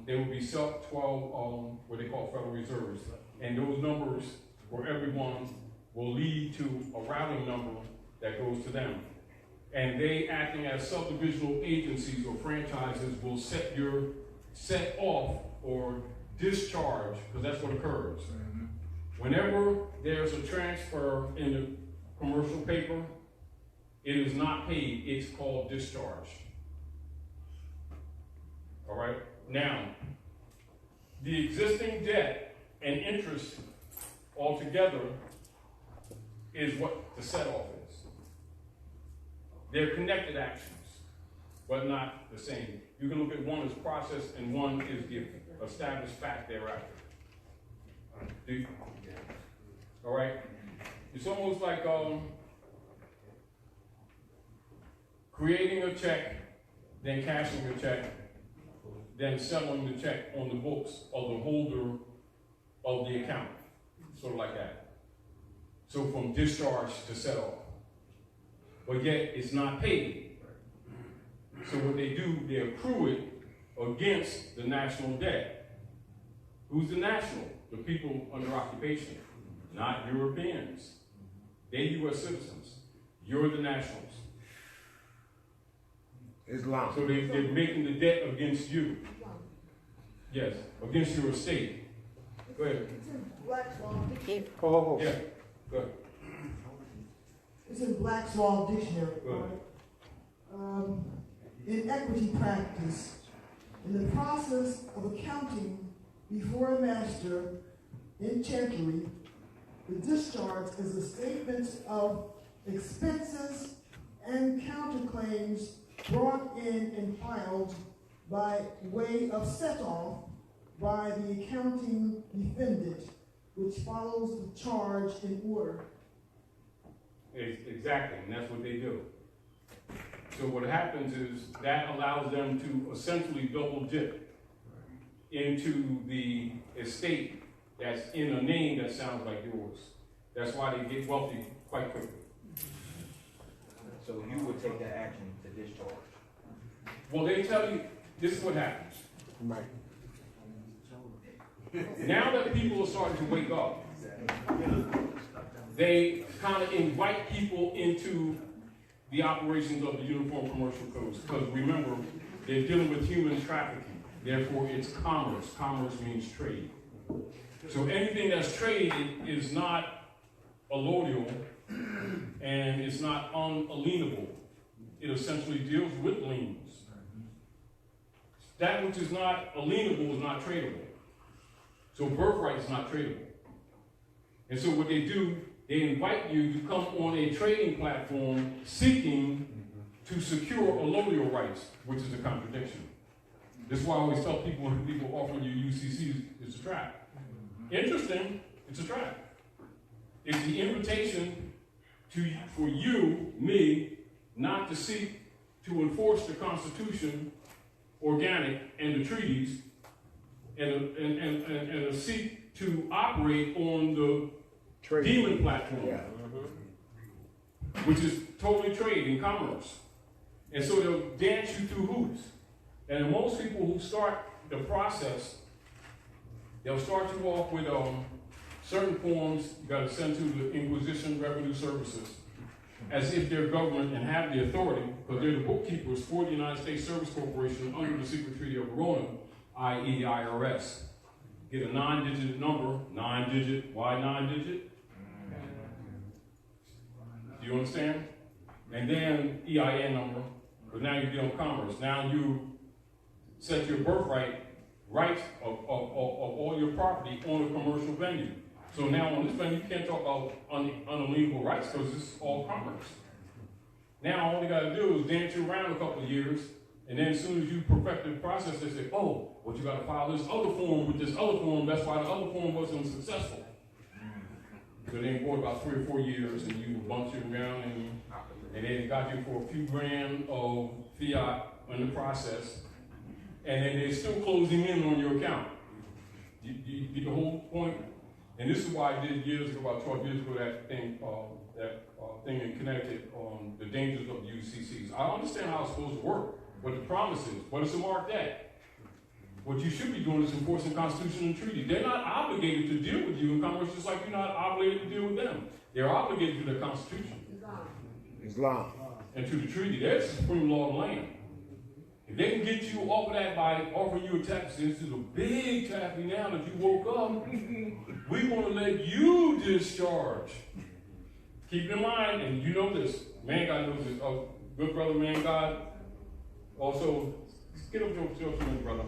There will be 12 what they call Federal Reserves. And those numbers for everyone will lead to a routing number that goes to them. And they, acting as subdivisional agencies or franchises, will set off or discharge, because that's what occurs. Whenever there's a transfer in the commercial paper, it is not paid, it's called discharge. All right? Now, the existing debt and interest altogether is what the set-off is. They're connected actions, but not the same. You can look at one as process and one is the established fact thereafter. All right? It's almost like creating a check, then cashing a check, then selling the check on the books of the holder of the account. Sort of like that. So from discharge to set off. But yet it's not paid. So what they do, they accrue it against the national debt. Who's the national? The people under occupation, not Europeans. They're U.S. citizens. You're the nationals. Islam. So they're making the debt against you. Yes, against your estate. Go ahead. It's in Black's Law. Yeah, go ahead. It's in Black's Law Dictionary. Go ahead. In equity practice, in the process of accounting before a master in chancery, the discharge is a statement of expenses and counterclaims brought in and filed by way of set-off by the accounting defendant, which follows the charge in order. Exactly, and that's what they do. So what happens is that allows them to essentially double dip into the estate that's in a name that sounds like yours. That's why they get wealthy quite quickly. So you would take that action to discharge? Well, they tell you, this is what happens. Right. Now that people are starting to wake up, they kind of invite people into the operations of the Uniform Commercial Codes. Because remember, they're dealing with human trafficking. Therefore, it's commerce. Commerce means trade. So anything that's traded is not allodial and it's not unalienable. It essentially deals with liens. That which is not alienable is not tradable. So birthright is not tradable. And so what they do, they invite you to come on a trading platform seeking to secure allodial rights, which is a contradiction. This is why I always tell people when people offer you UCCs, it's a trap. Interesting, it's a trap. It's the invitation for you, me, not to seek to enforce the Constitution, organic, and the treaties, and to seek to operate on the demon platform, which is totally trade and commerce. And so they'll dance you through hoops. And most people who start the process, they'll start you off with certain forms you got to send to the Inquisition Revenue Services, as if they're government and have the authority, because they're the bookkeepers for the United States Service Corporation under the Secret Treaty of Verona, i.e. the IRS. Get a 9-digit number, 9-digit, why 9-digit? Do you understand? And then EIN number, because now you're dealing commerce. Now you set your birthright rights of all your property on a commercial venue. So now on this venue, you can't talk about unalienable rights because it's all commerce. Now all they got to do is dance you around a couple of years, and then as soon as you perfect the process, they say, oh, well, you got to file this other form with this other form. That's why the other form wasn't successful. So they bought about 3 or 4 years, and you bunch it around, and they got you for a few grand of fiat in the process, and then they're still closing in on your account. You get the whole point? And this is why I did years ago, about 12 years ago, that thing in Connecticut on the dangers of UCCs. I understand how it's supposed to work, what the promise is, but it's a marked debt. What you should be doing is enforcing Constitution and treaty. They're not obligated to deal with you in commerce, just like you're not obligated to deal with them. They're obligated to the Constitution. Islam. And to the treaty. They're the supreme law of the land. If they can get you off of that by offering you a tax, this is a big taffy now that you woke up, we want to let you discharge. Keep in mind, and you know this, man God knows this, good brother, man God, also, get up to brother.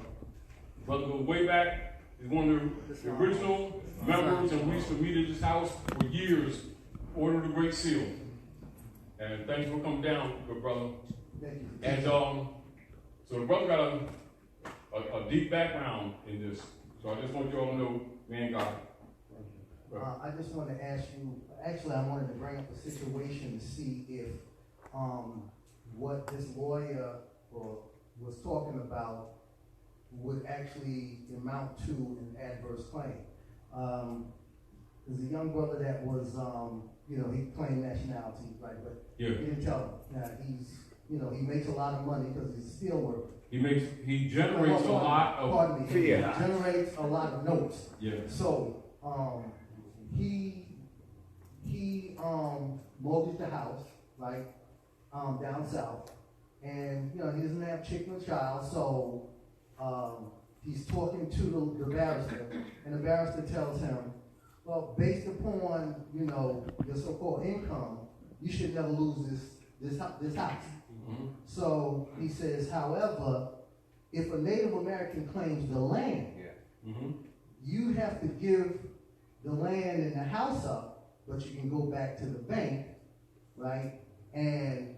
Brother goes way back, he's one of the original members, and we used to meet at his house for years, order the Great Seal. And thanks for coming down, good brother. Thank you. And so the brother got a deep background in this. So I just want you all to know, man God. I just wanted to ask you, actually I wanted to bring up a situation to see if what this lawyer was talking about would actually amount to an adverse claim. There's a young brother that was, he claimed nationality, right? But Yeah. he didn't tell him. Now he makes a lot of money because he's still working. He generates a lot of Pardon me. He generates a lot of notes. Yeah. So he mortgaged the house, right, down south, and he doesn't have chicken or child, so he's talking to the barrister, and the barrister tells him, well, based upon your so-called income, you should never lose this house. Mm-hmm. So he says, however, if a Native American claims the land, Mm-hmm. you have to give the land and the house up, but you can go back to the bank, right, and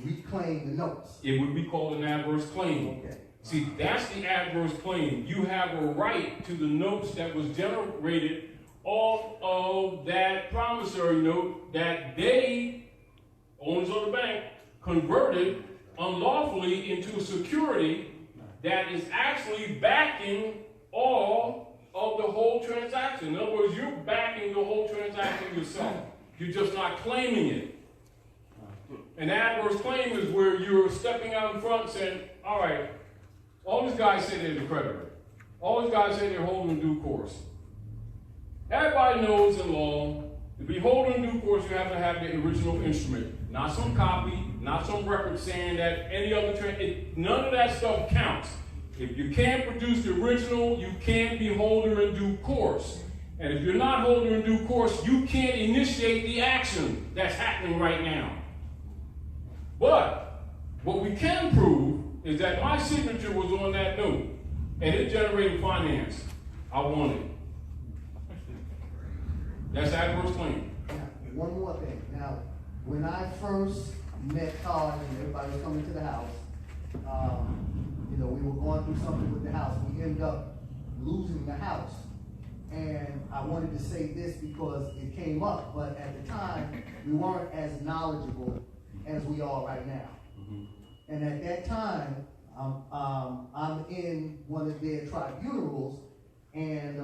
reclaim the notes. It would be called an adverse claim. Okay. See, that's the adverse claim. You have a right to the notes that was generated off of that promissory note that they, owners of the bank, converted unlawfully into a security that is actually backing all of the whole transaction. In other words, you're backing the whole transaction yourself. You're just not claiming it. An adverse claim is where you're stepping out in front and saying, all right, all these guys say they're the creditor. All these guys say they're holding in due course. Everybody knows in law, to be holding in due course, you have to have the original instrument. Not some copy, not some record saying that any other none of that stuff counts. If you can't produce the original, you can't be holder in due course. And if you're not holder in due course, you can't initiate the action that's happening right now. But what we can prove is that my signature was on that note, and it generated finance. I want it. That's adverse claim. Now, one more thing. Now, when I first met Taj and everybody was coming to the house. You know, we were going through something with the house. We ended up losing the house. And I wanted to say this because it came up, but at the time, we weren't as knowledgeable as we are right now. And at that time, I'm in one of their tribunals, and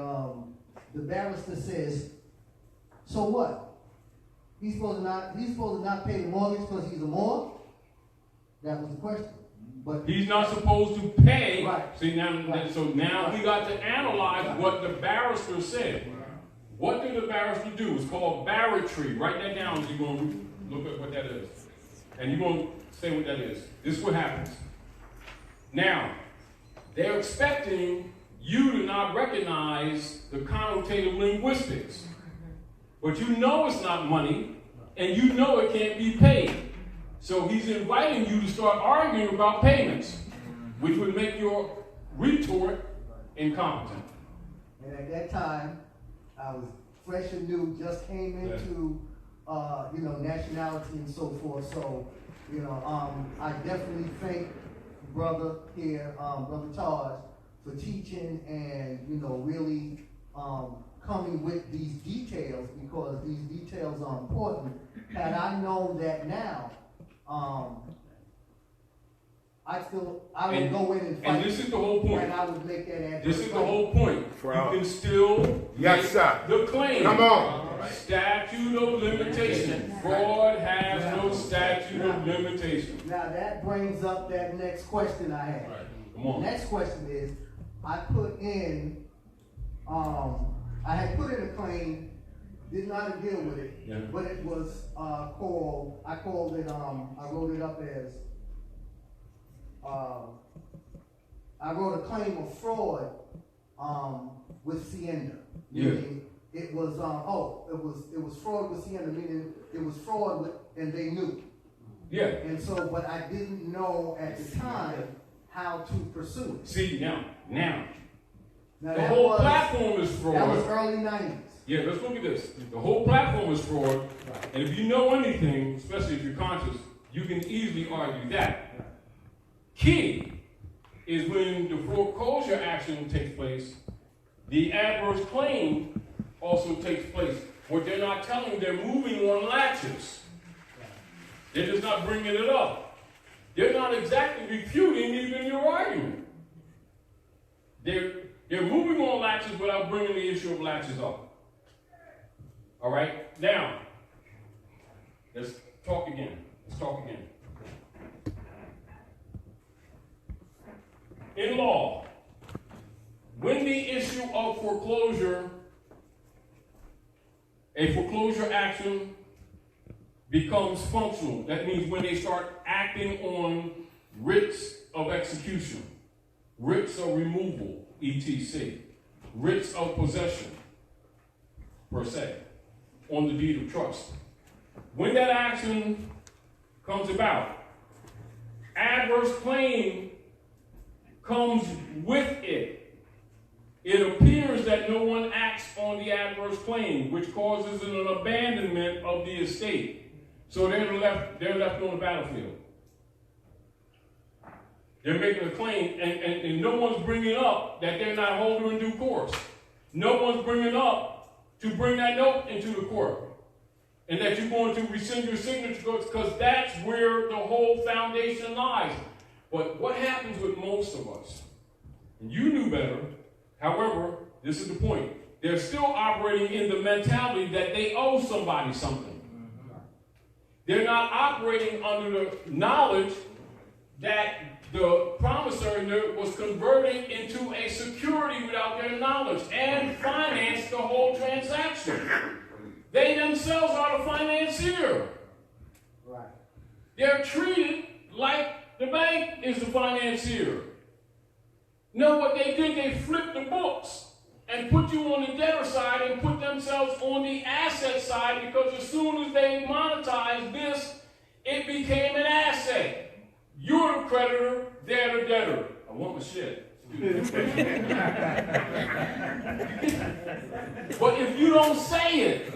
the barrister says, "So what? He's supposed to not pay the mortgage because he's a Moor?" That was the question. But he's not supposed to pay. Right. See now, Right. so now we got to analyze what the barrister said. What did the barrister do? It's called barratry. Write that down. You're going to look at what that is, and you're going to say what that is. This is what happens. Now, they're expecting you to not recognize the connotative linguistics, but you know it's not money, and you know it can't be paid. So he's inviting you to start arguing about payments, which would make your retort incompetent. And at that time, I was fresh and new, just came into, you know, nationality and so forth. So, you know, I definitely thank brother here, Brother Taj, for teaching and, you know, really coming with these details, because these details are important. Had I known that now, I would go in and fight. And this is the whole point. And I would make that adverse This is the claim. whole point. You can still Yes, make sir. the claim. Come on. Statute of limitation. Fraud has no statute of limitation. Now that brings up that next question I had. Come on. Next question is, I had put in a claim, did not deal with it, Yeah. but it was I wrote it up as, I wrote a claim of fraud with Sienda. Yeah. Meaning it was it was fraud with Sienda, meaning it was fraud with, and they knew. Yeah. And so, but I didn't know at the time how to pursue it. See, now, Now the that whole was, platform is fraud. that was early 90s. Yeah, let's look at this. The whole platform is fraud. And if you know anything, especially if you're conscious, you can easily argue that. Key is when the foreclosure action takes place, the adverse claim also takes place. What they're not telling you, they're moving on latches. They're just not bringing it up. They're not exactly refuting even your argument. They're moving on latches without bringing the issue of latches up. All right? Now, let's talk again. In law, when the issue of foreclosure, a foreclosure action becomes functional, that means when they start acting on writs of execution, writs of removal, etc., writs of possession, per se, on the deed of trust. When that action comes about, adverse claim comes with it. It appears that no one acts on the adverse claim, which causes an abandonment of the estate. So they're left on the battlefield. They're making a claim, and no one's bringing up that they're not holder in due course. No one's bringing up to bring that note into the court, and that you're going to rescind your signature, because that's where the whole foundation lies. But what happens with most of us, and you knew better, however, this is the point. They're still operating in the mentality that they owe somebody something. They're not operating under the knowledge that the promissory note was converted into a security without their knowledge and financed the whole transaction. They themselves are the financier. Right. They're treated like the bank is the financier. No, what they did, they flipped the books and put you on the debtor side and put themselves on the asset side, because as soon as they monetized this, it became an asset. You're the creditor, they're the debtor. I want my shit. But if you don't say it,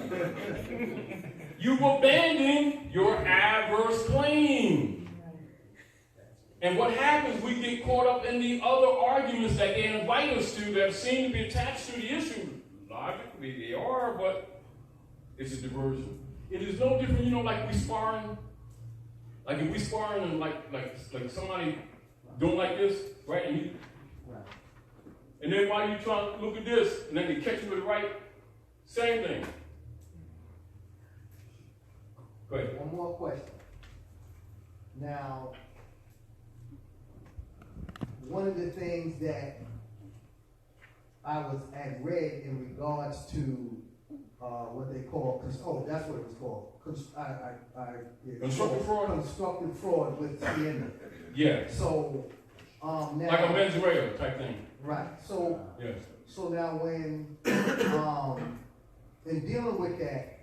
you've abandoned your adverse claim. And what happens, we get caught up in the other arguments that they invite us to that seem to be attached to the issue. Logically, they are, but it's a diversion. It is no different, like we sparring. Like if we sparring and like somebody doing like this, right? And then while you trying to look at this, and then they catch you with the right, same thing. Go ahead. One more question. Now, one of the things that I had read in regards to what they call, that's what it was called. Constructive fraud? Constructive fraud with Sienna. Yeah. So, now. Like a mens rea type thing. Right. So, Yes. so now when, in dealing with that,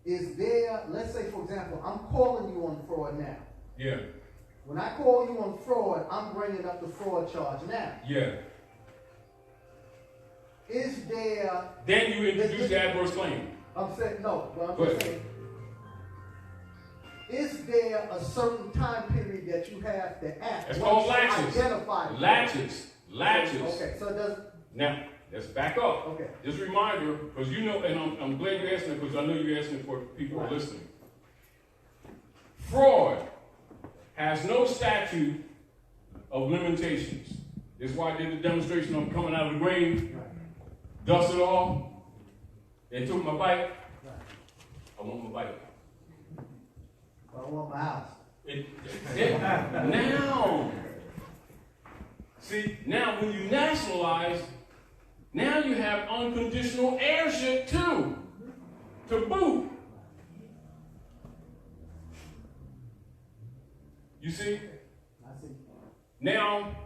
is there, let's say for example, I'm calling you on fraud now. Yeah. When I call you on fraud, I'm bringing up the fraud charge now. Yeah. Is there... Then you introduce the adverse claim. I'm saying, no, but Go I'm just ahead. saying, is there a certain time period that you have to act? It's called once you latches. identify it? Latches. Okay, so it doesn't... Now, let's back up. Okay. Just a reminder, because and I'm glad you're asking it, because I know you're asking it for people who are listening. Fraud has no statute of limitations. This is why I did the demonstration on coming out of the grave, dusted off. They took my bike. I want my bike. I want my house. Now, see, now when you nationalize, now you have unconditional heirship too, to boot. You see? I see. Now,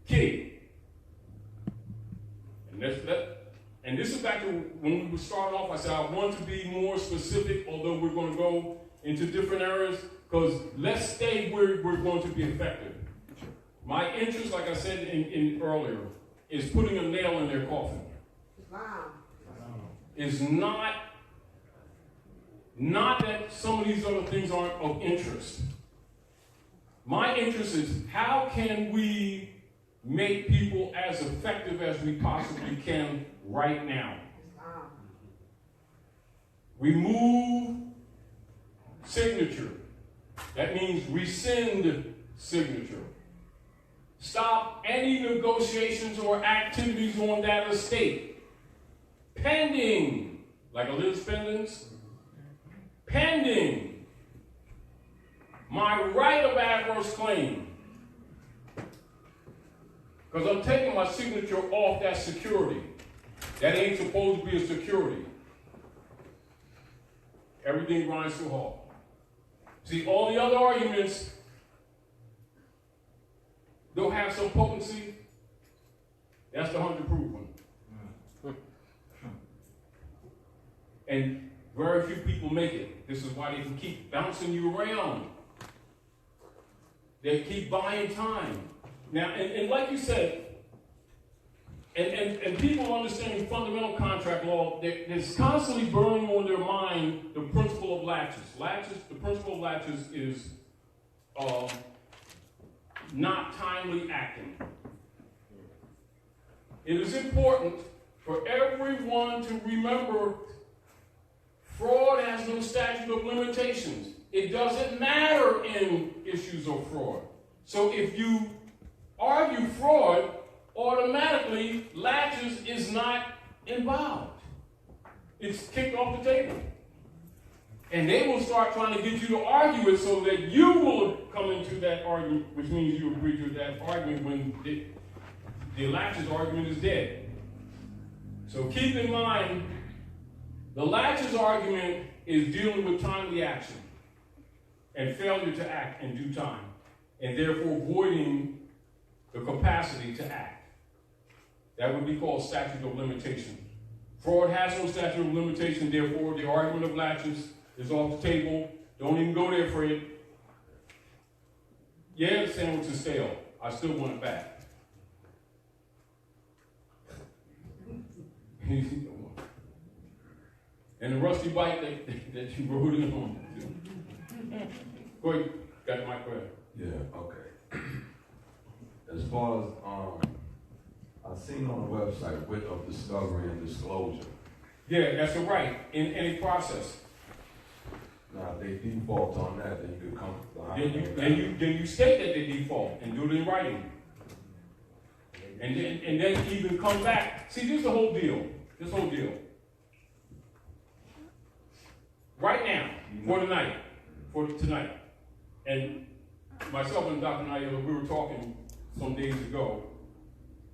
Kitty. And this is back to when we were starting off. I said I want to be more specific, although we're going to go into different areas, because let's stay where we're going to be effective. My interest, like I said in earlier, is putting a nail in their coffin. Wow. Is not that some of these other things aren't of interest. My interest is how can we make people as effective as we possibly can right now. Remove signature. That means rescind signature. Stop any negotiations or activities on that estate. Pending, like a Liz pendants, pending my right of adverse claim. Because I'm taking my signature off that security. That ain't supposed to be a security. Everything grinds to a halt. See, all the other arguments, they'll have some potency. That's the 100 proof one. And very few people make it. This is why they can keep bouncing you around. They keep buying time. Now, and like you said, and people understanding fundamental contract law, there's constantly burning on their mind the principle of latches. The principle of latches is not timely acting. It is important for everyone to remember fraud has no statute of limitations. It doesn't matter in issues of fraud. So if you argue fraud, automatically latches is not involved. It's kicked off the table. And they will start trying to get you to argue it so that you will come into that argument, which means you agree to that argument when the latches argument is dead. So keep in mind, the latches argument is dealing with timely action and failure to act in due time, and therefore voiding the capacity to act. That would be called statute of limitation. Fraud has no statute of limitation, therefore the argument of latches is off the table. Don't even go there, Fred. Yeah, the sandwich is stale. I still want it back. and the rusty bike that you rode in on. Go ahead, got the mic, go ahead. Yeah, okay. As far as, I've seen on the website, writ of discovery and disclosure. Yeah, that's a right in any process. Now, if they default on that, then you could come behind. Then you state that they default and do it in writing. And then even come back. See, this is the whole deal. This whole deal. Right now, for tonight, and myself and Dr. Nailah, we were talking some days ago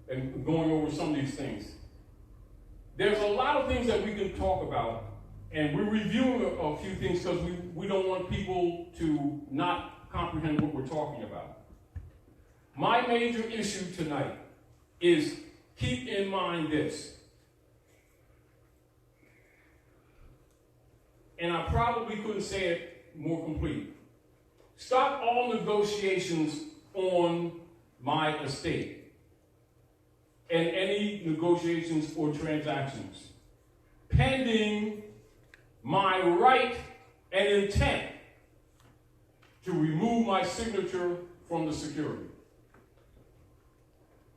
and going over some of these things. There's a lot of things that we can talk about, and we're reviewing a few things because we don't want people to not comprehend what we're talking about. My major issue tonight is keep in mind this. And I probably couldn't say it more complete. Stop all negotiations on my estate and any negotiations or transactions pending my right and intent to remove my signature from the security.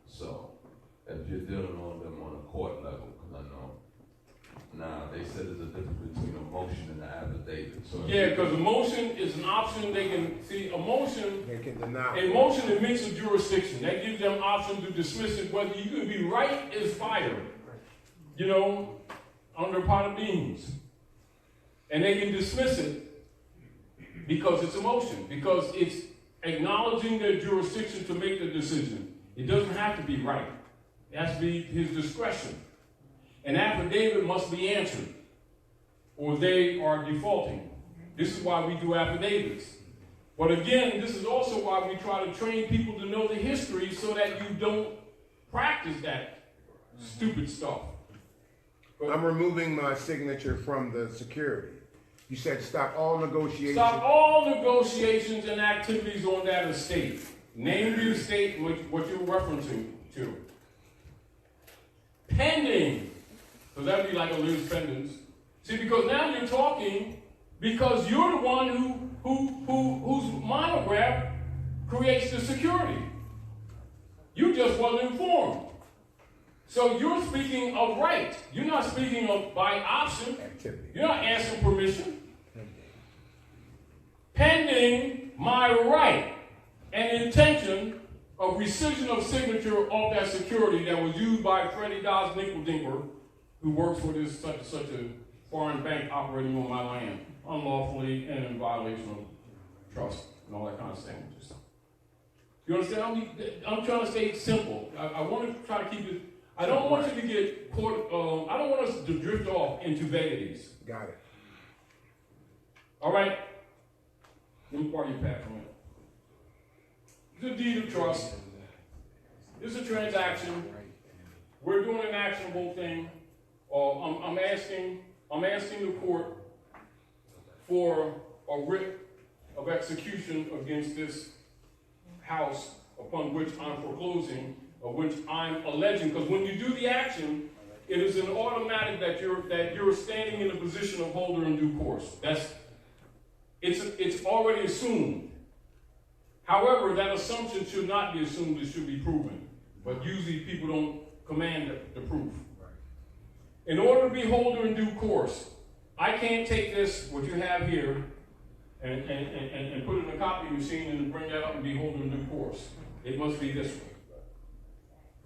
So, if you're dealing on them on a court level, because I know, now they said there's a difference between a motion and an affidavit. So Yeah, because a motion is an option. They can see a motion. They can deny. A motion admits a jurisdiction. That gives them option to dismiss it, whether you can be right as fire, you know, under a pot of beans. And they can dismiss it because it's a motion, because it's acknowledging their jurisdiction to make the decision. It doesn't have to be right. It has to be his discretion. An affidavit must be answered, or they are defaulting. This is why we do affidavits. But again, this is also why we try to train people to know the history so that you don't practice that stupid stuff. I'm removing my signature from the security. You said stop all negotiations. Stop all negotiations and activities on that estate. Name the estate what you're referencing to. Pending. So that would be like a loose pendants. See, because now you're talking because you're the one whose monograph creates the security. You just wasn't informed. So you're speaking of right. You're not speaking of by option. Activity. You're not asking permission. Pending my right and intention of rescission of signature of that security that was used by Freddie Dodds Nickel-Dinker, who works for this such a foreign bank operating on my land, unlawfully and in violation of trust and all that kind of sandwiches. You understand? I'm trying to stay simple. I want to try to keep it. I don't want you to get caught. I don't want us to drift off into vanities. Got it. All right? Let me borrow your pad from it. It's a deed of trust. It's a transaction. We're doing an actionable thing. I'm asking the court for a writ of execution against this house upon which I'm foreclosing, of which I'm alleging. Because when you do the action, it is an automatic that you're standing in the position of holder in due course. It's already assumed. However, that assumption should not be assumed, it should be proven. But usually people don't command the proof. In order to be holder in due course, I can't take this, what you have here, and put it in a copy machine and bring that up and be holder in due course. It must be this way.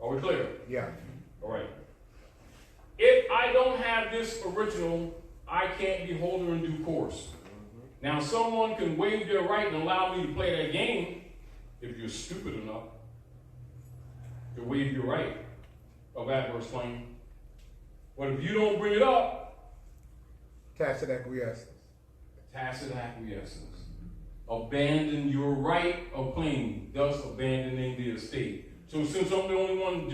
Are we clear? Yeah. All right. If I don't have this original, I can't be holder in due course. Now, someone can waive their right and allow me to play that game if you're stupid enough to waive your right of adverse claim. But if you don't bring it up, Tacit acquiescence. tacit acquiescence. Abandon your right of claim, thus abandoning the estate. So since I'm the only one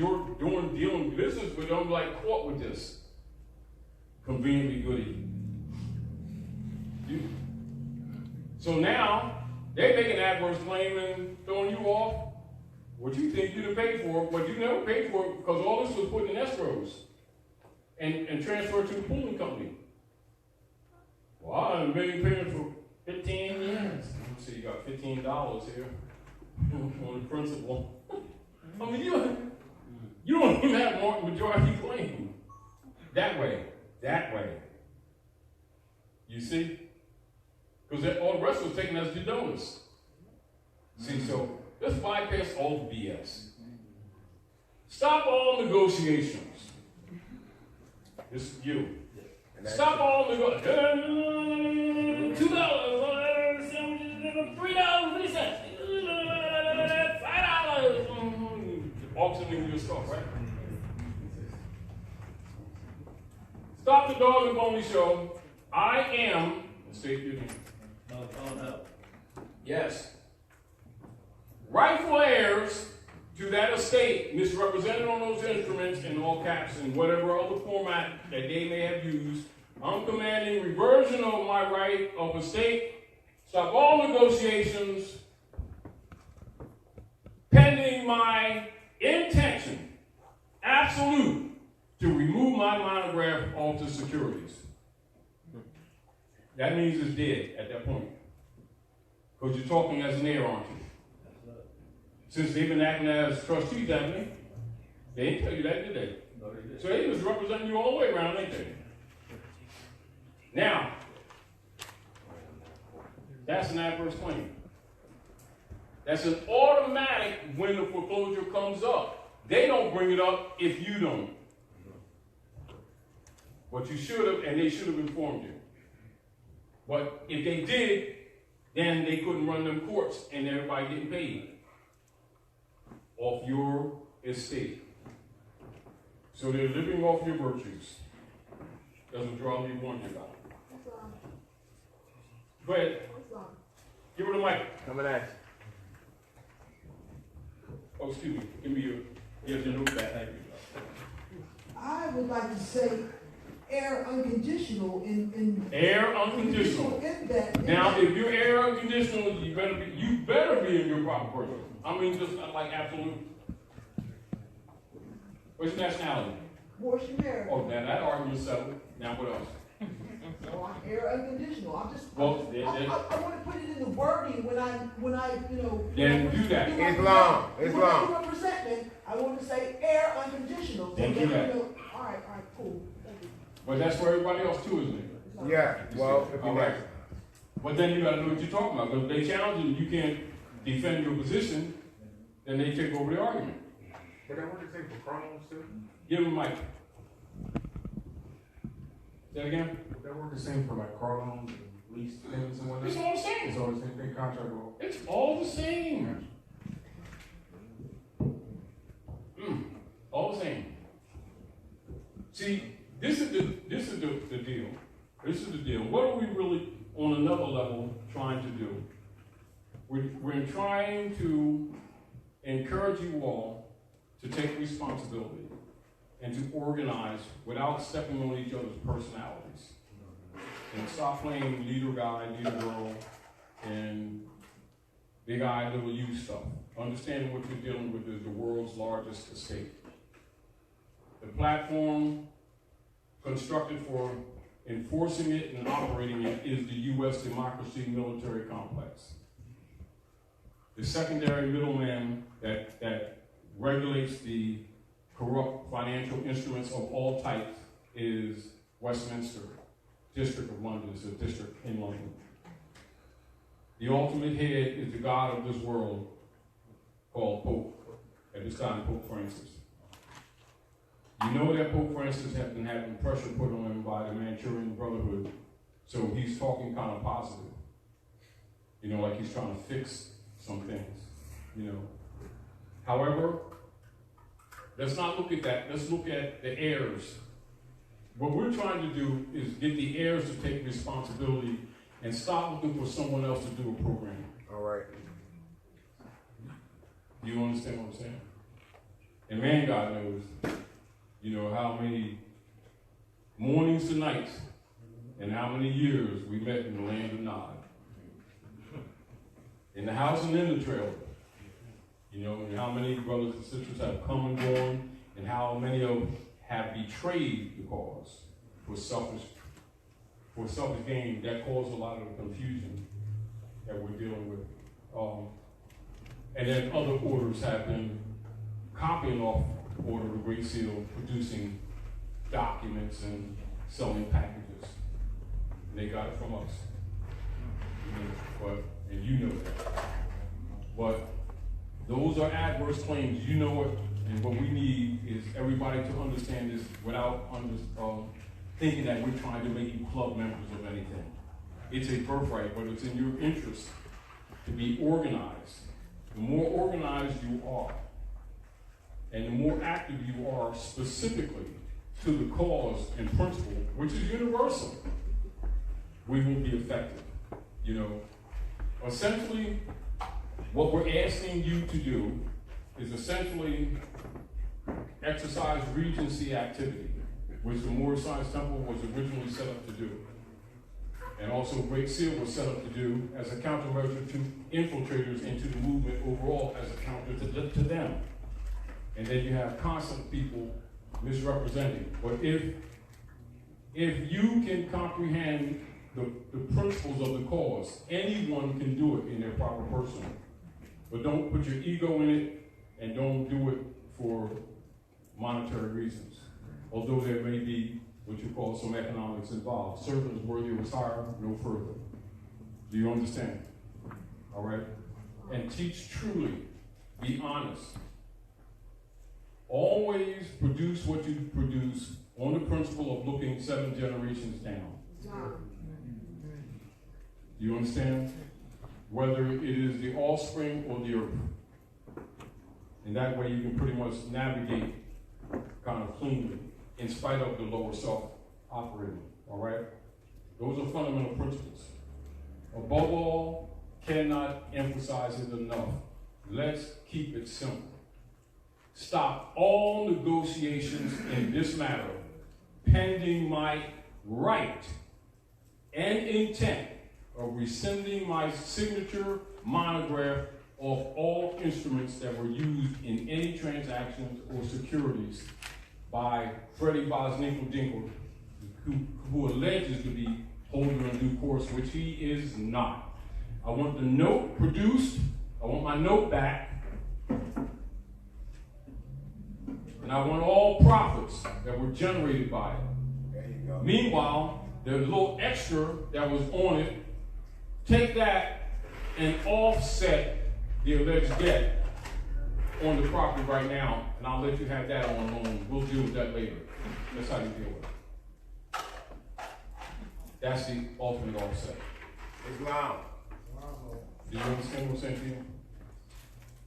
dealing business with it, I'm like caught with this. Conveniently goody. So now, they make an adverse claim and throwing you off what you think you'd have paid for, but you never paid for it because all this was put in escrows and transferred to the pooling company. Well, I've been paying for 15 years. Let me see, you got $15 here on the principal. I mean, you don't even have majority claim. That way. You see? Because all the rest was taken as the donors. See, so let's bypass all the BS. Stop all negotiations. This is you. Stop all negotiations. $2, $3, $5. Auctioning your stuff, right? Stop the dog and pony show. I am, state your name. No. Yes. Rightful heirs to that estate, misrepresented on those instruments in all caps and whatever other format that they may have used. I'm commanding reversion of my right of estate. Stop all negotiations pending my intention, absolute, to remove my monograph off the securities. That means it's dead at that point. Because you're talking as an heir, aren't you? Since they've been acting as trustees, haven't they? They didn't tell you that, did they? No, they didn't. So they was representing you all the way around, ain't they? Now, that's an adverse claim. That's an automatic when the foreclosure comes up. They don't bring it up if you don't. But you should have, and they should have informed you. But if they did, then they couldn't run them courts and everybody getting paid off your estate. So they're living off your virtues. That's what Charlie warned you about. Go ahead. Give her the mic. Coming at Oh, excuse me. Give me your note back. Thank you. I would like to say air unconditional in Air unconditional. in that. Now, if you're air unconditional, you better be in your proper person. I mean, just like absolute. What's your nationality? Moorish American. Oh, now that argument's settled. Now what else? So I'm air unconditional. I'm just. Well, I want to put it in the wording when I Then do that. Islam. When I do my presentment, I want to say air unconditional. Then do that. All right, cool. Thank you. But that's for everybody else too, isn't it? Yeah, well, if you All like. right. But then you gotta know what you're talking about. Because if they challenge you, you can't defend your position, then they take over the argument. But that work the same for Chronos too? Give them a mic. Say it again. Would that work the same for like car loans and lease payments and whatnot? It's all the same. It's all the same thing, contract law. It's all the same. All the same. See, this is the deal. This is the deal. What are we really, on another level, trying to do? We're trying to encourage you all to take responsibility and to organize without stepping on each other's personalities. And stop playing leader guy, leader girl, and big eye, little you stuff. Understanding what you're dealing with is the world's largest estate. The platform constructed for enforcing it and operating it is the U.S. democracy military complex. The secondary middleman that regulates the corrupt financial instruments of all types is Westminster, District of London. It's a district in London. The ultimate head is the God of this world called Pope, at this time Pope Francis. You know that Pope Francis has been having pressure put on him by the Manchurian Brotherhood, so he's talking kind of positive. You know, like he's trying to fix some things, you know. However, let's not look at that. Let's look at the heirs. What we're trying to do is get the heirs to take responsibility and stop looking for someone else to do a program. All right. Do you understand what I'm saying? And man, God knows, you know, how many mornings to nights and how many years we met in the land of Nod. In the house and in the trailer. You know, and how many brothers and sisters have come and gone, and how many of them have betrayed the cause for selfish for selfish gain, that caused a lot of the confusion that we're dealing with. And then other orders have been copying off order the Great Seal, producing documents and selling packages. And they got it from us. And you know that. But those are adverse claims, you know it, and what we need is everybody to understand this without thinking that we're trying to make you club members of anything. It's a birthright, but it's in your interest to be organized. The more organized you are, and the more active you are specifically to the cause and principle, which is universal, we will be effective. You know, essentially, what we're asking you to do is essentially exercise Regency activity, which the Moorish Science Temple was originally set up to do. And also Great Seal was set up to do as a countermeasure to infiltrators into the movement overall as a counter to them. And then you have constant people misrepresenting. But if you can comprehend the principles of the cause, anyone can do it in their proper person. But don't put your ego in it, and don't do it for monetary reasons. Although there may be what you call some economics involved. Servant is worthy of his hire, no further. Do you understand? All right? And teach truly. Be honest. Always produce what you produce on the principle of looking 7 generations down. Do you understand? Whether it is the offspring or the earth. And that way you can pretty much navigate kind of cleanly in spite of the lower self operating. All right? Those are fundamental principles. Above all, cannot emphasize it enough. Let's keep it simple. Stop all negotiations in this matter pending my right and intent of rescinding my signature monograph of all instruments that were used in any transactions or securities by Freddie Bosninkle-Dinkle, who alleges to be holding a due course, which he is not. I want the note produced. I want my note back. And I want all profits that were generated by it. There you go. Meanwhile, the little extra that was on it, take that and offset the alleged debt on the property right now, and I'll let you have that on loan. We'll deal with that later. That's how you deal with it. That's the ultimate offset. Islam. Do you understand what I'm saying to you?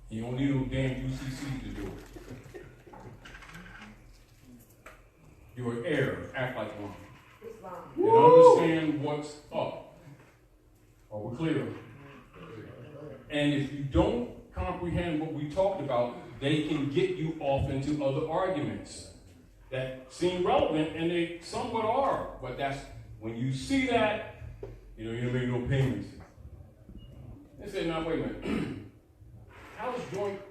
You don't need no damn UCC to do it. You're an heir. Act like one. And understand what's up. Are we clear? And if you don't comprehend what we talked about, they can get you off into other arguments that seem relevant, and they somewhat are. But that's when you see that, you don't make no payments. They say, now wait a minute. House Joint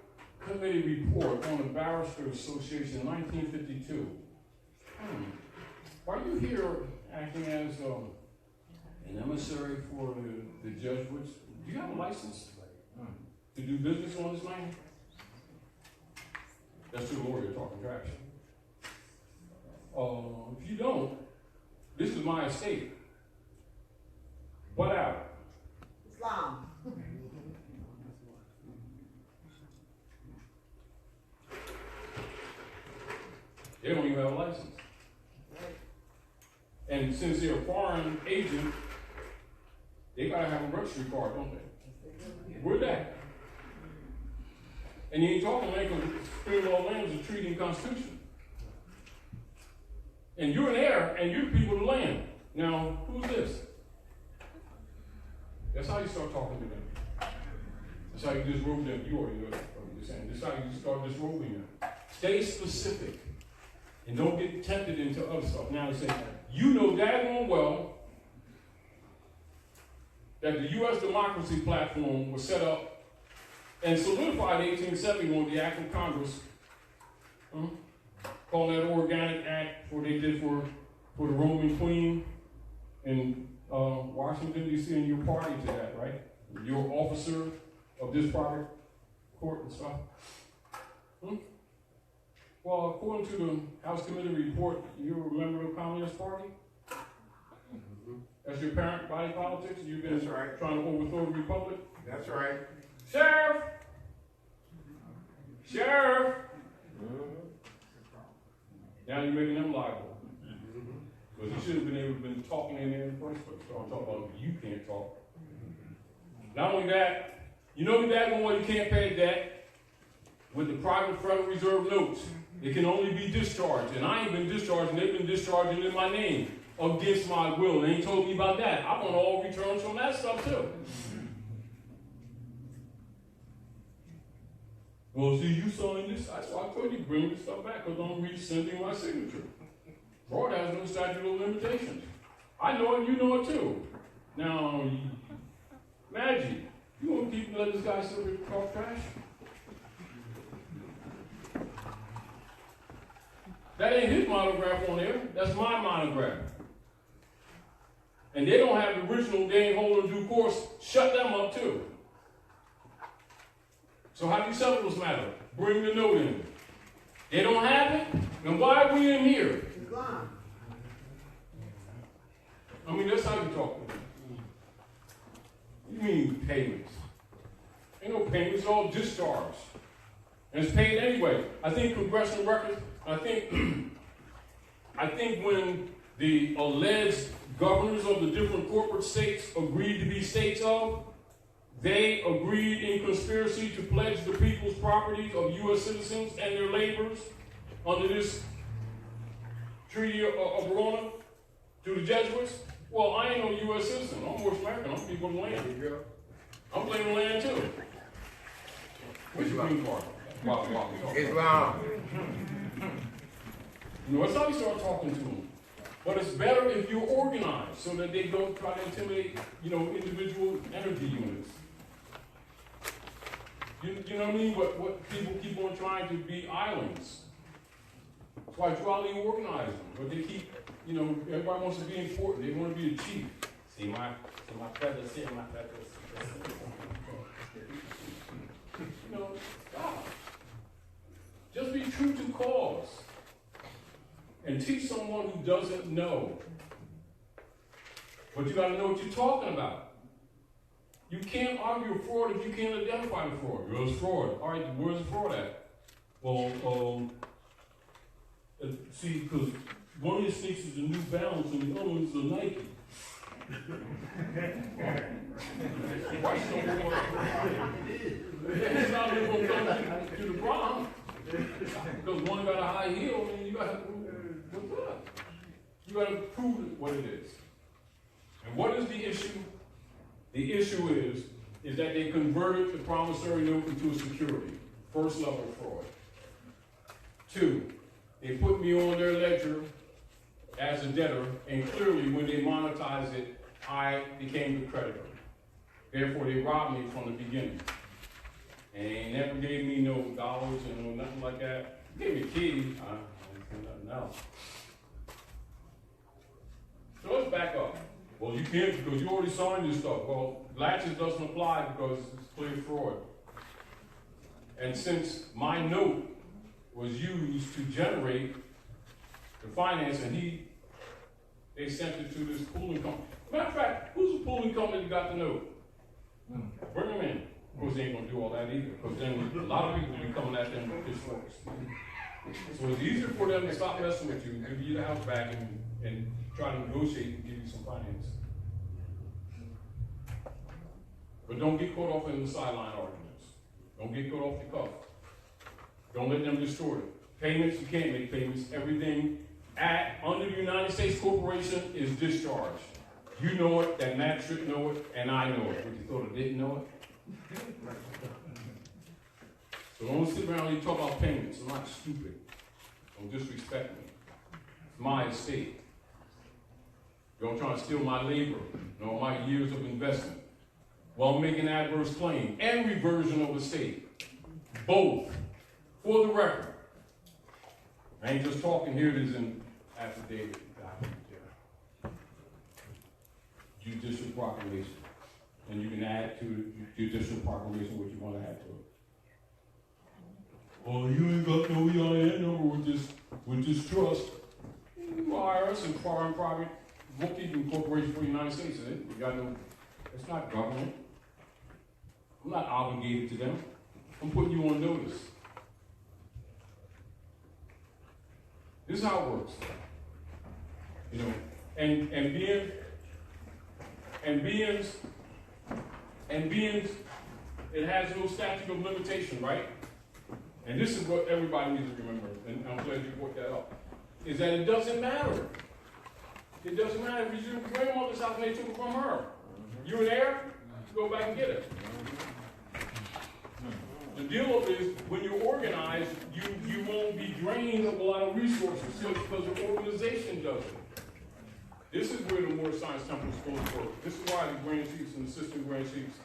Committee report on the Barrister Association, 1952. Are you here acting as an emissary for the Jesuits? Do you have a license to do business on this land? That's your lawyer talking trash. If you don't, this is my estate. What out? Islam. They don't even have a license. And since they're a foreign agent, they gotta have a registry card, don't they? Where's that? And you ain't talking like a Supreme Law land is a treaty and constitution. And you're an heir, and you're the people of the land. Now, who's this? That's how you start talking to them. That's how you disrobe them. You're saying. That's how you start disrobing them. Stay specific. And don't get tempted into other stuff. Now they say, you know daggone well that the U.S. democracy platform was set up and solidified in 1871, the Act of Congress, calling that Organic Act, what they did for the Roman Queen in Washington, D.C., and you're party to that, right? You're officer of this private court and stuff. Well, according to the House Committee report, you're a member of the Communist Party? That's your parent body politics? You've been That's right. trying to overthrow the republic? That's right. Sheriff! Sheriff! Now you're making them liable. Because you should have been able to been talking in there in the first place. So I'm talking about you can't talk. Not only that, you know the daggone way you can't pay debt with the private Federal Reserve notes. It can only be discharged. And I ain't been discharged, and they've been discharging in my name against my will. They ain't told me about that. I want all returns from that stuff too. Well, see, you signed this. That's why I told you bring this stuff back, because I'm rescinding my signature. Fraud has no statute of limitations. I know it, you know it too. Now, Maggie, you want to keep letting this guy sit here and talk trash? That ain't his monograph on there. That's my monograph. And they don't have the original game holder in due course. Shut them up too. So how do you settle this matter? Bring the note in. They don't have it? Then why are we in here? I mean, that's how you talk. What do you mean payments? Ain't no payments, it's all discharged. And it's paid anyway. I think congressional records, I think when the alleged governors of the different corporate states agreed to be states of, they agreed in conspiracy to pledge the people's properties of U.S. citizens and their labors under this Treaty of Verona to the Jesuits. Well, I ain't no U.S. citizen. I'm North American. I'm people of the land. I'm blaming the land too. Which Green Party? Islam. You know, it's how you start talking to them. But it's better if you're organized so that they don't try to intimidate, individual energy units. You know what I mean? What people keep on trying to be islands. That's why Jolly organized them. But they keep, everybody wants to be important. They want to be the chief. See my feathers, see my feathers. Stop. Just be true to cause. And teach someone who doesn't know. But you got to know what you're talking about. You can't argue fraud if you can't identify the fraud. It's fraud. All right, where's the fraud at? Well, see, because one of the sneakers is a New Balance and the other one's a Nike. It's not going to come to the problem. Because one got a high heel, and you got to prove what's up. You got to prove what it is. And what is the issue? The issue is that they converted the promissory note into a security. First level fraud. 2, they put me on their ledger as a debtor, and clearly when they monetized it, I became the creditor. Therefore, they robbed me from the beginning. And they never gave me no dollars and no nothing like that. They gave me keys. I don't know nothing else. So let's back up. Well, you can't because you already signed this stuff. Well, latches doesn't apply because it's clear fraud. And since my note was used to generate the finance, and they sent it to this pooling company. Matter of fact, who's the pooling company that got the note? Bring them in. Of course, they ain't gonna do all that either, because then a lot of people will be coming at them with pitchforks. So it's easier for them to stop messing with you, give you the house back, and try to negotiate and give you some finance. But don't get caught off in the sideline arguments. Don't get caught off the cuff. Don't let them distort it. Payments, you can't make payments. Everything under the United States Corporation is discharged. You know it, that Matt should know it, and I know it. But you thought I didn't know it? So don't sit around and talk about payments. I'm not stupid. Don't disrespect me. It's my estate. Don't try to steal my labor, nor my years of investment. While making adverse claim and reversion of estate. Both. For the record. I ain't just talking here, it is in affidavit. judicial proclamation. And you can add to the judicial proclamation what you want to add to it. Oh, you ain't got no EIN number with this trust. IRS and foreign private bookkeeping corporation for the United States, isn't it? You got no, it's not government. I'm not obligated to them. I'm putting you on notice. This is how it works. You know, and being, it has no statute of limitation, right? And this is what everybody needs to remember, and I'm glad you brought that up, is that it doesn't matter. It doesn't matter if it's your grandmother's house and they took it from her. You were there, go back and get it. The deal is, when you're organized, you won't be drained of a lot of resources because the organization does it. This is where the Moorish Science Temple is supposed to work. This is why the Grand Chiefs and Assistant Grand Chiefs,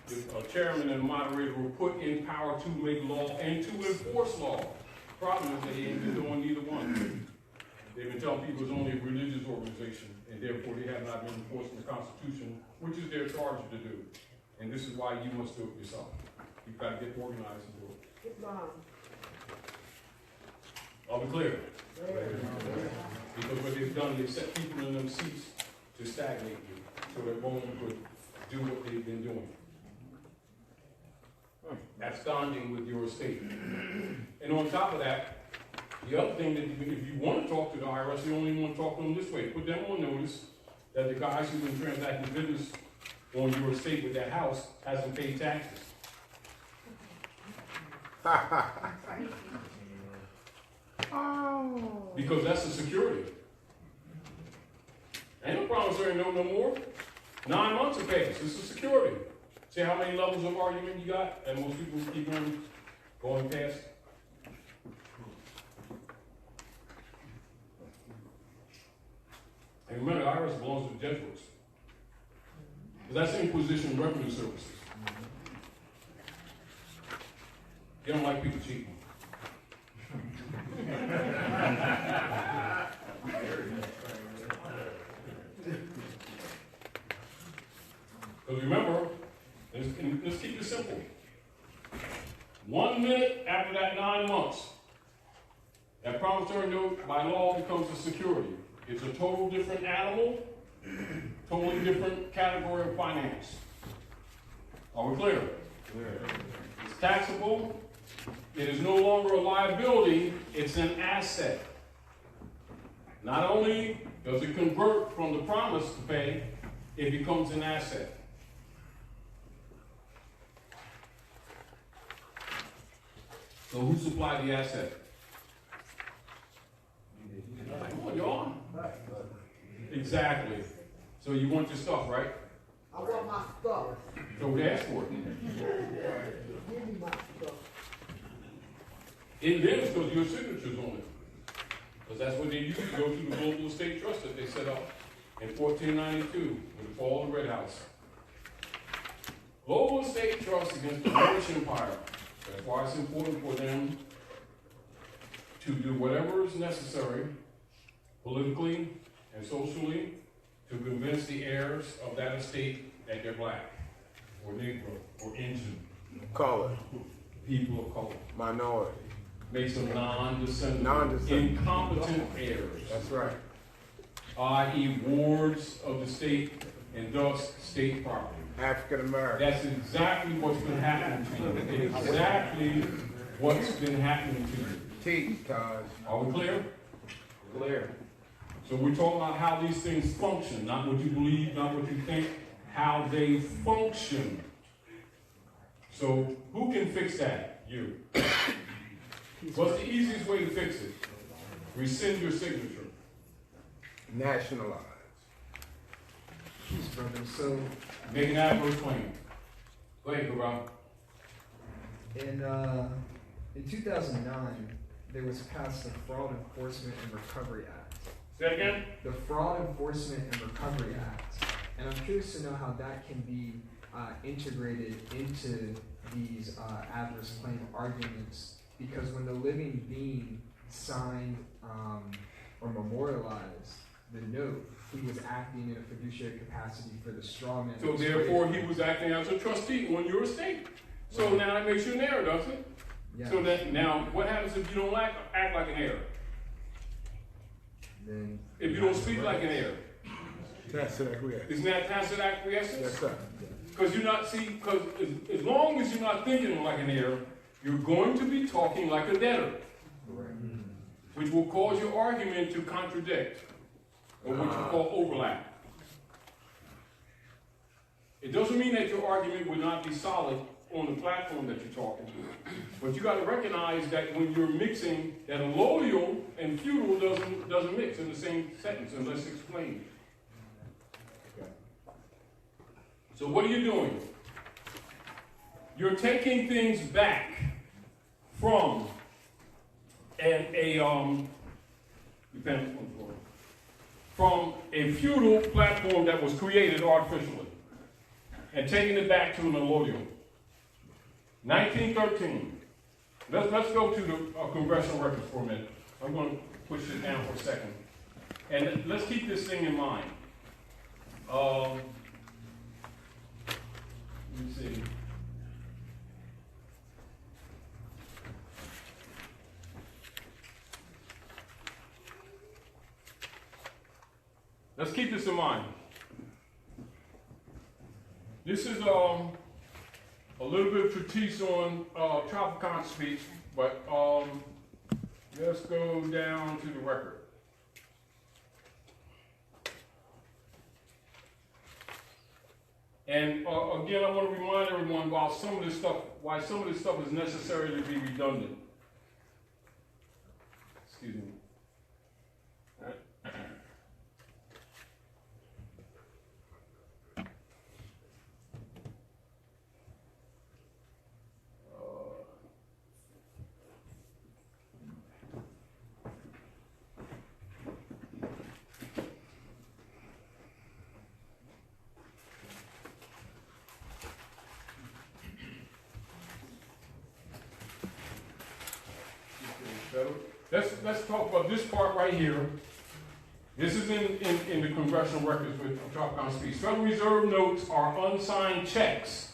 the chairman and moderator, were put in power to make law and to enforce law. The problem is they ain't been doing neither one. They've been telling people it's only a religious organization, and therefore they have not been enforcing the Constitution, which is their charge to do. And this is why you must do it yourself. You've got to get organized and do it. Are we clear? Because what they've done, they've set people in them seats to stagnate you, so that Rome could do what they've been doing. Absconding with your estate. And on top of that, the other thing that if you want to talk to the IRS, you only want to talk to them this way. Put them on notice that the guys who've been transacting business on your estate with that house hasn't paid taxes. Because that's a security. Ain't no promissory note no more. 9 months of payments. This is security. See how many levels of argument you got? And most people keep on going past. And remember, the IRS belongs to the Jesuits. That's Inquisition Revenue Services. They don't like people cheating. Because remember, let's keep it simple. 1 minute after that 9 months, that promissory note by law becomes a security. It's a total different animal, totally different category of finance. Are we clear? Clear. It's taxable. It is no longer a liability, it's an asset. Not only does it convert from the promise to pay, it becomes an asset. So who supplied the asset? Come on, y'all. Exactly. So you want your stuff, right? I want my stuff. So we ask for it. Give me my stuff. In there because your signature's on it. Because that's what they used to go through the global estate trust that they set up in 1492 with the fall of the Red House. Global estate trust against the British Empire. That's why it's important for them to do whatever is necessary politically and socially to convince the heirs of that estate that they're black or Negro or Indian. Color. People of color. Minority. Makes them non-descendant, Non-descendant. incompetent heirs, That's right. i.e. wards of the state and thus state property. African American. That's exactly what's been happening to you. Exactly what's been happening to you. Teach, Taj. Are we clear? Clear. So we're talking about how these things function, not what you believe, not what you think, how they function. So who can fix that? You. What's the easiest way to fix it? Rescind your signature. Nationalized. Peace, brother. So, Make an adverse claim. Go ahead, Gabriel. in 2009, there was passed the Fraud Enforcement and Recovery Act. Say again? The Fraud Enforcement and Recovery Act. And I'm curious to know how that can be integrated into these adverse claim arguments, because when the living being signed or memorialized the note, he was acting in a fiduciary capacity for the straw man. So therefore, he was acting as a trustee on your estate. So now that makes you an heir, doesn't it? Yes. So that now, what happens if you don't act like an heir? Then If you don't speak like an heir? Tacit acquiescence. Isn't that tacit acquiescence? Yes, sir. Because you're not, because as long as you're not thinking like an heir, you're going to be talking like a debtor, which will cause your argument to contradict, or what you call overlap. It doesn't mean that your argument will not be solid on the platform that you're talking to, but you got to recognize that when you're mixing, that a loyal and feudal doesn't mix in the same sentence unless explained. So what are you doing? You're taking things back from from a feudal platform that was created artificially and taking it back to an allodial. 1913. Let's go to the congressional records for a minute. I'm going to push it down for a second. And let's keep this thing in mind. Let me see. Let's keep this in mind. This is a little bit of treatise on tropical speech, but let's go down to the record. And again, I want to remind everyone why some of this stuff is necessary to be redundant. Excuse me. Let's talk about this part right here. This is in the congressional records with tropical speech. Federal Reserve notes are unsigned checks.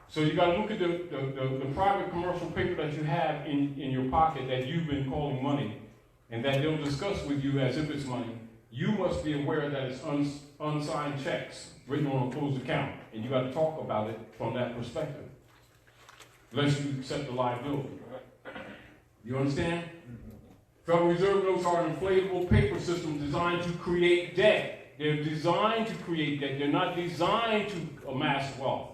So you got to look at the private commercial paper that you have in your pocket that you've been calling money, and that they'll discuss with you as if it's money. You must be aware that it's unsigned checks written on a closed account, and you got to talk about it from that perspective, unless you accept the liability. You understand? Federal Reserve notes are an inflatable paper system designed to create debt. They're designed to create debt. They're not designed to amass wealth.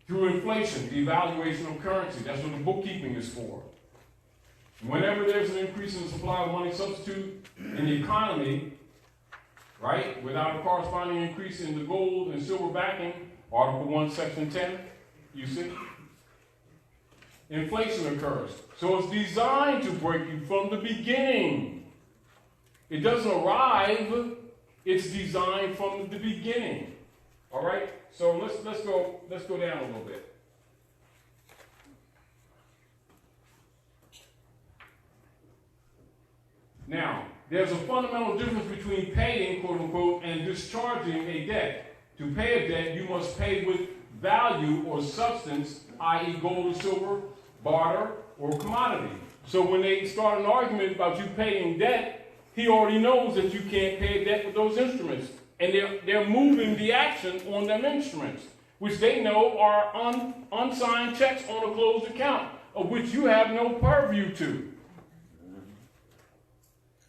Through inflation, the evaluation of currency. That's what the bookkeeping is for. Whenever there's an increase in the supply of money substitute in the economy, right, without a corresponding increase in the gold and silver backing, Article 1, Section 10, you see? Inflation occurs. So it's designed to break you from the beginning. It doesn't arrive, it's designed from the beginning. All right? So let's go down a little bit. Now, there's a fundamental difference between paying, quote unquote, and discharging a debt. To pay a debt, you must pay with value or substance, i.e. gold or silver, barter, or commodity. So when they start an argument about you paying debt, he already knows that you can't pay a debt with those instruments. And they're moving the action on them instruments, which they know are unsigned checks on a closed account, of which you have no purview to.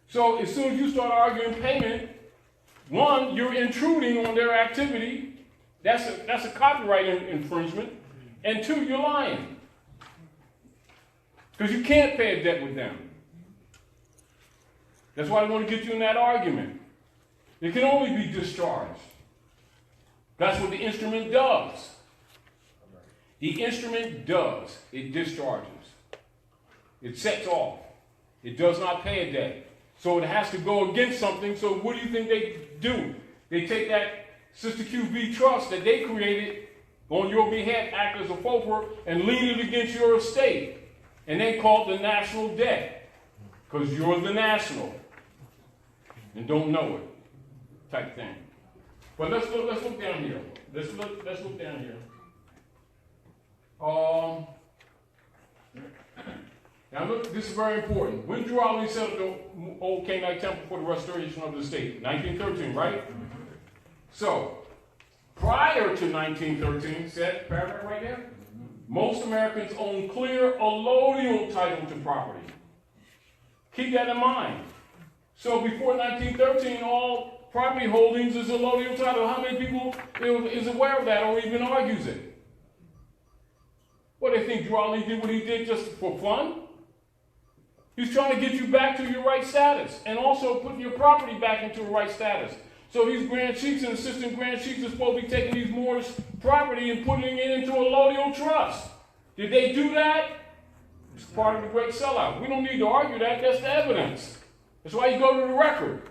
So as soon as you start arguing payment, one, you're intruding on their activity. That's a copyright infringement. And two, you're lying. Because you can't pay a debt with them. That's why they want to get you in that argument. It can only be discharged. That's what the instrument does. The instrument does. It discharges. It sets off. It does not pay a debt. So it has to go against something. So what do you think they do? They take that Sister QV trust that they created on your behalf, act as a fulcrum, and lean it against your estate. And they call it the national debt. Because you're the national. and don't know it, type thing. But let's look down here. Let's look down here. Now look, this is very important. When Drew Ali set up the old Canaanite temple for the restoration of the state? 1913, right? So, prior to 1913, see that paragraph right there? Most Americans own clear allodial title to property. Keep that in mind. So before 1913, all property holdings is allodial title. How many people is aware of that or even argues it? Well, they think Drew Ali did what he did just for fun? He's trying to get you back to your right status and also putting your property back into a right status. So these grand chiefs and assistant grand chiefs are supposed to be taking these Moors property and putting it into a allodial trust. Did they do that? It's part of the great sellout. We don't need to argue that. That's the evidence. That's why you go to the record.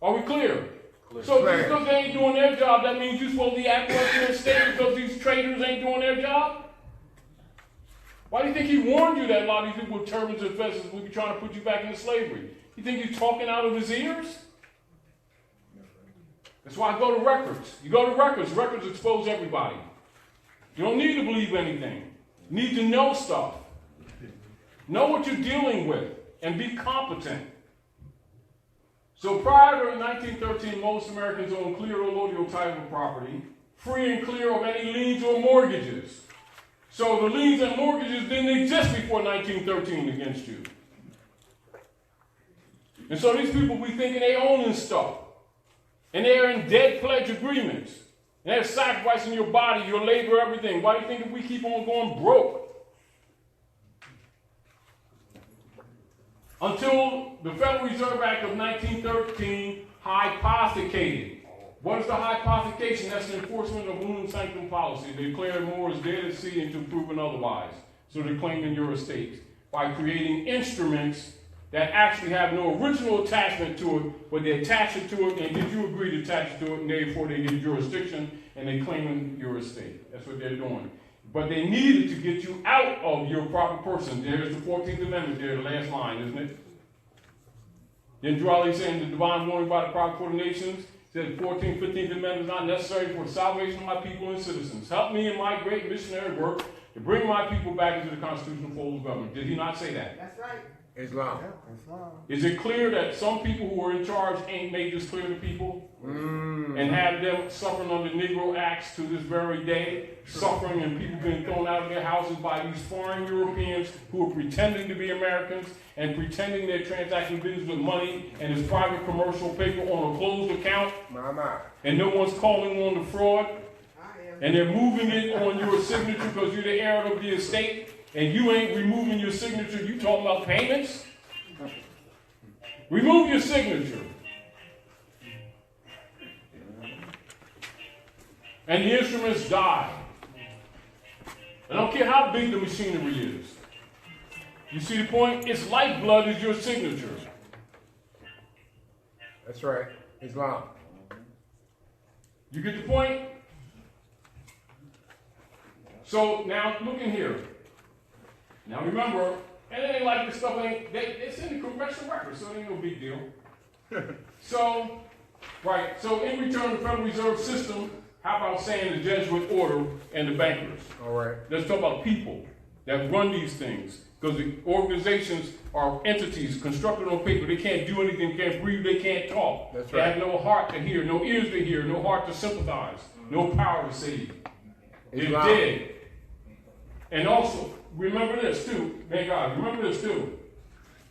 Are we clear? So just because they ain't doing their job, that means you're supposed to be acting like you're in state because these traitors ain't doing their job? Why do you think he warned you that a lot of these people with turbans and fezzes will be trying to put you back into slavery? You think he's talking out of his ears? That's why I go to records. You go to records. Records expose everybody. You don't need to believe anything. You need to know stuff. Know what you're dealing with and be competent. So prior to 1913, most Americans owned clear allodial title to property, free and clear of any liens or mortgages. So the liens and mortgages didn't exist before 1913 against you. And so these people be thinking they own stuff. And they're in dead pledge agreements. And they're sacrificing your body, your labor, everything. Why do you think if we keep on going broke? Until the Federal Reserve Act of 1913 hypothecated. What is the hypothecation? That's the enforcement of unum sanctum policy. They declare Moors dead at sea until proven otherwise. So they're claiming your estate by creating instruments that actually have no original attachment to it, but they attach it to it, and did you agree to attach it to it, and therefore they get jurisdiction, and they claim your estate. That's what they're doing. But they needed to get you out of your proper person. There's the 14th Amendment there, the last line, isn't it? Then Drew Ali saying the divine warning by the prophet for the nations said the 14th, 15th Amendment is not necessary for the salvation of my people and citizens. Help me in my great missionary work to bring my people back into the constitutional fold of government. Did he not say that? That's right. Islam. Is it clear that some people who are in charge ain't made this clear to people? And have them suffering under Negro Acts to this very day, suffering and people being thrown out of their houses by these foreign Europeans who are pretending to be Americans and pretending they're transacting business with money and it's private commercial paper on a closed account, and no one's calling on the fraud, and they're moving it on your signature because you're the heir of the estate, and you ain't removing your signature. You talking about payments? Remove your signature. And the instruments die. I don't care how big the machinery is. You see the point? Its lifeblood is your signature. That's right. Islam. You get the point? So now look in here. Now remember, and it ain't like this stuff it's in the congressional record, so it ain't no big deal. So, right, so in return, the Federal Reserve System, how about saying the Jesuit order and the bankers? All right. Let's talk about people that run these things. Because the organizations are entities constructed on paper. They can't do anything, can't breathe, they can't talk. That's They right. have no heart to hear, no ears to hear, no heart to sympathize, no power to save. They're Islam. dead. And also, remember this too, thank God, remember this too.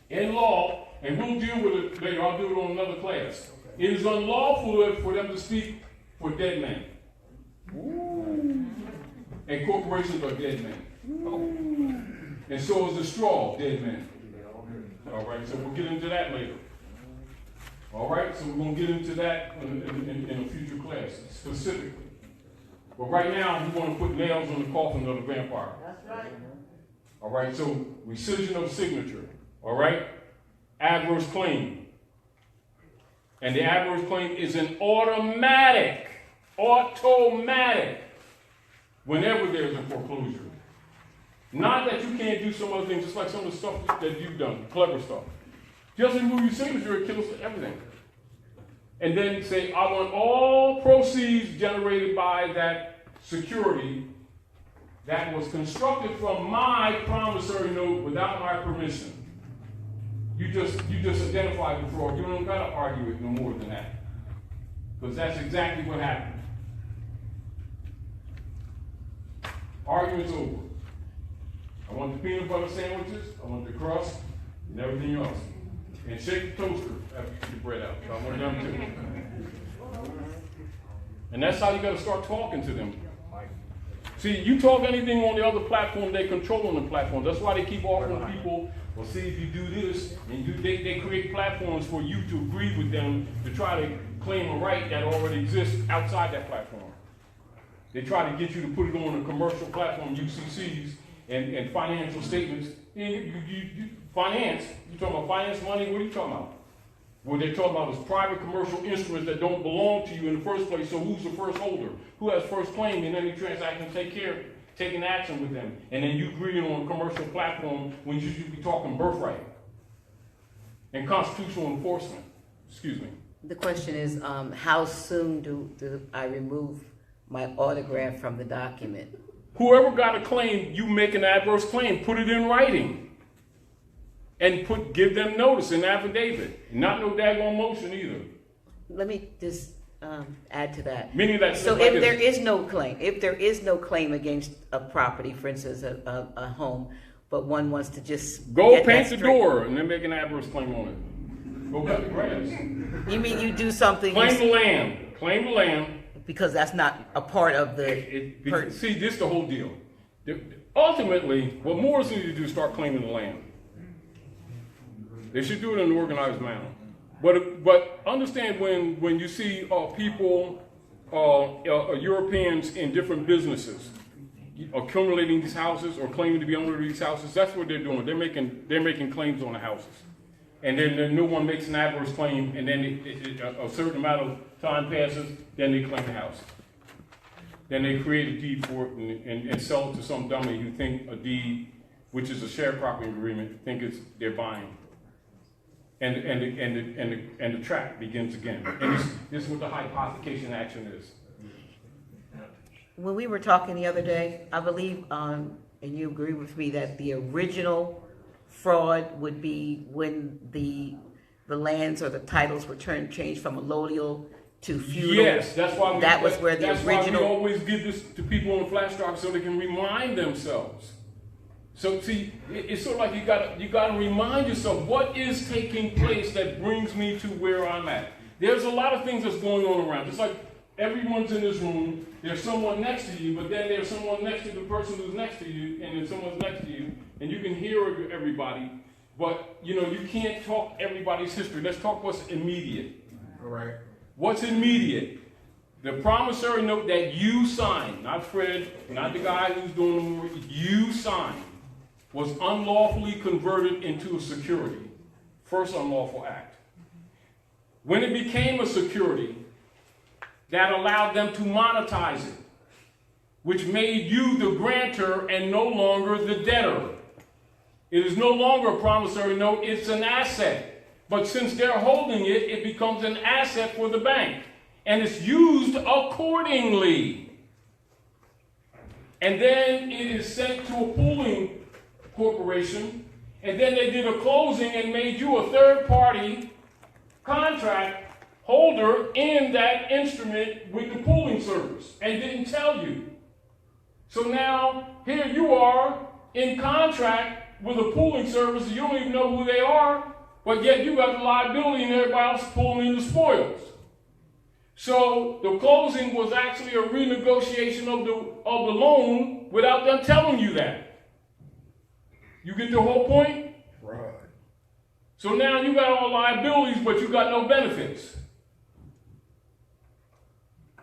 In law, and we'll deal with it later, I'll do it on another class. It is unlawful for them to speak for dead men. And corporations are dead men. And so is the straw, dead men. All right, so we'll get into that later. All right, so we're going to get into that in a future class, specifically. But right now, we want to put nails on the coffin of the vampire. That's right. All right, so rescission of signature. All right, adverse claim. And the adverse claim is an automatic, whenever there's a foreclosure. Not that you can't do some other things, just like some of the stuff that you've done, clever stuff. Just remove your signature, it kills everything. and then say, I want all proceeds generated by that security that was constructed from my promissory note without my permission. You just identified the fraud. You don't gotta argue it no more than that. Because that's exactly what happened. Argument's over. I want the peanut butter sandwiches, I want the crust, and everything else. And shake the toaster after you get the bread out. I want them too. And that's how you gotta start talking to them. See, you talk anything on the other platform, they control on the platform. That's why they keep offering people, well, see, if you do this, and they create platforms for you to agree with them to try to claim a right that already exists outside that platform. They try to get you to put it on a commercial platform, UCCs, and financial statements. Finance, you talking about finance money, what are you talking about? What they're talking about is private commercial instruments that don't belong to you in the first place, so who's the first holder? Who has first claim in any transaction, taking action with them? And then you agree on a commercial platform when you should be talking birthright and constitutional enforcement. Excuse me. The question is, how soon do I remove my autograph from the document? Whoever got a claim, you make an adverse claim, put it in writing. And give them notice, an affidavit. Not no daggone motion either. Let me just add to that. Meaning that so if there is no claim against a property, for instance, a home, but one wants to just go paint the door and then make an adverse claim on it. Go cut the grass. You mean you do something? Claim the land. Claim the land. Because that's not a part of the. See, this is the whole deal. Ultimately, what Moors need to do is start claiming the land. They should do it in an organized manner. But understand when you see people, Europeans in different businesses, accumulating these houses or claiming to be owner of these houses, that's what they're doing. They're making claims on the houses. And then no one makes an adverse claim, and then a certain amount of time passes, then they claim the house. Then they create a deed for it and sell it to some dummy who think a deed, which is a sharecropping agreement, think they're buying. And the trap begins again. And this is what the hypothecation action is. When we were talking the other day, I believe, and you agree with me, that the original fraud would be when the lands or the titles were changed from allodial to feudal. Yes, that's why we always give this to people on flash drive so they can remind themselves. So see, it's sort of like you gotta remind yourself what is taking place that brings me to where I'm at. There's a lot of things that's going on around. Just like everyone's in this room, there's someone next to you, but then there's someone next to the person who's next to you, and then someone's next to you, and you can hear everybody, but you can't talk everybody's history. Let's talk what's immediate. All right. What's immediate? The promissory note that you signed, not Fred, not the guy who's doing the work, you signed, was unlawfully converted into a security. First unlawful act. When it became a security, that allowed them to monetize it, which made you the grantor and no longer the debtor. It is no longer a promissory note, it's an asset. But since they're holding it, it becomes an asset for the bank. And it's used accordingly. And then it is sent to a pooling corporation, and then they did a closing and made you a third-party contract holder in that instrument with the pooling service and didn't tell you. So now, here you are in contract with a pooling service, you don't even know who they are, but yet you got the liability and everybody else pulling in the spoils. So the closing was actually a renegotiation of the loan without them telling you that. You get the whole point? Right. So now you got all liabilities, but you got no benefits.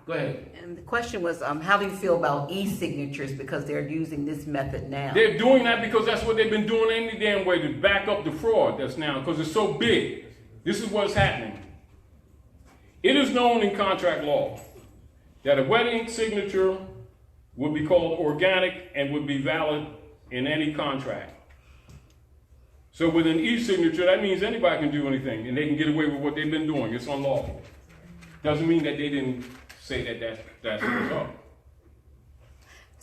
Go ahead. And the question was, how do you feel about e-signatures because they're using this method now? They're doing that because that's what they've been doing any damn way to back up the fraud that's now, because it's so big. This is what's happening. It is known in contract law that a wedding signature would be called organic and would be valid in any contract. So with an e-signature, that means anybody can do anything and they can get away with what they've been doing. It's unlawful. doesn't mean that they didn't say that that's what's up.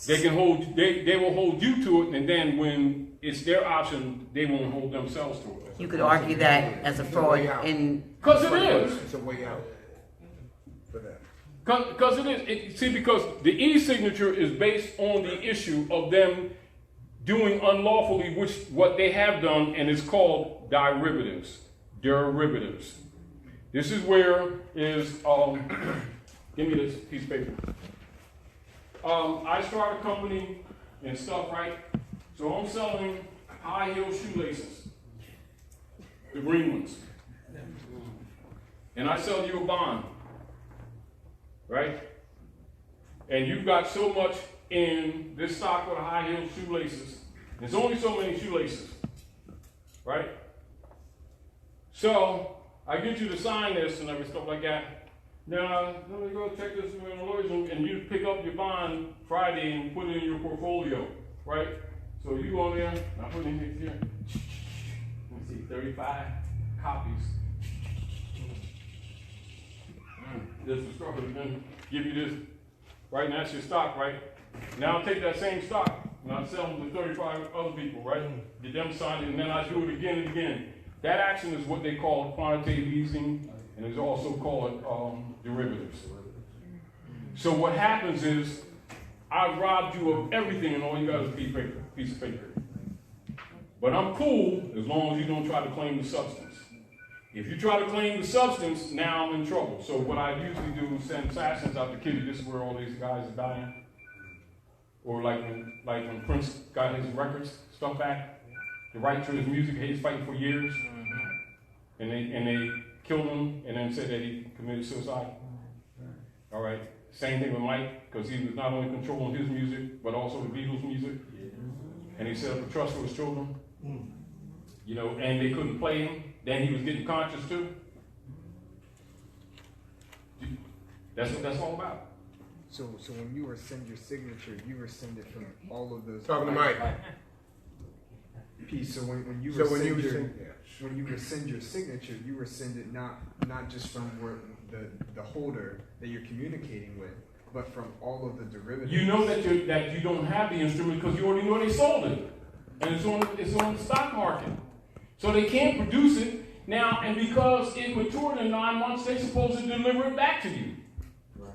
They can hold, they will hold you to it, and then when it's their option, they won't hold themselves to it. You could argue that as a fraud in. Because it is. It's a way out for that. Because it is. See, because the e-signature is based on the issue of them doing unlawfully, which what they have done, and it's called derivatives. Derivatives. This is where is, give me this piece of paper. I start a company and stuff, right? So I'm selling high heel shoelaces, the green ones. And I sell you a bond, right? And you've got so much in this stock with high heel shoelaces. There's only so many shoelaces, right? So I get you to sign this and every stuff like that. Now, let me go check this in the lawyer's room, and you pick up your bond Friday and put it in your portfolio, right? So you go in there, I put it in here. Let me see, 35 copies. This is structure, then give you this, right? And that's your stock, right? Now I'll take that same stock and I'll sell them to 35 other people, right? Get them signed, and then I do it again and again. That action is what they call quantitative easing, and it's also called derivatives. So what happens is, I robbed you of everything, and all you got is a piece of paper. But I'm cool as long as you don't try to claim the substance. If you try to claim the substance, now I'm in trouble. So what I usually do is send assassins out to kill you. This is where all these guys are dying. Or like when Prince got his records, stuff back, the right to his music, he's fighting for years. And they killed him and then said that he committed suicide. All right. Same thing with Mike, because he was not only controlling his music, but also the Beatles' music. And he set up a trust for his children. You know, and they couldn't play him. Then he was getting conscious too. That's what that's all about. So when you rescind your signature, you rescind it from all of those. Talking to Mike. Piece. So when you So rescind when when you rescind your signature, you rescind it not just from where the holder that you're communicating with, but from all of the derivatives. You know that you don't have the instrument because you already know they sold it, and it's on the stock market, so they can't produce it now. And because it matured in 9 months, they're supposed to deliver it back to you. Right.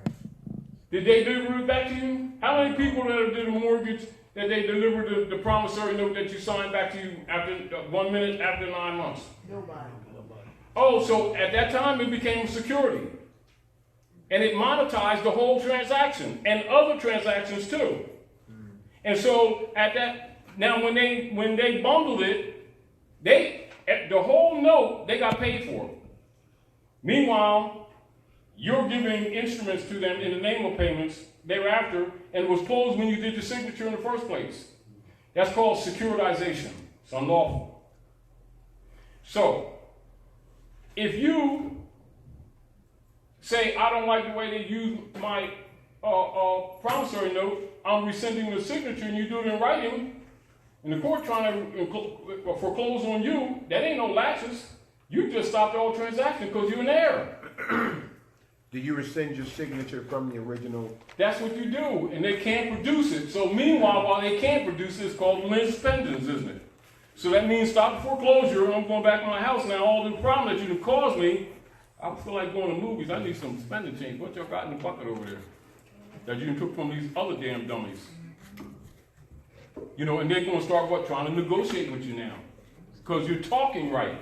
Did they deliver it back to you? How many people that did a mortgage that they delivered the promissory note that you signed back to you after 1 minute after 9 months? Nobody. Oh, so at that time it became security. And it monetized the whole transaction and other transactions too. And so at that, now when they bundled it, the whole note, they got paid for it. Meanwhile, you're giving instruments to them in the name of payments thereafter, and it was closed when you did your signature in the first place. That's called securitization. It's unlawful. So, if you say, I don't like the way they use my promissory note, I'm rescinding the signature, and you do it in writing, and the court trying to foreclose on you, that ain't no latches. You just stopped the whole transaction because you're in error. Do you rescind your signature from the original? That's what you do, and they can't produce it. So meanwhile, while they can't produce it, it's called lis pendens, isn't it? So that means stop the foreclosure, and I'm going back to my house now. All the problem that you can cause me, I feel like going to movies. I need some spending change. What y'all got in the bucket over there that you took from these other damn dummies? You know, and they're going to start trying to negotiate with you now, because you're talking right.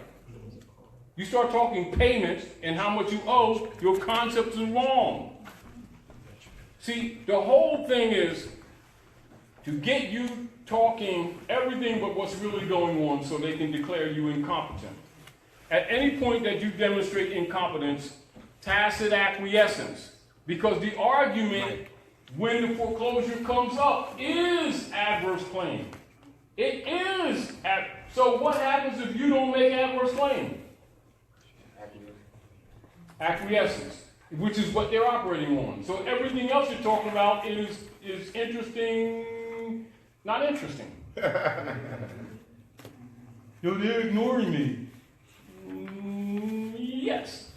You start talking payments and how much you owe, your concepts are wrong. See, the whole thing is to get you talking everything but what's really going on so they can declare you incompetent. At any point that you demonstrate incompetence, tacit acquiescence, because the argument when the foreclosure comes up is adverse claim. It is. So what happens if you don't make adverse claim? Acquiescence, which is what they're operating on. So everything else you're talking about is interesting, not interesting. Yo, they're ignoring me. Yes.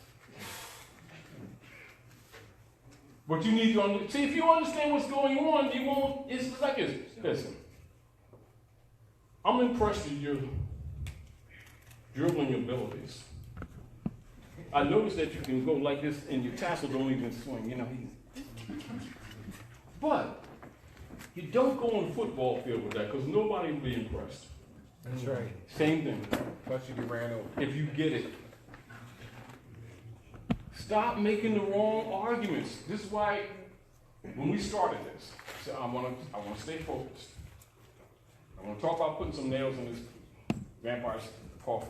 But you need to see, if you understand what's going on, you won't, it's like this. Listen, I'm impressed with your dribbling abilities. I noticed that you can go like this and your tassel don't even swing, you know. But you don't go on the football field with that because nobody will be impressed. That's right. Same thing. Plus you get ran over. If you get it. Stop making the wrong arguments. This is why when we started this, I said I want to stay focused. I want to talk about putting some nails in this vampire's coffin.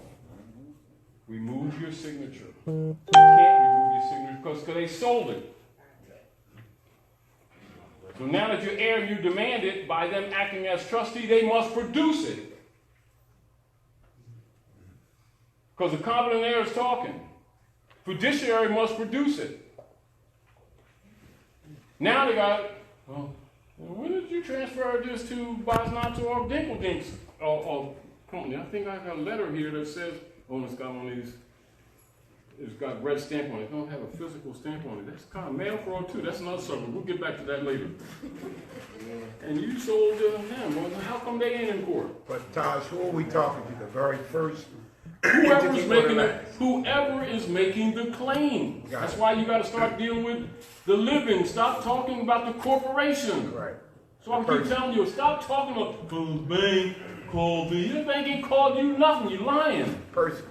Remove your signature. You can't remove your signature because they sold it. So now that you're heir, you demand it by them acting as trustee, they must produce it. Because the competent heir is talking. Fiduciary must produce it. Now they got, well, when did you transfer this to Bosnato or Dinkledink's company? I think I got a letter here that says, oh, it's got one of these, it's got a red stamp on it. It don't have a physical stamp on it. That's kind of mail fraud too. That's another subject. We'll get back to that later. And you sold them. Well, how come they ain't in court? But Taj, who are we talking to? The very first Whoever entity is for making the it, last? whoever is making the claim. Got That's it. why you got to start dealing with the living. Stop talking about the corporation. Right. So I keep telling you, stop talking about the bank called me. Your bank ain't called you nothing. You lying. Person.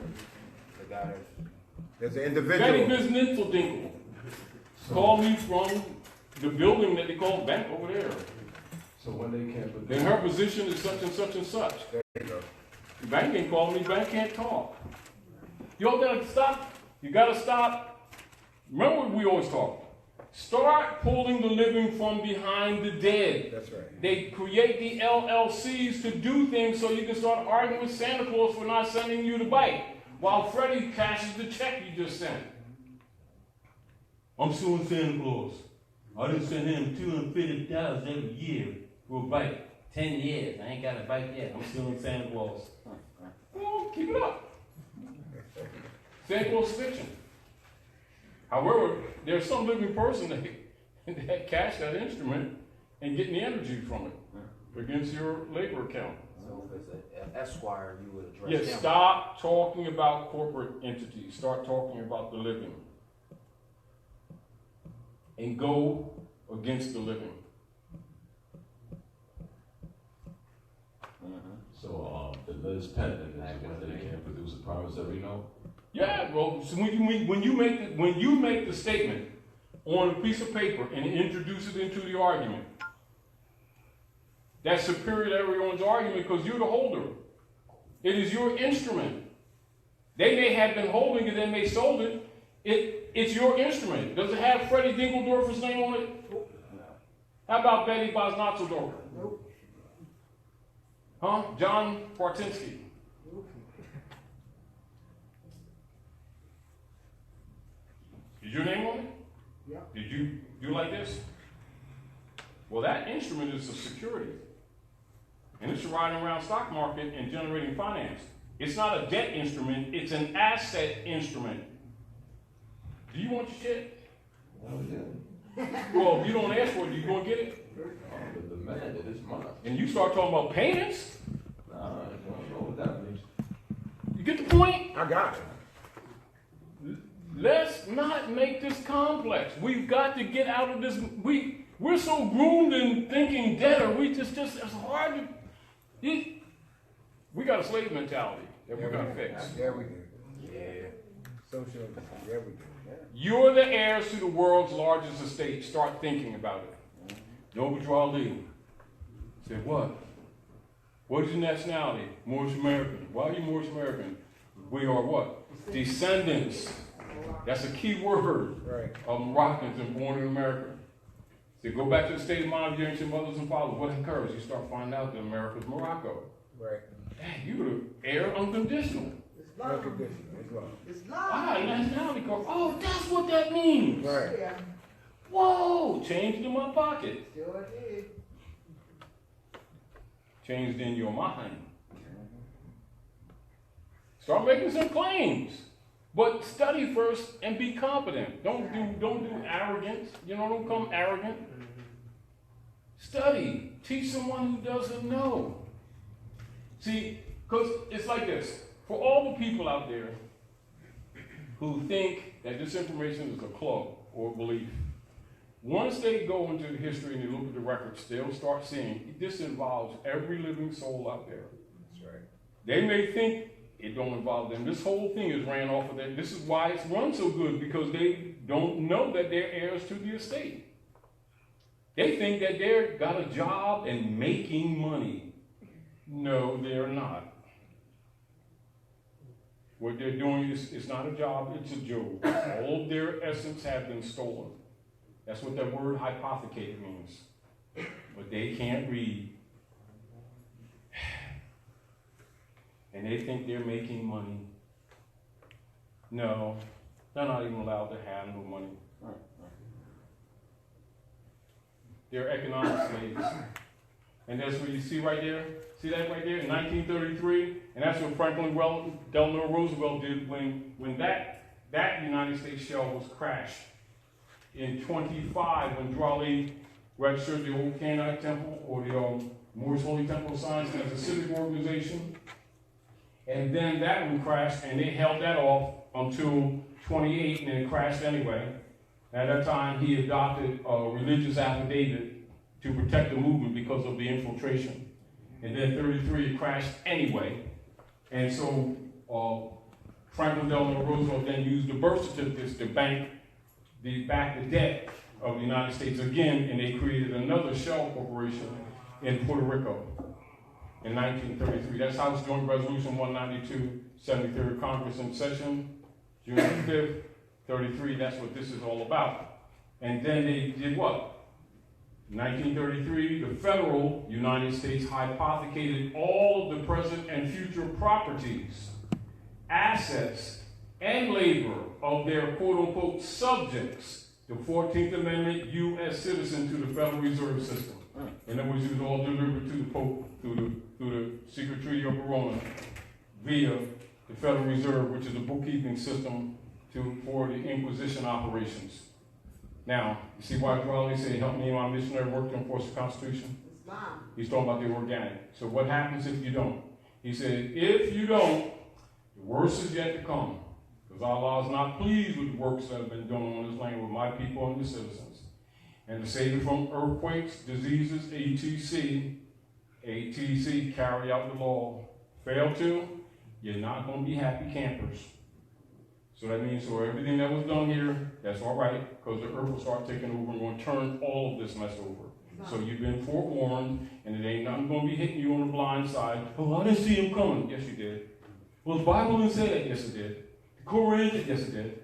There's an individual. Betty Bisnitzl called me from the building that they call bank over there. So when they can't put And her position is such and such and such. There you go. The bank ain't calling me, bank can't talk. You all gotta stop. You gotta stop. Remember what we always talk. Start pulling the living from behind the dead. That's right. They create the LLCs to do things so you can start arguing with Santa Claus for not sending you the bike, while Freddie cashes the check you just sent. I'm suing Santa Claus. I done send him $250,000 every year for a bike. 10 years, I ain't got a bike yet. I'm suing Santa Claus. Well, keep it up. Santa Claus is fiction. However, there's some living person that cashed that instrument and getting the energy from it against your labor account. So if it's an Esquire, you would address Yes, them. stop talking about corporate entities. Start talking about the living. And go against the living. So, the Liz pending is when they can't produce a promissory note? Yeah, well, so when you make the statement on a piece of paper and introduce it into the argument, that's superior to everyone's argument because you're the holder. It is your instrument. They may have been holding it and they sold it. It's your instrument. Does it have Freddie Dinkeldorfer's name on it? How about Betty Bosnatzldorfer? Nope. Huh? John Bartinsky? Is your name on it? Yeah. Did you do like this? Well, that instrument is a security. And it's riding around stock market and generating finance. It's not a debt instrument, it's an asset instrument. Do you want your shit? Oh, yeah. Well, if you don't ask for it, you gonna get it? The demand it is mine. And you start talking about payments? Nah, I don't know what that means. You get the point? I got it. Let's not make this complex. We've got to get out of this. We're so groomed in thinking debtor. We just it's hard to. We got a slave mentality that we got to fix. Yeah, we do. Yeah. Social, yeah, we do. Yeah. You're the heirs to the world's largest estate. Start thinking about it. Noble Ali said, what? What is your nationality? Moorish American. Why are you Moorish American? We are what? Descendants. That's a key word of Moroccans and born in America. So go back to the state of mind of your ancient mothers and fathers. What occurs? You start finding out that America's Morocco. Right. Dang, you the heir unconditional. Unconditional. It's love. Ah, nationality card. Oh, that's what that means. Right. Yeah. Whoa, changed in my pocket. Sure did. Changed in your mind. Start making some claims. But study first and be competent. Don't do arrogance. Don't come arrogant. Study. Teach someone who doesn't know. See, because it's like this. For all the people out there who think that this information is a club or belief, once they go into the history and they look at the records, they'll start seeing this involves every living soul out there. That's right. They may think it don't involve them. This whole thing is ran off of that. This is why it's run so good, because they don't know that they're heirs to the estate. They think that they've got a job and making money. No, they're not. What they're doing is, it's not a job, it's a joke. All of their essence have been stolen. That's what that word hypothecated means. But they can't read. And they think they're making money. No, they're not even allowed to have no money. They're economic slaves. And that's what you see right there. See that right there in 1933? And that's what Franklin Delano Roosevelt did when that United States shell was crashed. In 25, when Raleigh registered the old Canaanite Temple, or the Moorish Holy Temple of Science, as a civic organization. And then that one crashed, and they held that off until 28, and it crashed anyway. At that time, he adopted a religious affidavit to protect the movement because of the infiltration. And then 33, it crashed anyway. And so Franklin Delano Roosevelt then used the birth certificates to back the debt of the United States again, and they created another shell corporation in Puerto Rico in 1933. That's House Joint Resolution 192, 73rd Congress in session, June 5th, 33. That's what this is all about. And then they did what? 1933, the federal United States hypothecated all of the present and future properties, assets, and labor of their quote-unquote subjects, the 14th Amendment U.S. citizen, to the Federal Reserve System. In other words, it was all delivered to the Pope through the Secret Treaty of Verona via the Federal Reserve, which is a bookkeeping system for the Inquisition operations. Now, you see why Raleigh said, help me in my missionary work to enforce the Constitution? He's talking about the organic. So what happens if you don't? He said, if you don't, the worst is yet to come. Because Allah is not pleased with the works that have been done on this land with my people and the citizens. And to save you from earthquakes, diseases, ATC, carry out the law. Fail to, you're not going to be happy campers. So that means, so everything that was done here, that's all right, because the earth will start taking over and going to turn all of this mess over. So you've been forewarned, and it ain't nothing going to be hitting you on the blind side. Oh, I didn't see him coming. Yes, you did. Well, the Bible didn't say that. Yes, it did. The Quran did. Yes, it did.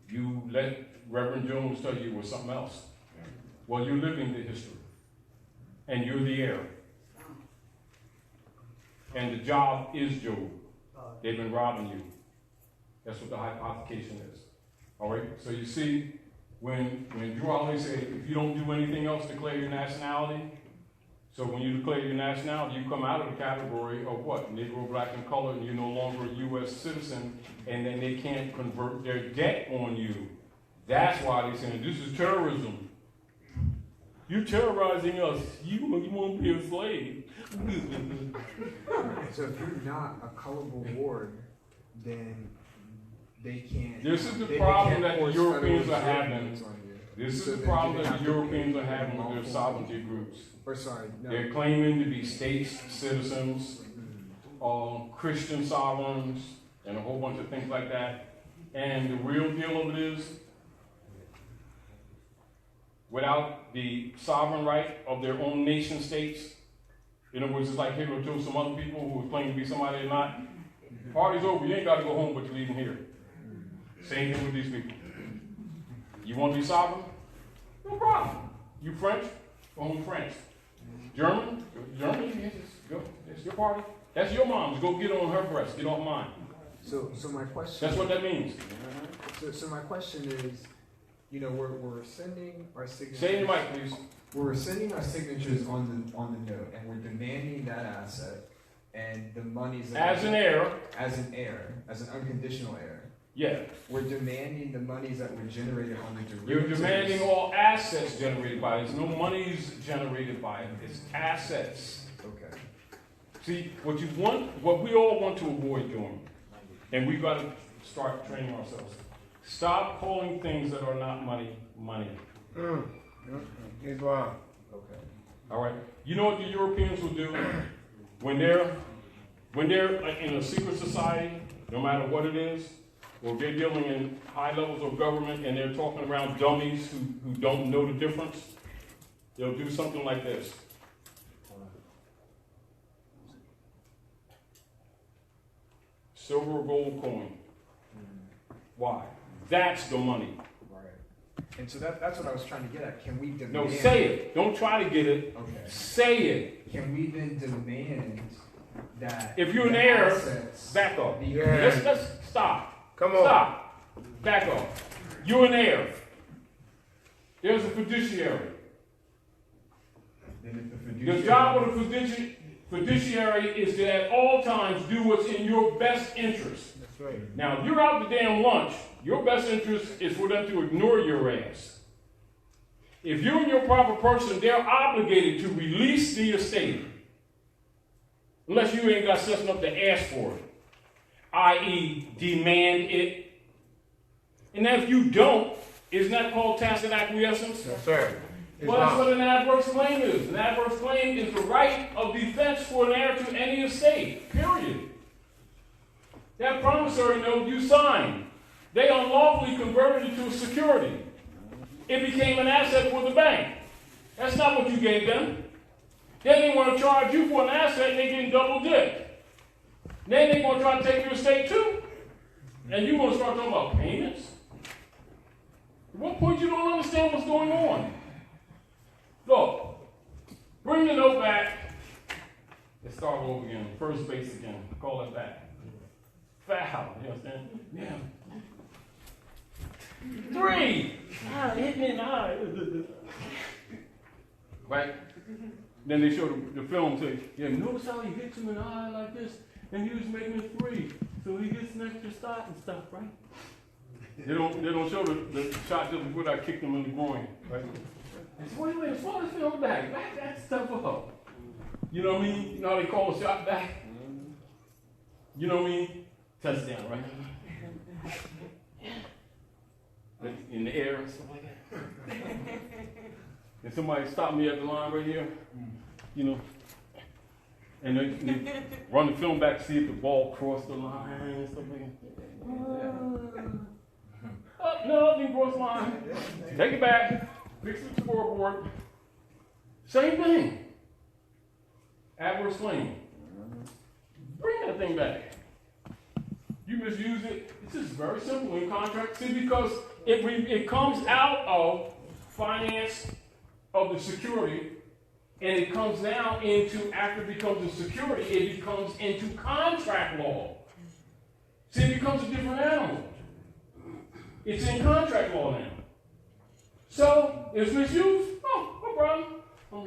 You let Reverend Jones tell you it was something else. Well, you're living the history, and you're the heir. And the job is Job. They've been robbing you. That's what the hypothecation is. All right? So you see, when Drew Raleigh said, if you don't do anything else, declare your nationality. So when you declare your nationality, you come out of the category of what? Negro, black, and colored, and you're no longer a U.S. citizen, and then they can't convert their debt on you. That's why they're saying, this is terrorism. You're terrorizing us. You want to be a slave. So if you're not a colorable ward, then they can't. This is the problem that the Europeans are having. This is the problem that the Europeans are having with their sovereignty groups. They're claiming to be states, citizens, Christian sovereigns, and a whole bunch of things like that. And the real deal of it is, without the sovereign right of their own nation states, in other words, it's like Hitler told some other people who claim to be somebody they're not, party's over, you ain't got to go home, but you're leaving here. Same thing with these people. You want to be sovereign? No problem. You French? Go home French. German? Germany? Yes, go. It's your party. That's your mom's. Go get on her breast. Get off mine. So my question. That's what that means. So my question is, we're sending our signatures. Say your mic, please. We're sending our signatures on the note, and we're demanding that asset. and the monies that As an heir, as an heir, as an unconditional heir, yeah. we're demanding the monies that were generated on the You're derivatives. demanding all assets generated by it. There's no monies generated by it. It's assets. Okay. See, what we all want to avoid doing, and we've got to start training ourselves. Stop calling things that are not money, money. Islam. Okay. All right. You know what the Europeans will do when they're in a secret society, no matter what it is, or they're dealing in high levels of government and they're talking around dummies who don't know the difference? They'll do something like this. Silver or gold coin. Why? That's the money. Right. And so that's what I was trying to get at. Can we demand? No, say it. Don't try to get it. Okay. Say it. Can we then demand that If you're an the heir, assets back off. be- Yeah. Let's stop. Come on. Stop. Back off. You're an heir. There's a fiduciary. Then if the The fiduciary- job of the fiduciary is to at all times do what's in your best interest. That's right. Now, if you're out to damn lunch, your best interest is for them to ignore your ass. If you're your proper person, they're obligated to release the estate. Unless you ain't got something up to ask for it. I.e., demand it. And then if you don't, isn't that called tacit acquiescence? Yes, sir. Well, that's what an adverse claim is. An adverse claim is the right of defense for an heir to any estate. Period. That promissory note you signed, they unlawfully converted it to a security. It became an asset for the bank. That's not what you gave them. Then they want to charge you for an asset, they getting double dipped. Then they want to try to take your estate too. And you want to start talking about payments? At what point you don't understand what's going on? Look, bring the note back. Let's start over again. First base again. Call it back. Foul. You understand? Yeah. 3. Hit me in the eye. Right? Then they show the film say, yeah, notice how he hits him in the eye like this, and he was making it 3. So he gets an extra start and stuff, right? They don't show the shot just before I kicked him in the groin, right? Wait, slow this film back that stuff up. You know what I mean? You know how they call a shot back? You know what I mean? Touchdown, right? In the air and stuff like that. And somebody stopped me at the line right here, you know, and they run the film back to see if the ball crossed the line and stuff like that. Oh, no, didn't cross the line. Take it back. Fix the scoreboard. Same thing. Adverse claim. Bring that thing back. You misuse it. It's just very simple in contract. See, because it comes out of finance of the security, and it comes now into, after it becomes a security, it becomes into contract law. See, it becomes a different animal. It's in contract law now. So, it's misused? Oh, no problem. I'm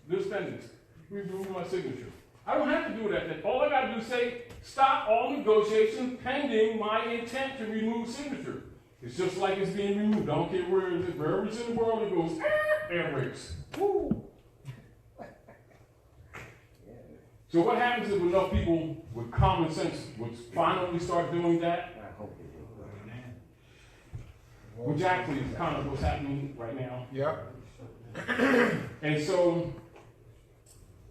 this pendants. Remove my signature. I don't have to do that. All I got to do is say, stop all negotiations pending my intent to remove signature. It's just like it's being removed. I don't care where it is. Wherever it's in the world, it goes, air brakes. Woo. So what happens if enough people with common sense would finally start doing that? Which actually is kind of what's happening right now. Yep. And so,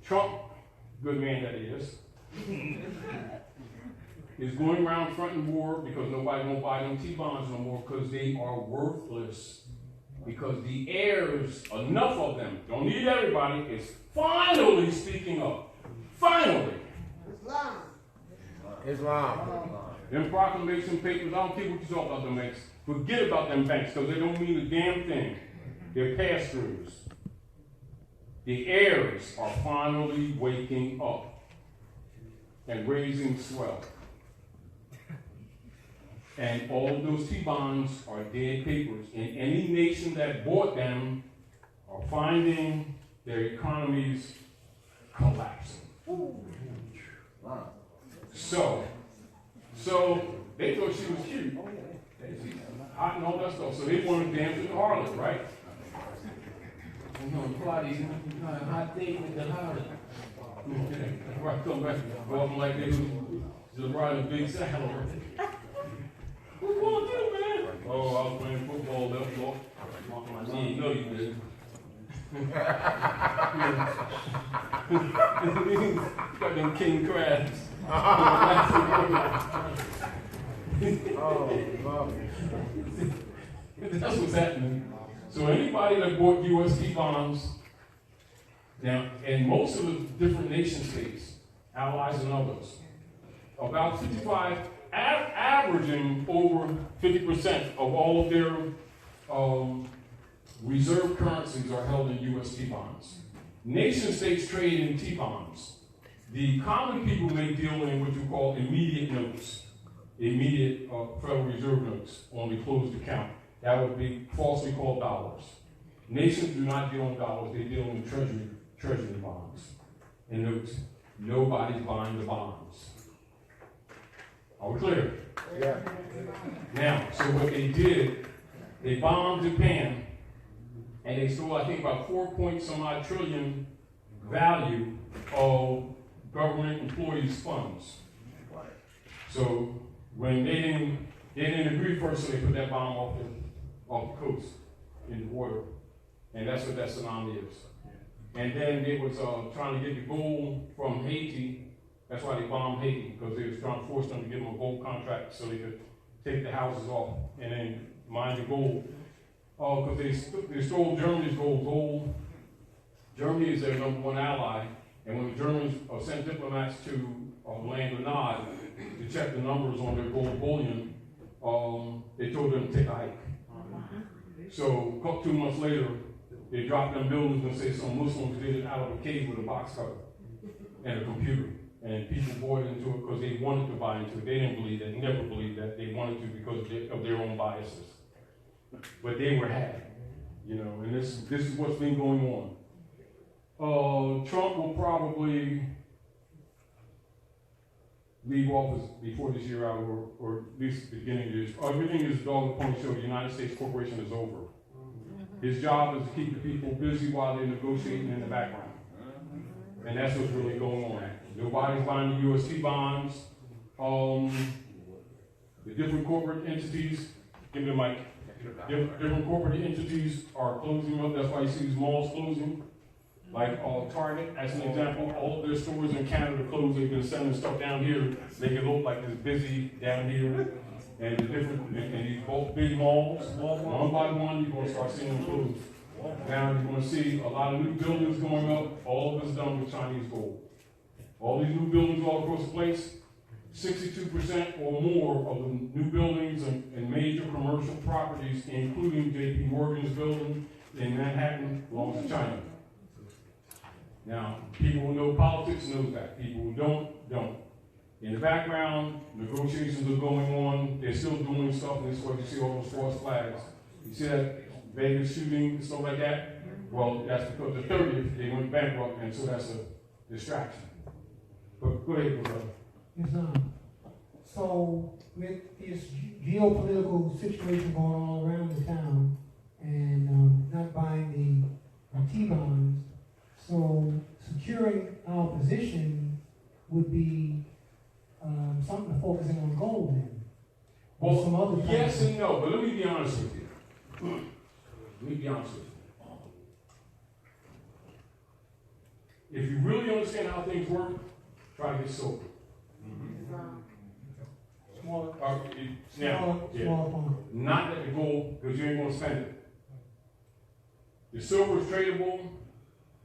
Trump, good man that he is going around fronting war because nobody won't buy them T-bonds no more because they are worthless. Because the heirs, enough of them, don't need everybody, is finally speaking up. Finally. Islam. Them proclamation papers, I don't care what you talk about them banks. Forget about them banks because they don't mean a damn thing. They're pass-throughs. The heirs are finally waking up and raising swell. And all of those T-bonds are dead papers. And any nation that bought them are finding their economies collapsing. So they thought she was cute. Hot and all that stuff. So they wanted to dance with the harlot, right? Party, hot date with the harlot. Right, come back, walking like they was just riding a big saddle. What you want to do, man? Oh, I was playing football, that was all. You know you did. Got them king crabs. That's what's happening. So anybody that bought USD bonds, now, in most of the different nation states, allies and others, about 55, averaging over 50% of all of their reserve currencies are held in USD bonds. Nation states trade in T-bonds. The common people may deal in what you call immediate notes, immediate Federal Reserve notes on the closed account. That would be falsely called dollars. Nations do not deal in dollars, they deal in treasury bonds and notes. Nobody's buying the bonds. Are we clear? Yeah. Now, so what they did, they bombed Japan, and they stole, I think, about 4-point-some-odd trillion value of government employees' funds. So when they didn't agree first, so they put that bomb off the coast in the water, and that's what that tsunami is. And then they was trying to get the gold from Haiti. That's why they bombed Haiti, because they was trying to force them to give them a gold contract so they could take the houses off and then mine the gold. Because they stole Germany's gold. Germany is their #1 ally, and when the Germans sent diplomats to land Grenada to check the numbers on their gold bullion, they told them to take a hike. So 2 months later, they dropped them buildings and say some Muslims did it out of a cave with a box cutter and a computer. And people bought into it because they wanted to buy into it. They didn't believe that, never believed that. They wanted to because of their own biases. But they were had, you know, and this is what's been going on. Trump will probably leave office before this year out, or at least the beginning of this. Everything is dog and pony show. The United States corporation is over. His job is to keep the people busy while they're negotiating in the background. And that's what's really going on. Nobody's buying the USD bonds. The different corporate entities, give me the mic. Different corporate entities are closing up. That's why you see these malls closing. Like Target, as an example, all of their stores in Canada closed. They've been sending stuff down here, make it look like it's busy down here. And the different, and these both big malls, one by one, you're going to start seeing them close. Now you're going to see a lot of new buildings going up. All of it's done with Chinese gold. All these new buildings all across the place, 62% or more of the new buildings and major commercial properties, including J.P. Morgan's building in Manhattan, belongs to China. Now, people who know politics know that. People who don't. In the background, negotiations are going on. They're still doing stuff, and this is why you see all those false flags. You see that Vegas shooting and stuff like that? Well, that's because the 30th, they went bankrupt, and so that's a distraction. But go ahead, brother. Yes, so with this geopolitical situation going on all around the town, and not buying the T-bonds, so securing our position would be something to focus in on gold then. Well, some other yes and no, but let me be honest with you. If you really understand how things work, try to get silver. Small Not at the gold, because you ain't going to spend it. The silver is tradable.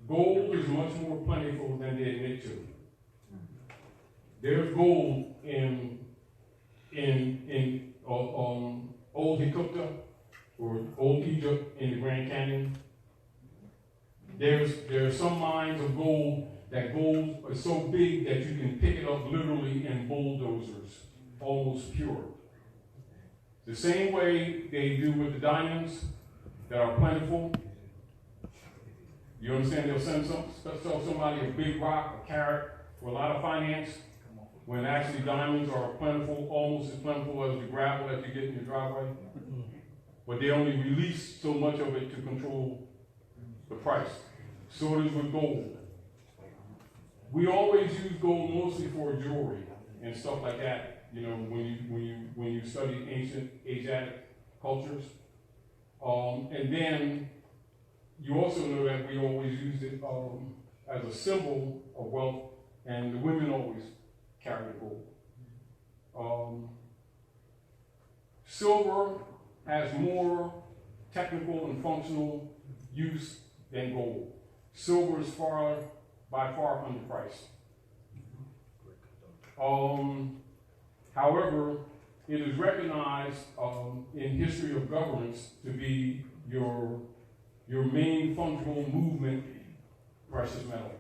Gold is much more plentiful than they admit to. There's gold in Old Hiccupa or Old Egypt in the Grand Canyon. There are some mines of gold that gold is so big that you can pick it up literally in bulldozers, almost pure. The same way they do with the diamonds that are plentiful. You understand? They'll sell somebody a big rock, a carat, for a lot of finance, when actually diamonds are plentiful, almost as plentiful as the gravel that you get in your driveway. But they only release so much of it to control the price. So it is with gold. We always use gold mostly for jewelry and stuff like that. You know, when you study ancient Asiatic cultures, and then you also know that we always use it as a symbol of wealth, and the women always carry the gold. Silver has more technical and functional use than gold. Silver is by far underpriced. However, it is recognized in history of governments to be your main fungible movement precious metal.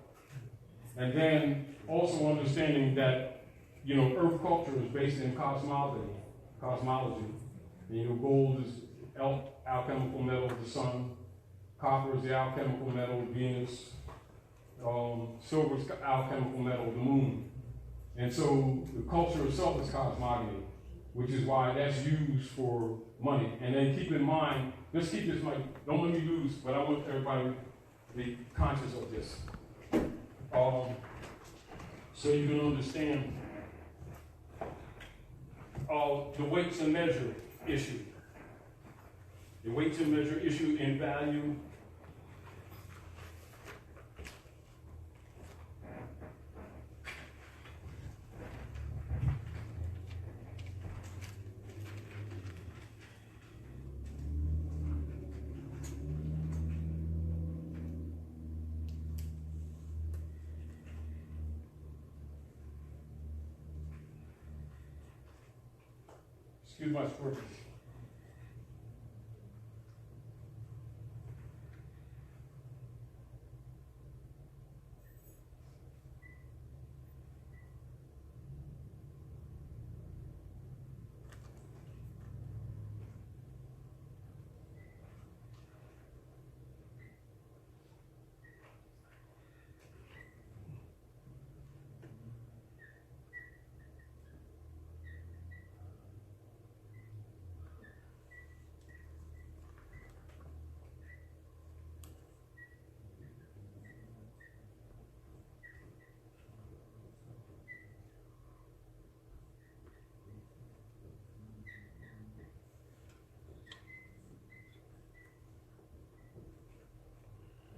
And then also understanding that, you know, earth culture is based in cosmology. You know, gold is alchemical metal of the sun, copper is the alchemical metal of Venus, silver is alchemical metal of the moon. And so the culture itself is cosmogony, which is why that's used for money. And then keep in mind, let's keep this money, don't let me lose, but I want everybody to be conscious of this. So you can understand the weights and measure issue. The weights and measure issue in value. Excuse my script.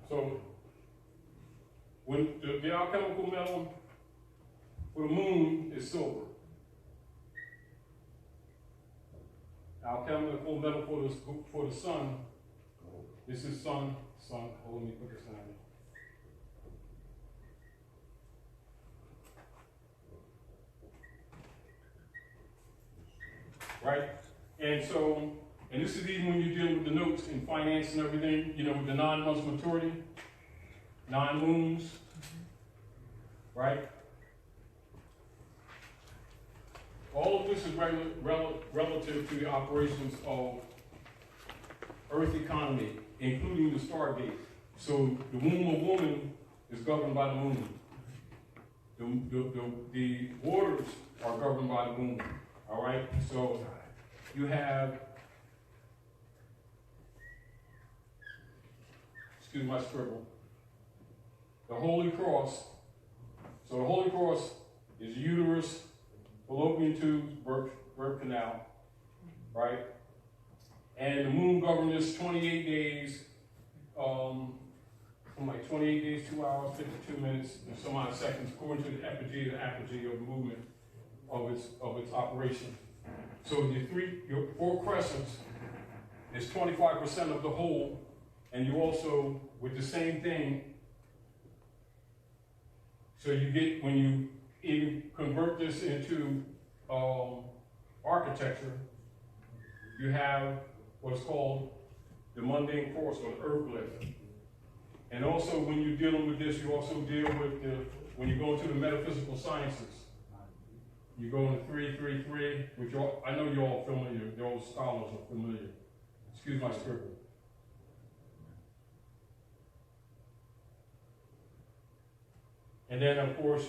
So, when the alchemical metal for the moon is silver. Alchemical metal for the sun, this is sun, oh, let me put this down here. Right? And so, and this is even when you're dealing with the notes in finance and everything, you know, with the 9 months maturity, 9 moons, right? All of this is relative to the operations of Earth economy, including the Stargate. So the womb of woman is governed by the moon. The waters are governed by the moon, all right? So you have, excuse my scribble, the Holy Cross. So the Holy Cross is uterus, fallopian tubes, birth canal, right? And the moon governed this 28 days, like 28 days, 2 hours, 52 minutes, and some odd seconds, according to the epigee and apogee of the movement of its operation. So your 4 crescents is 25% of the whole, and you also, with the same thing, so you get, when you even convert this into architecture, you have what's called the mundane force, or the earth glyph. And also, when you're dealing with this, you also deal with when you go into the metaphysical sciences. You go into 333, which I know you're all familiar, the old scholars are familiar. Excuse my scribble. And then, of course,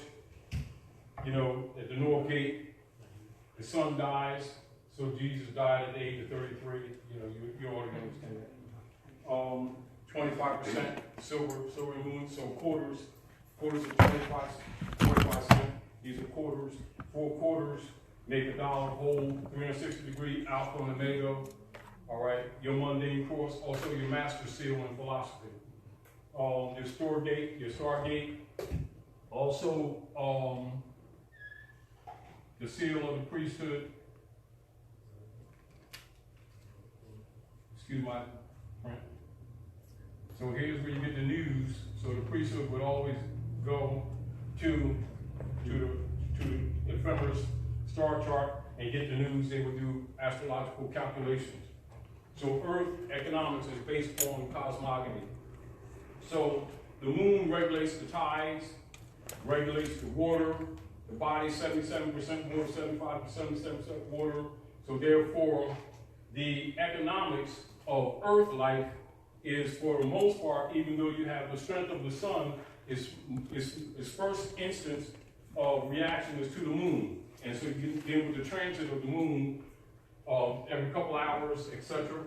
you know, at the North Gate, the son dies, so Jesus died at the age of 33. You know, you already understand that. 25% silver moon, so quarters of 25 cents. These are quarters. 4 quarters make $1 whole. 360-degree Alpha and Omega. All right. Your mundane course, also your master seal in philosophy. Your Stargate. Also, the seal of the priesthood. Excuse my print. So here's where you get the news. So the priesthood would always go to the ephemeris star chart and get the news. They would do astrological calculations. So Earth economics is based on cosmogony. So the moon regulates the tides, regulates the water. The body 77% water, 77% water. So therefore, the economics of Earth life is, for the most part, even though you have the strength of the sun, its first instance of reaction is to the moon. And so you deal with the transit of the moon every couple hours, etc.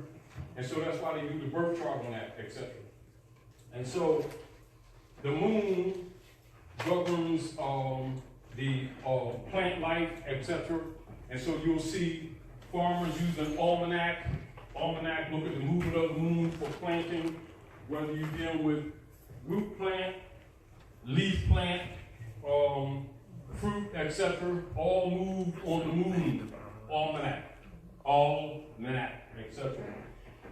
And so that's why they do the birth chart on that, etc. And so the moon governs the plant life, etc. And so you'll see farmers use an almanac. Almanac, look at the movement of the moon for planting, whether you're dealing with root plant, leaf plant, fruit, etc. All move on the moon. Almanac, etc.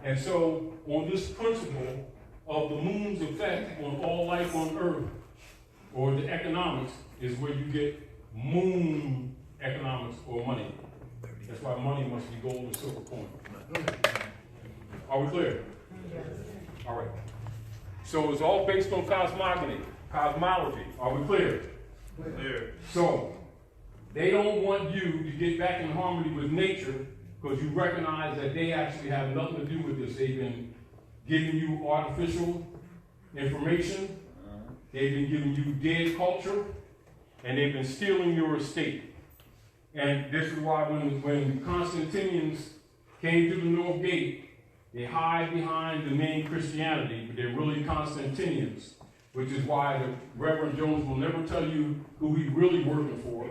And so on this principle of the moon's effect on all life on Earth, or the economics, is where you get moon economics or money. That's why money must be gold and silver coin. Are we clear? All right. So it's all based on cosmogony, cosmology. Are we clear? Clear. So they don't want you to get back in harmony with nature because you recognize that they actually have nothing to do with this. They've been giving you artificial information. They've been giving you dead culture. And they've been stealing your estate. And this is why when the Constantinians came to the North Gate, they hide behind the name Christianity, but they're really Constantinians, which is why the Reverend Jones will never tell you who he's really working for.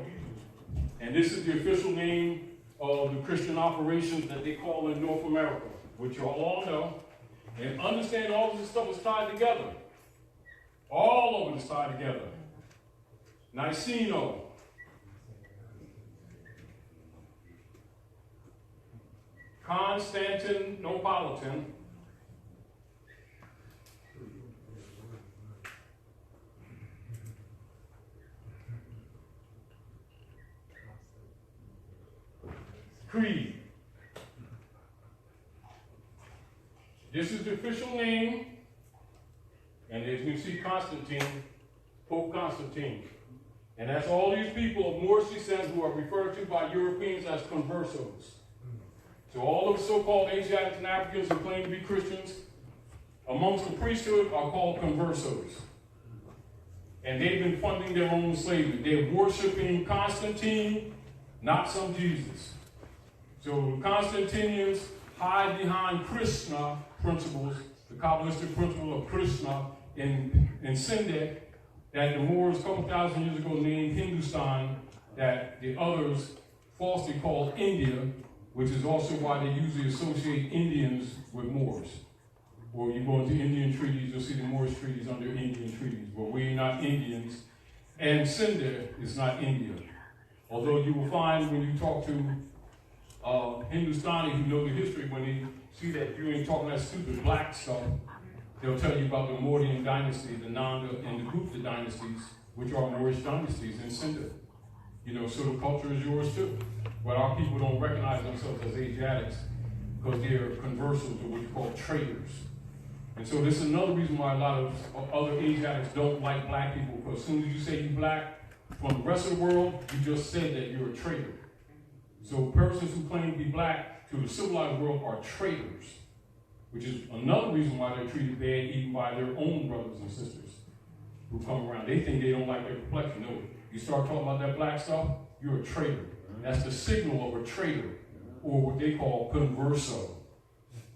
And this is the official name of the Christian operations that they call in North America, which you all know. And understand all of this stuff is tied together. All of it is tied together. Niceno. Constantinopolitan. Creed. This is the official name, and as you see Constantine, Pope Constantine. And that's all these people of Moorish descent who are referred to by Europeans as conversos. So all those so-called Asiatics and Africans who claim to be Christians amongst the priesthood are called conversos. And they've been funding their own slavery. They're worshiping Constantine, not some Jesus. So the Constantinians hide behind Krishna principles, the Kabbalistic principle of Krishna in Sindh, that the Moors a couple thousand years ago named Hindustan, that the others falsely called India, which is also why they usually associate Indians with Moors. Or you go into Indian treaties, you'll see the Moorish treaties under Indian treaties, but we're not Indians. And Sindh is not India. Although you will find when you talk to Hindustani who know the history, when they see that you ain't talking that stupid black stuff, they'll tell you about the Mauryan dynasty, the Nanda and the Gupta dynasties, which are Moorish dynasties in Sindh. You know, so the culture is yours too. But our people don't recognize themselves as Asiatics because they're conversals, or what you call traders. And so this is another reason why a lot of other Asiatics don't like black people, because as soon as you say you're black, from the rest of the world, you just said that you're a traitor. So persons who claim to be black to the civilized world are traitors, which is another reason why they're treated bad even by their own brothers and sisters. who come around. They think they don't like their complexion. No, you start talking about that black stuff, you're a traitor. That's the signal of a traitor, or what they call converso.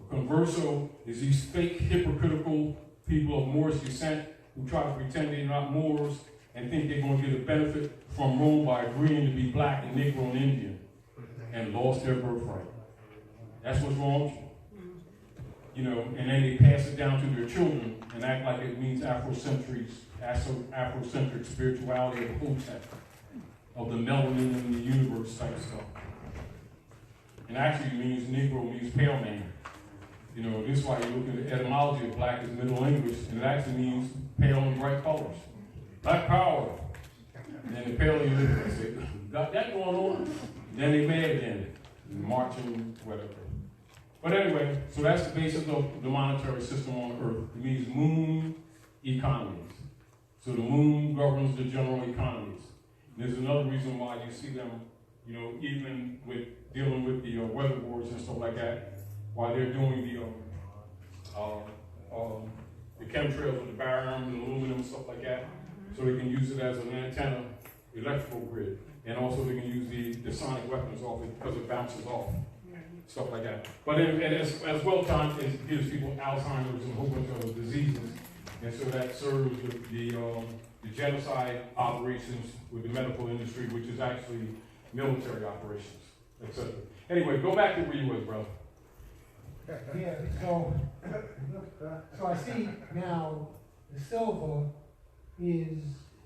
A converso is these fake, hypocritical people of Moorish descent who try to pretend they're not Moors and think they're going to get a benefit from Rome by agreeing to be black and Negro and Indian, and lost their birthright. That's what's wrong with you. You know, and then they pass it down to their children and act like it means Afrocentric spirituality of the Hotep, of the melanin in the universe type stuff. And actually it means Negro means pale man. You know, this is why you look at the etymology of black as Middle English, and it actually means pale and bright colors. Black power. And then the pale English say, got that going on? Then they mad again, marching, whatever. But anyway, so that's the basis of the monetary system on Earth. It means moon economies. So the moon governs the general economies. And there's another reason why you see them, you know, even with dealing with the weather boards and stuff like that, while they're doing the chemtrails with the barium and aluminum and stuff like that, so they can use it as an antenna, electrical grid, and also they can use the sonic weapons off it because it bounces off. Stuff like that. But as well timed, it gives people Alzheimer's and a whole bunch of other diseases. And so that serves the genocide operations with the medical industry, which is actually military operations, etc. Anyway, go back to where you was, brother. Yeah, so I see now the silver is,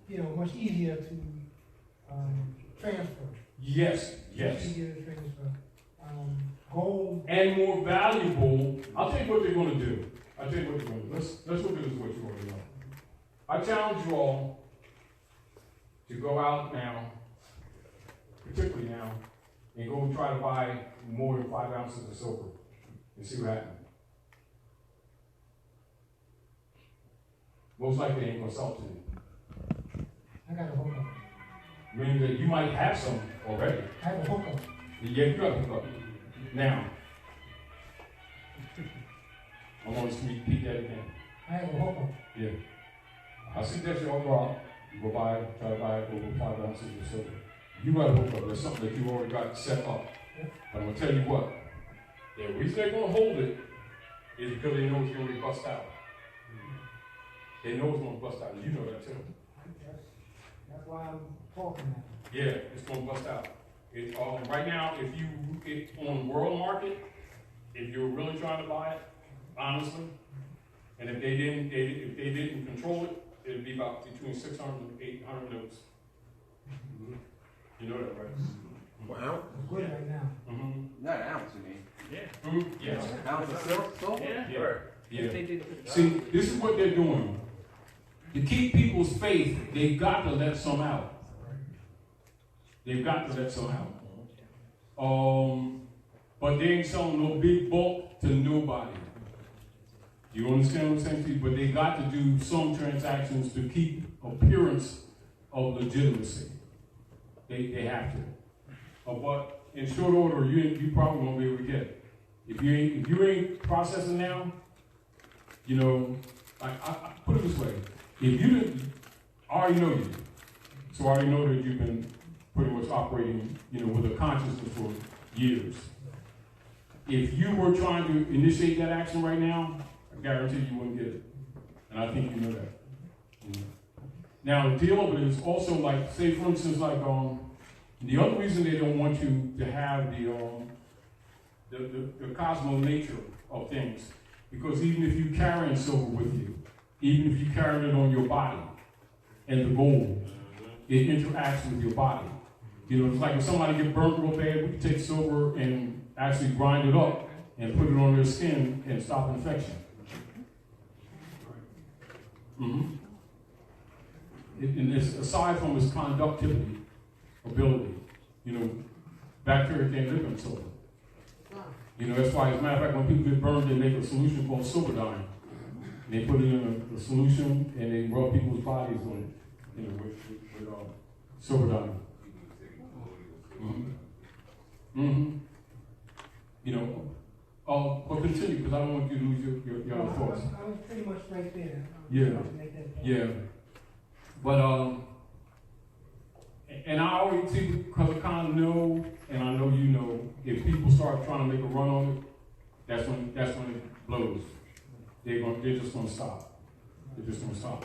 you know, much easier to transfer. Yes. Much easier to transfer. Gold. And more valuable. I'll tell you what they're going to do. Let's look at this what you already know. I challenge you all to go out now, particularly now, and go try to buy more than 5 ounces of silver and see what happens. Most likely they ain't going to sell it to you. I got a hookup. Meaning that you might have some already. I have a hookup. Yeah, you got a hookup. Now, I'm going to repeat that again. I have a hookup. Yeah. I suggest you all go out, you go buy, try to buy over 5 ounces of silver. You got a hookup, there's something that you already got set up. Yeah. But I'm going to tell you what, the reason they're going to hold it is because they know it's going to be bust out. They know it's going to bust out, and you know that too. That's why I'm talking now. Yeah, it's going to bust out. Right now, if on the world market, if you're really trying to buy it, honestly, and if they didn't control it, it'd be about between 600 and 800 notes. Mm-hmm. You know that, right? Wow. It's good right now. Mm-hmm. Not an ounce, you mean? Yeah. Yes. Ounce of silver? Yeah. See, this is what they're doing. To keep people's faith, they've got to let some out. They've got to let some out. But they ain't selling no big bulk to nobody. You understand what I'm saying to you? But they got to do some transactions to keep appearance of legitimacy. They have to. But in short order, you probably won't be able to get it. If you ain't processing now, you know, I put it this way. If you didn't, I already know you. So I already know that you've been pretty much operating, you know, with a consciousness for years. If you were trying to initiate that action right now, I guarantee you wouldn't get it. And I think you know that. You know? Now, the deal of it is also like, say for instance, like, the other reason they don't want you to have the cosmo nature of things, because even if you carrying silver with you, even if you carry it on your body and the gold, it interacts with your body. You know, it's like if somebody get burnt real bad, we can take silver and actually grind it up and put it on their skin and stop infection. Mm-hmm. And it's, aside from its conductivity ability, you know, bacteria can't live in silver. You know, that's why, as a matter of fact, when people get burned, they make a solution called silver dye. They put it in a solution and they rub people's bodies on it, you know, with silver dye. Mm-hmm. Mm-hmm. You know, but continue, because I don't want you to lose your other thoughts. I was pretty much right there. Yeah. But and I always see, because I kind of know, and I know you know, if people start trying to make a run on it, that's when it blows. They're just gonna stop. They're just gonna stop.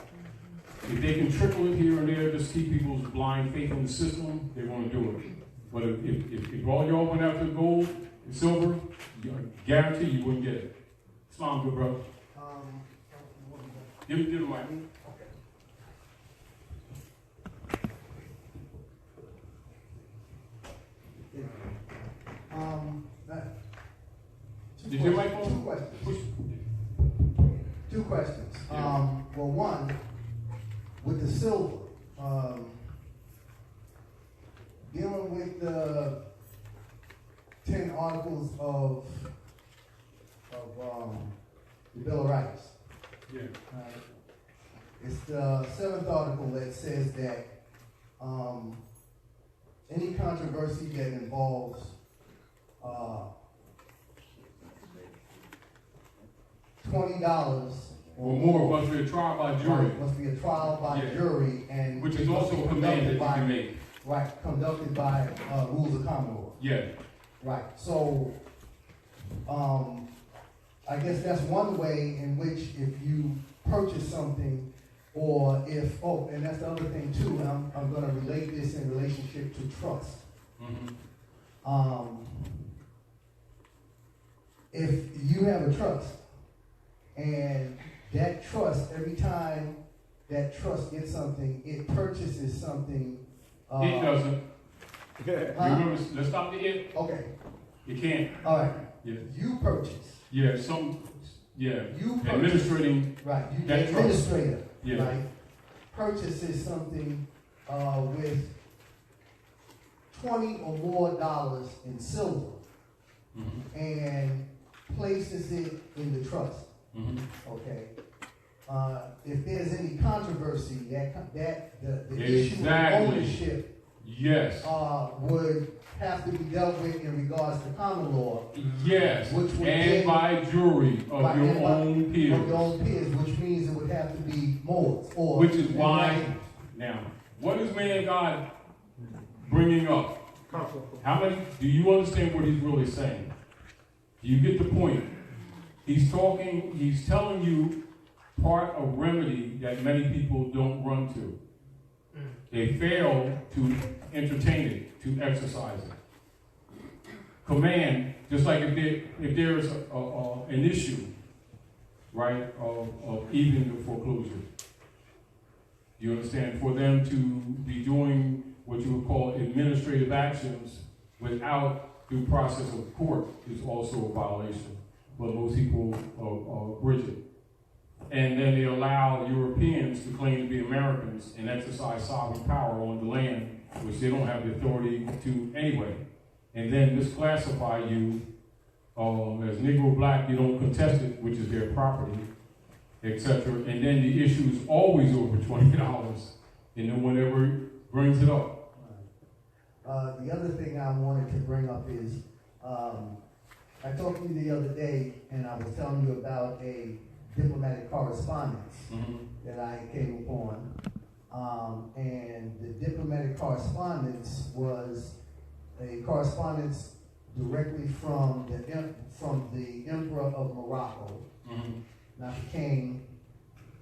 If they can trickle it here and there, just keep people's blind faith in the system, they're gonna do it. But if all y'all went after gold and silver, I guarantee you wouldn't get it. Smile, good brother. Give the mic. Did your mic on? Two questions. Well, one, with the silver, dealing with the 10 articles of the Bill of Rights. Yeah. It's the 7th article that says that any controversy that involves $20 or more must be a trial by jury. Must be a trial by jury, and which is also a command that you can make. Right, conducted by rules of common law. Yeah. Right. So, I guess that's one way in which if you purchase something, or if and that's the other thing too. And I'm going to relate this in relationship to trust. Mm-hmm. If you have a trust, and that trust, every time that trust gets something, it purchases something. It doesn't. Remember, let's stop the it. Okay. You can't. All right. Yeah. You purchase. Yeah. You purchase. Administrating. Right. You that administrator. Trust. Yeah. Right. Purchases something with $20 or more in silver, mm-hmm. and places it in the trust. Mm-hmm. Okay. If there's any controversy, the issue of ownership, yes, would have to be dealt with in regards to common law. Yes, which would and by jury of your own peers. Of your own peers, which means it would have to be MOORS. Or which is why, now, what is man of God bringing up? How many? Do you understand what he's really saying? Do you get the point? He's telling you part of remedy that many people don't run to. They fail to entertain it, to exercise it. Command, just like if there's an issue, right, of even the foreclosure. You understand? For them to be doing what you would call administrative actions without due process of court is also a violation. But most people bridge it. And then they allow Europeans to claim to be Americans and exercise sovereign power on the land, which they don't have the authority to anyway. And then misclassify you as Negro, Black, you don't contest it, which is their property, etc. And then the issue is always over $20, and no one ever brings it up. The other thing I wanted to bring up is, I talked to you the other day, and I was telling you about a diplomatic correspondence mm-hmm. that I came upon. And the diplomatic correspondence was a correspondence directly from the Emperor of Morocco, mm-hmm. not the king,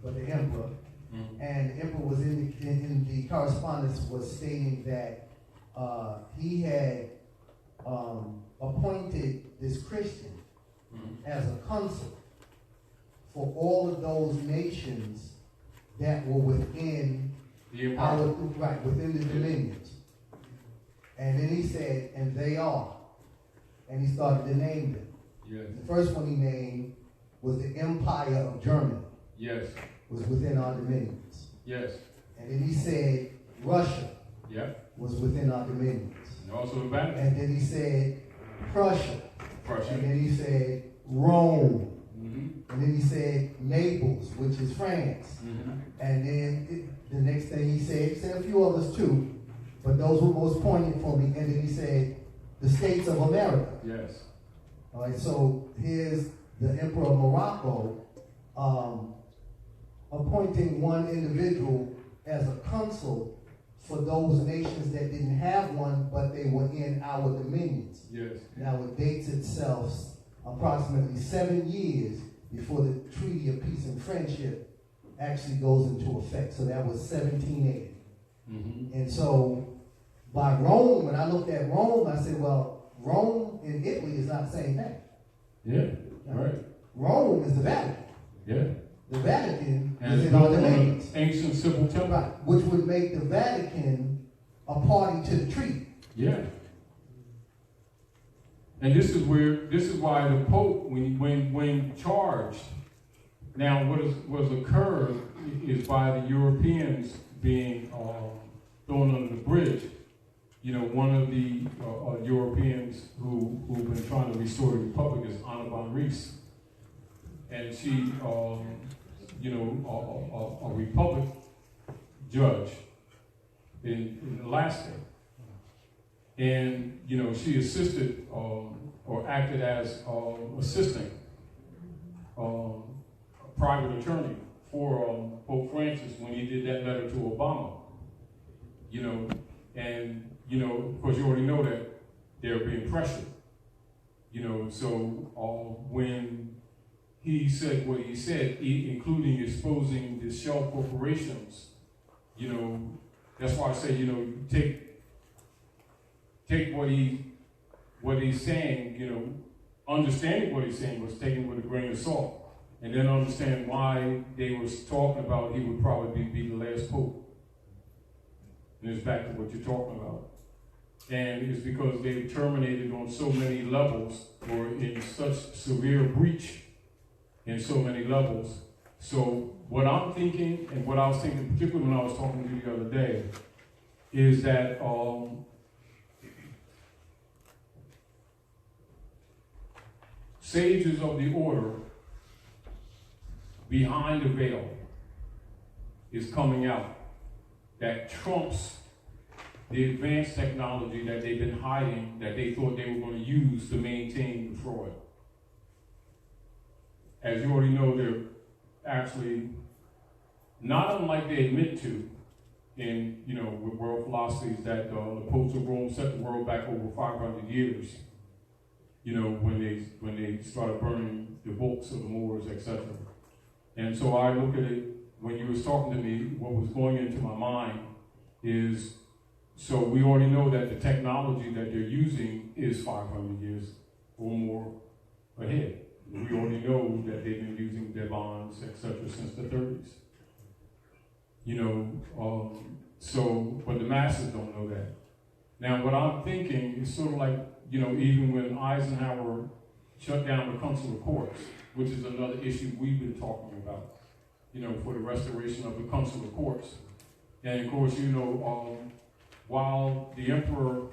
but the Emperor. Mm-hmm. And the Emperor was in the correspondence was stating that he had appointed this Christian mm-hmm. as a consul for all of those nations that were within within the dominions. And then he said, and they are. And he started to name them. Yes. The first one he named was the Empire of Germany. Yes. Was within our dominions. Yes. And then he said Russia. Yep. Was within our dominions. And also the Vatican. And then he said Prussia. And then he said Rome. Mm-hmm. And then he said Naples, which is France. Mm-hmm. And then the next thing he said a few others too, but those were most poignant for me. And then he said the States of America. Yes. All right, so here's the Emperor of Morocco appointing one individual as a consul for those nations that didn't have one, but they were in our dominions. Yes. Now it dates itself approximately 7 years before the Treaty of Peace and Friendship actually goes into effect. So that was 1780. Mm-hmm. And so by Rome, when I looked at Rome, I said, well, Rome and Italy is not the same thing. Yeah, right. Rome is the Vatican. Yeah. The Vatican And is it's in our built on an domains. ancient civil temple. Right, which would make the Vatican a party to the treaty. Yeah. And this is why the Pope, when charged, now what has occurred is by the Europeans being thrown under the bridge. You know, one of the Europeans who've been trying to restore the Republic is Anna von Rees. And she, a Republic judge in Alaska. And, you know, she assisted or acted as assistant private attorney for Pope Francis when he did that letter to Obama. You know, and, you know, of course you already know that they're being pressured. You know, so when he said what he said, including exposing the shell corporations, you know, that's why I say, you know, take what he's saying, you know, understanding what he's saying was taken with a grain of salt, and then understand why they was talking about he would probably be the last pope. And it's back to what you're talking about. And it's because they terminated on so many levels, or in such severe breach in so many levels. So what I'm thinking, and what I was thinking, particularly when I was talking to you the other day, is that sages of the order behind the veil is coming out that trumps the advanced technology that they've been hiding, that they thought they were going to use to maintain the fraud. As you already know, they're actually, not unlike they admit to in, you know, with world philosophies, that the popes of Rome set the world back over 500 years, you know, when they started burning the books of the Moors, etc. And so I look at it, when you was talking to me, what was going into my mind is, so we already know that the technology that they're using is 500 years or more ahead. We already know that they've been using their bonds, etc., since the 30s. You know, but the masses don't know that. Now, what I'm thinking is sort of like, you know, even when Eisenhower shut down the consular courts, which is another issue we've been talking about, you know, for the restoration of the consular courts. And of course, you know, while the emperor,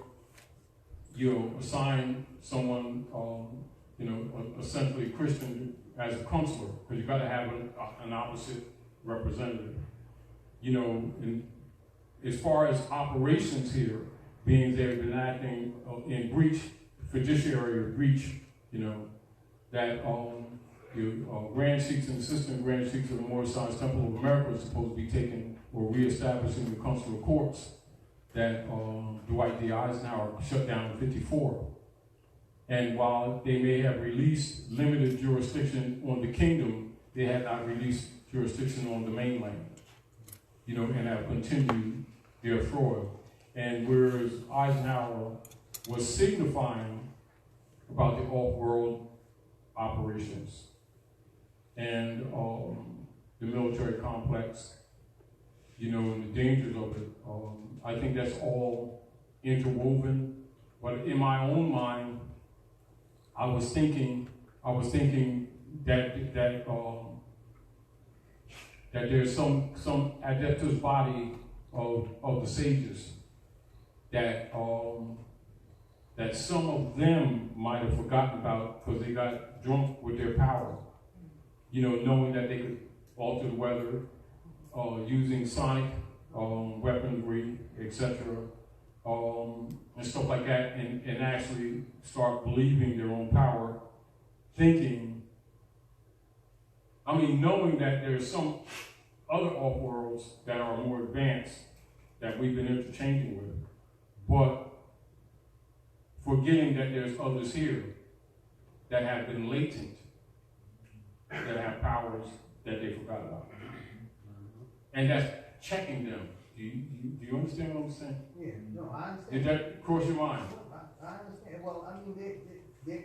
you know, assigned someone, you know, essentially Christian as a consular, because you got to have an opposite representative. You know, as far as operations here, being they've been acting in breach, fiduciary breach, you know, that Grand Sheiks and Assistant Grand Sheiks of the Moorish Temple of America is supposed to be taking or reestablishing the consular courts that Dwight D. Eisenhower shut down in '54. And while they may have released limited jurisdiction on the kingdom, they had not released jurisdiction on the mainland, you know, and have continued their fraud. And whereas Eisenhower was signifying about the off-world operations and the military complex, you know, and the dangers of it, I think that's all interwoven. But in my own mind, I was thinking that there's some adeptus body of the sages that some of them might have forgotten about because they got drunk with their power. You know, knowing that they could alter the weather, using sonic weaponry, etc., and stuff like that, and actually start believing their own power, thinking, I mean, knowing that there's some other off-worlds that are more advanced that we've been interchanging with, but forgetting that there's others here that have been latent, that have powers that they forgot about. And that's checking them. Do you understand what I'm saying? Yeah, no, I understand. Did that cross your mind? I understand. Well, I mean, they're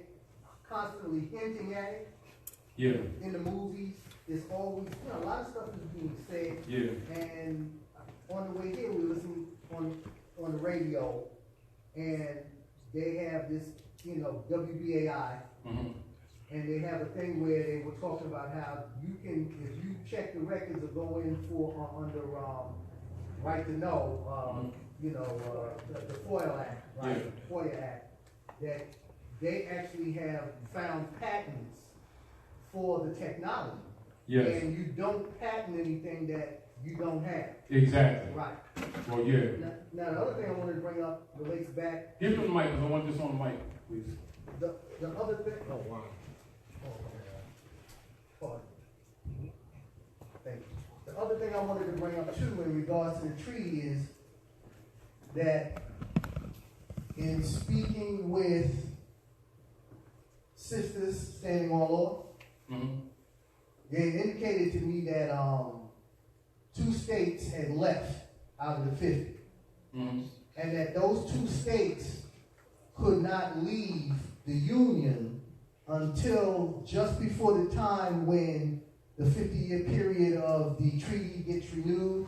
constantly hinting at it. Yeah. In the movies, it's always, you know, a lot of stuff is being said. Yeah. And on the way here, we listen on the radio, and they have this, you know, WBAI, and they have a thing where they were talking about how you can, if you check the records or go in for under right to know, you know, the FOIA Act, right? Yeah. FOIA Act, that they actually have found patents for the technology. Yes. And you don't patent anything that you don't have. Exactly. Right. Well, yeah. Now the other thing I wanted to bring up relates back. Give them the mic, because I want this on the mic, please. The other thing. Oh, wow. Oh, thank you. The other thing I wanted to bring up too in regards to the treaty is that in speaking with sisters standing on law, they indicated to me that 2 states had left out of the 50. And that those 2 states could not leave the Union until just before the time when the 50-year period of the treaty gets renewed.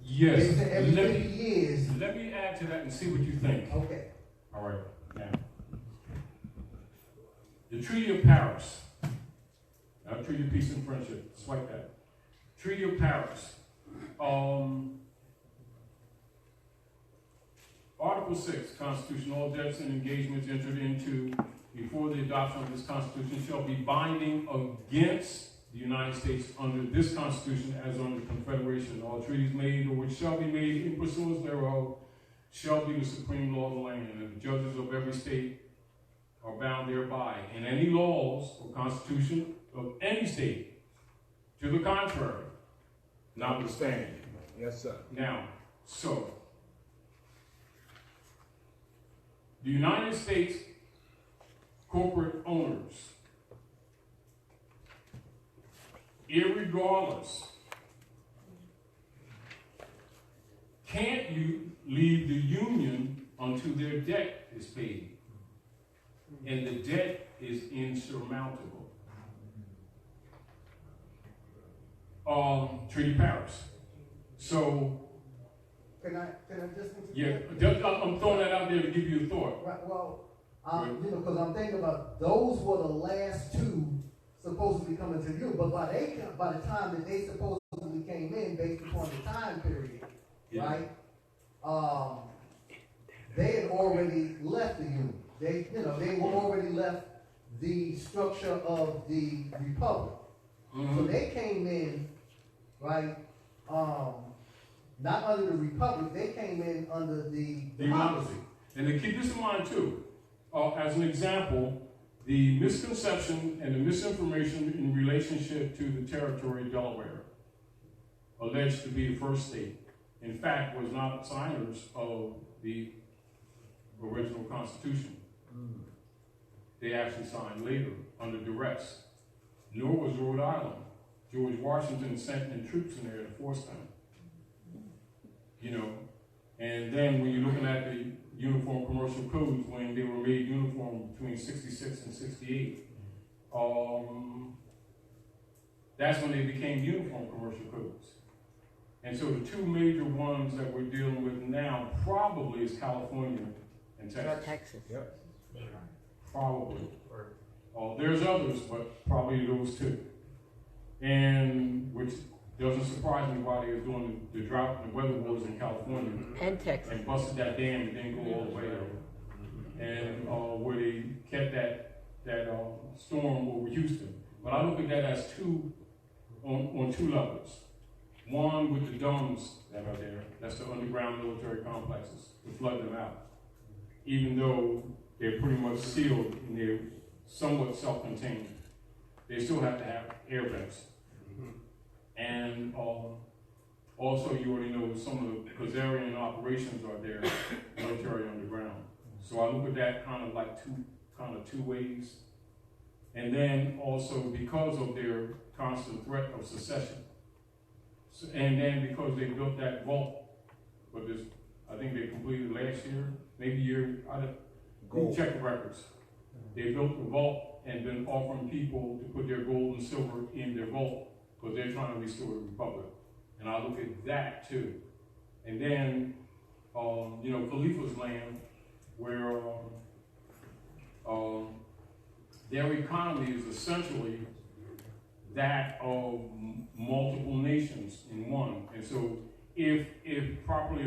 Yes. They said every 50 years. Let me add to that and see what you think. Okay. All right. Now, the Treaty of Paris. Not Treaty of Peace and Friendship. Swipe that. Treaty of Paris. Article 6, Constitution, all debts and engagements entered into before the adoption of this Constitution shall be binding against the United States under this Constitution as under the Confederation. All treaties made or which shall be made in pursuance thereof shall be the supreme law of the land, and the judges of every state are bound thereby. And any laws or Constitution of any state to the contrary, notwithstanding. Yes, sir. Now, so, the United States corporate owners, irregardless, can't you leave the Union until their debt is paid. And the debt is insurmountable. Treaty of Paris. So, Can I just yeah, I'm throwing that out there to give you a thought. Right, well, you know, because I'm thinking about those were the last 2 supposedly coming to you, but by the time that they supposedly came in, based upon the time period, right? They had already left the Union. They were already left the structure of the Republic. So they came in, right? Not under the Republic, they came in under the democracy. And to keep this in mind too, as an example, the misconception and the misinformation in relationship to the territory of Delaware, alleged to be the first state, in fact, was not signers of the original Constitution. They actually signed later under duress. Nor was Rhode Island. George Washington sent in troops in there to force them. You know, and then when you're looking at the Uniform Commercial Codes, when they were made uniform between 66 and 68, that's when they became Uniform Commercial Codes. And so the 2 major ones that we're dealing with now probably is California and Texas. Texas. Yep. Probably. There's others, but probably those 2. And which doesn't surprise me why they were doing the drought and the weather wars in California. And Texas. And busted that dam and didn't go all the way up. And where they kept that storm over Houston. But I look at that as on 2 levels. One with the domes that are there, that's the underground military complexes, to flood them out. Even though they're pretty much sealed and they're somewhat self-contained, they still have to have air vents. And also, you already know some of the Khazarian operations are there, military underground. So I look at that kind of like two ways. And then also because of their constant threat of secession. And then because they built that vault, but this, I think they completed last year, maybe check the records. They built the vault and been offering people to put their gold and silver in their vault because they're trying to restore the republic. And I look at that too. And then, Khalifa's land, where their economy is essentially that of multiple nations in one. And so if properly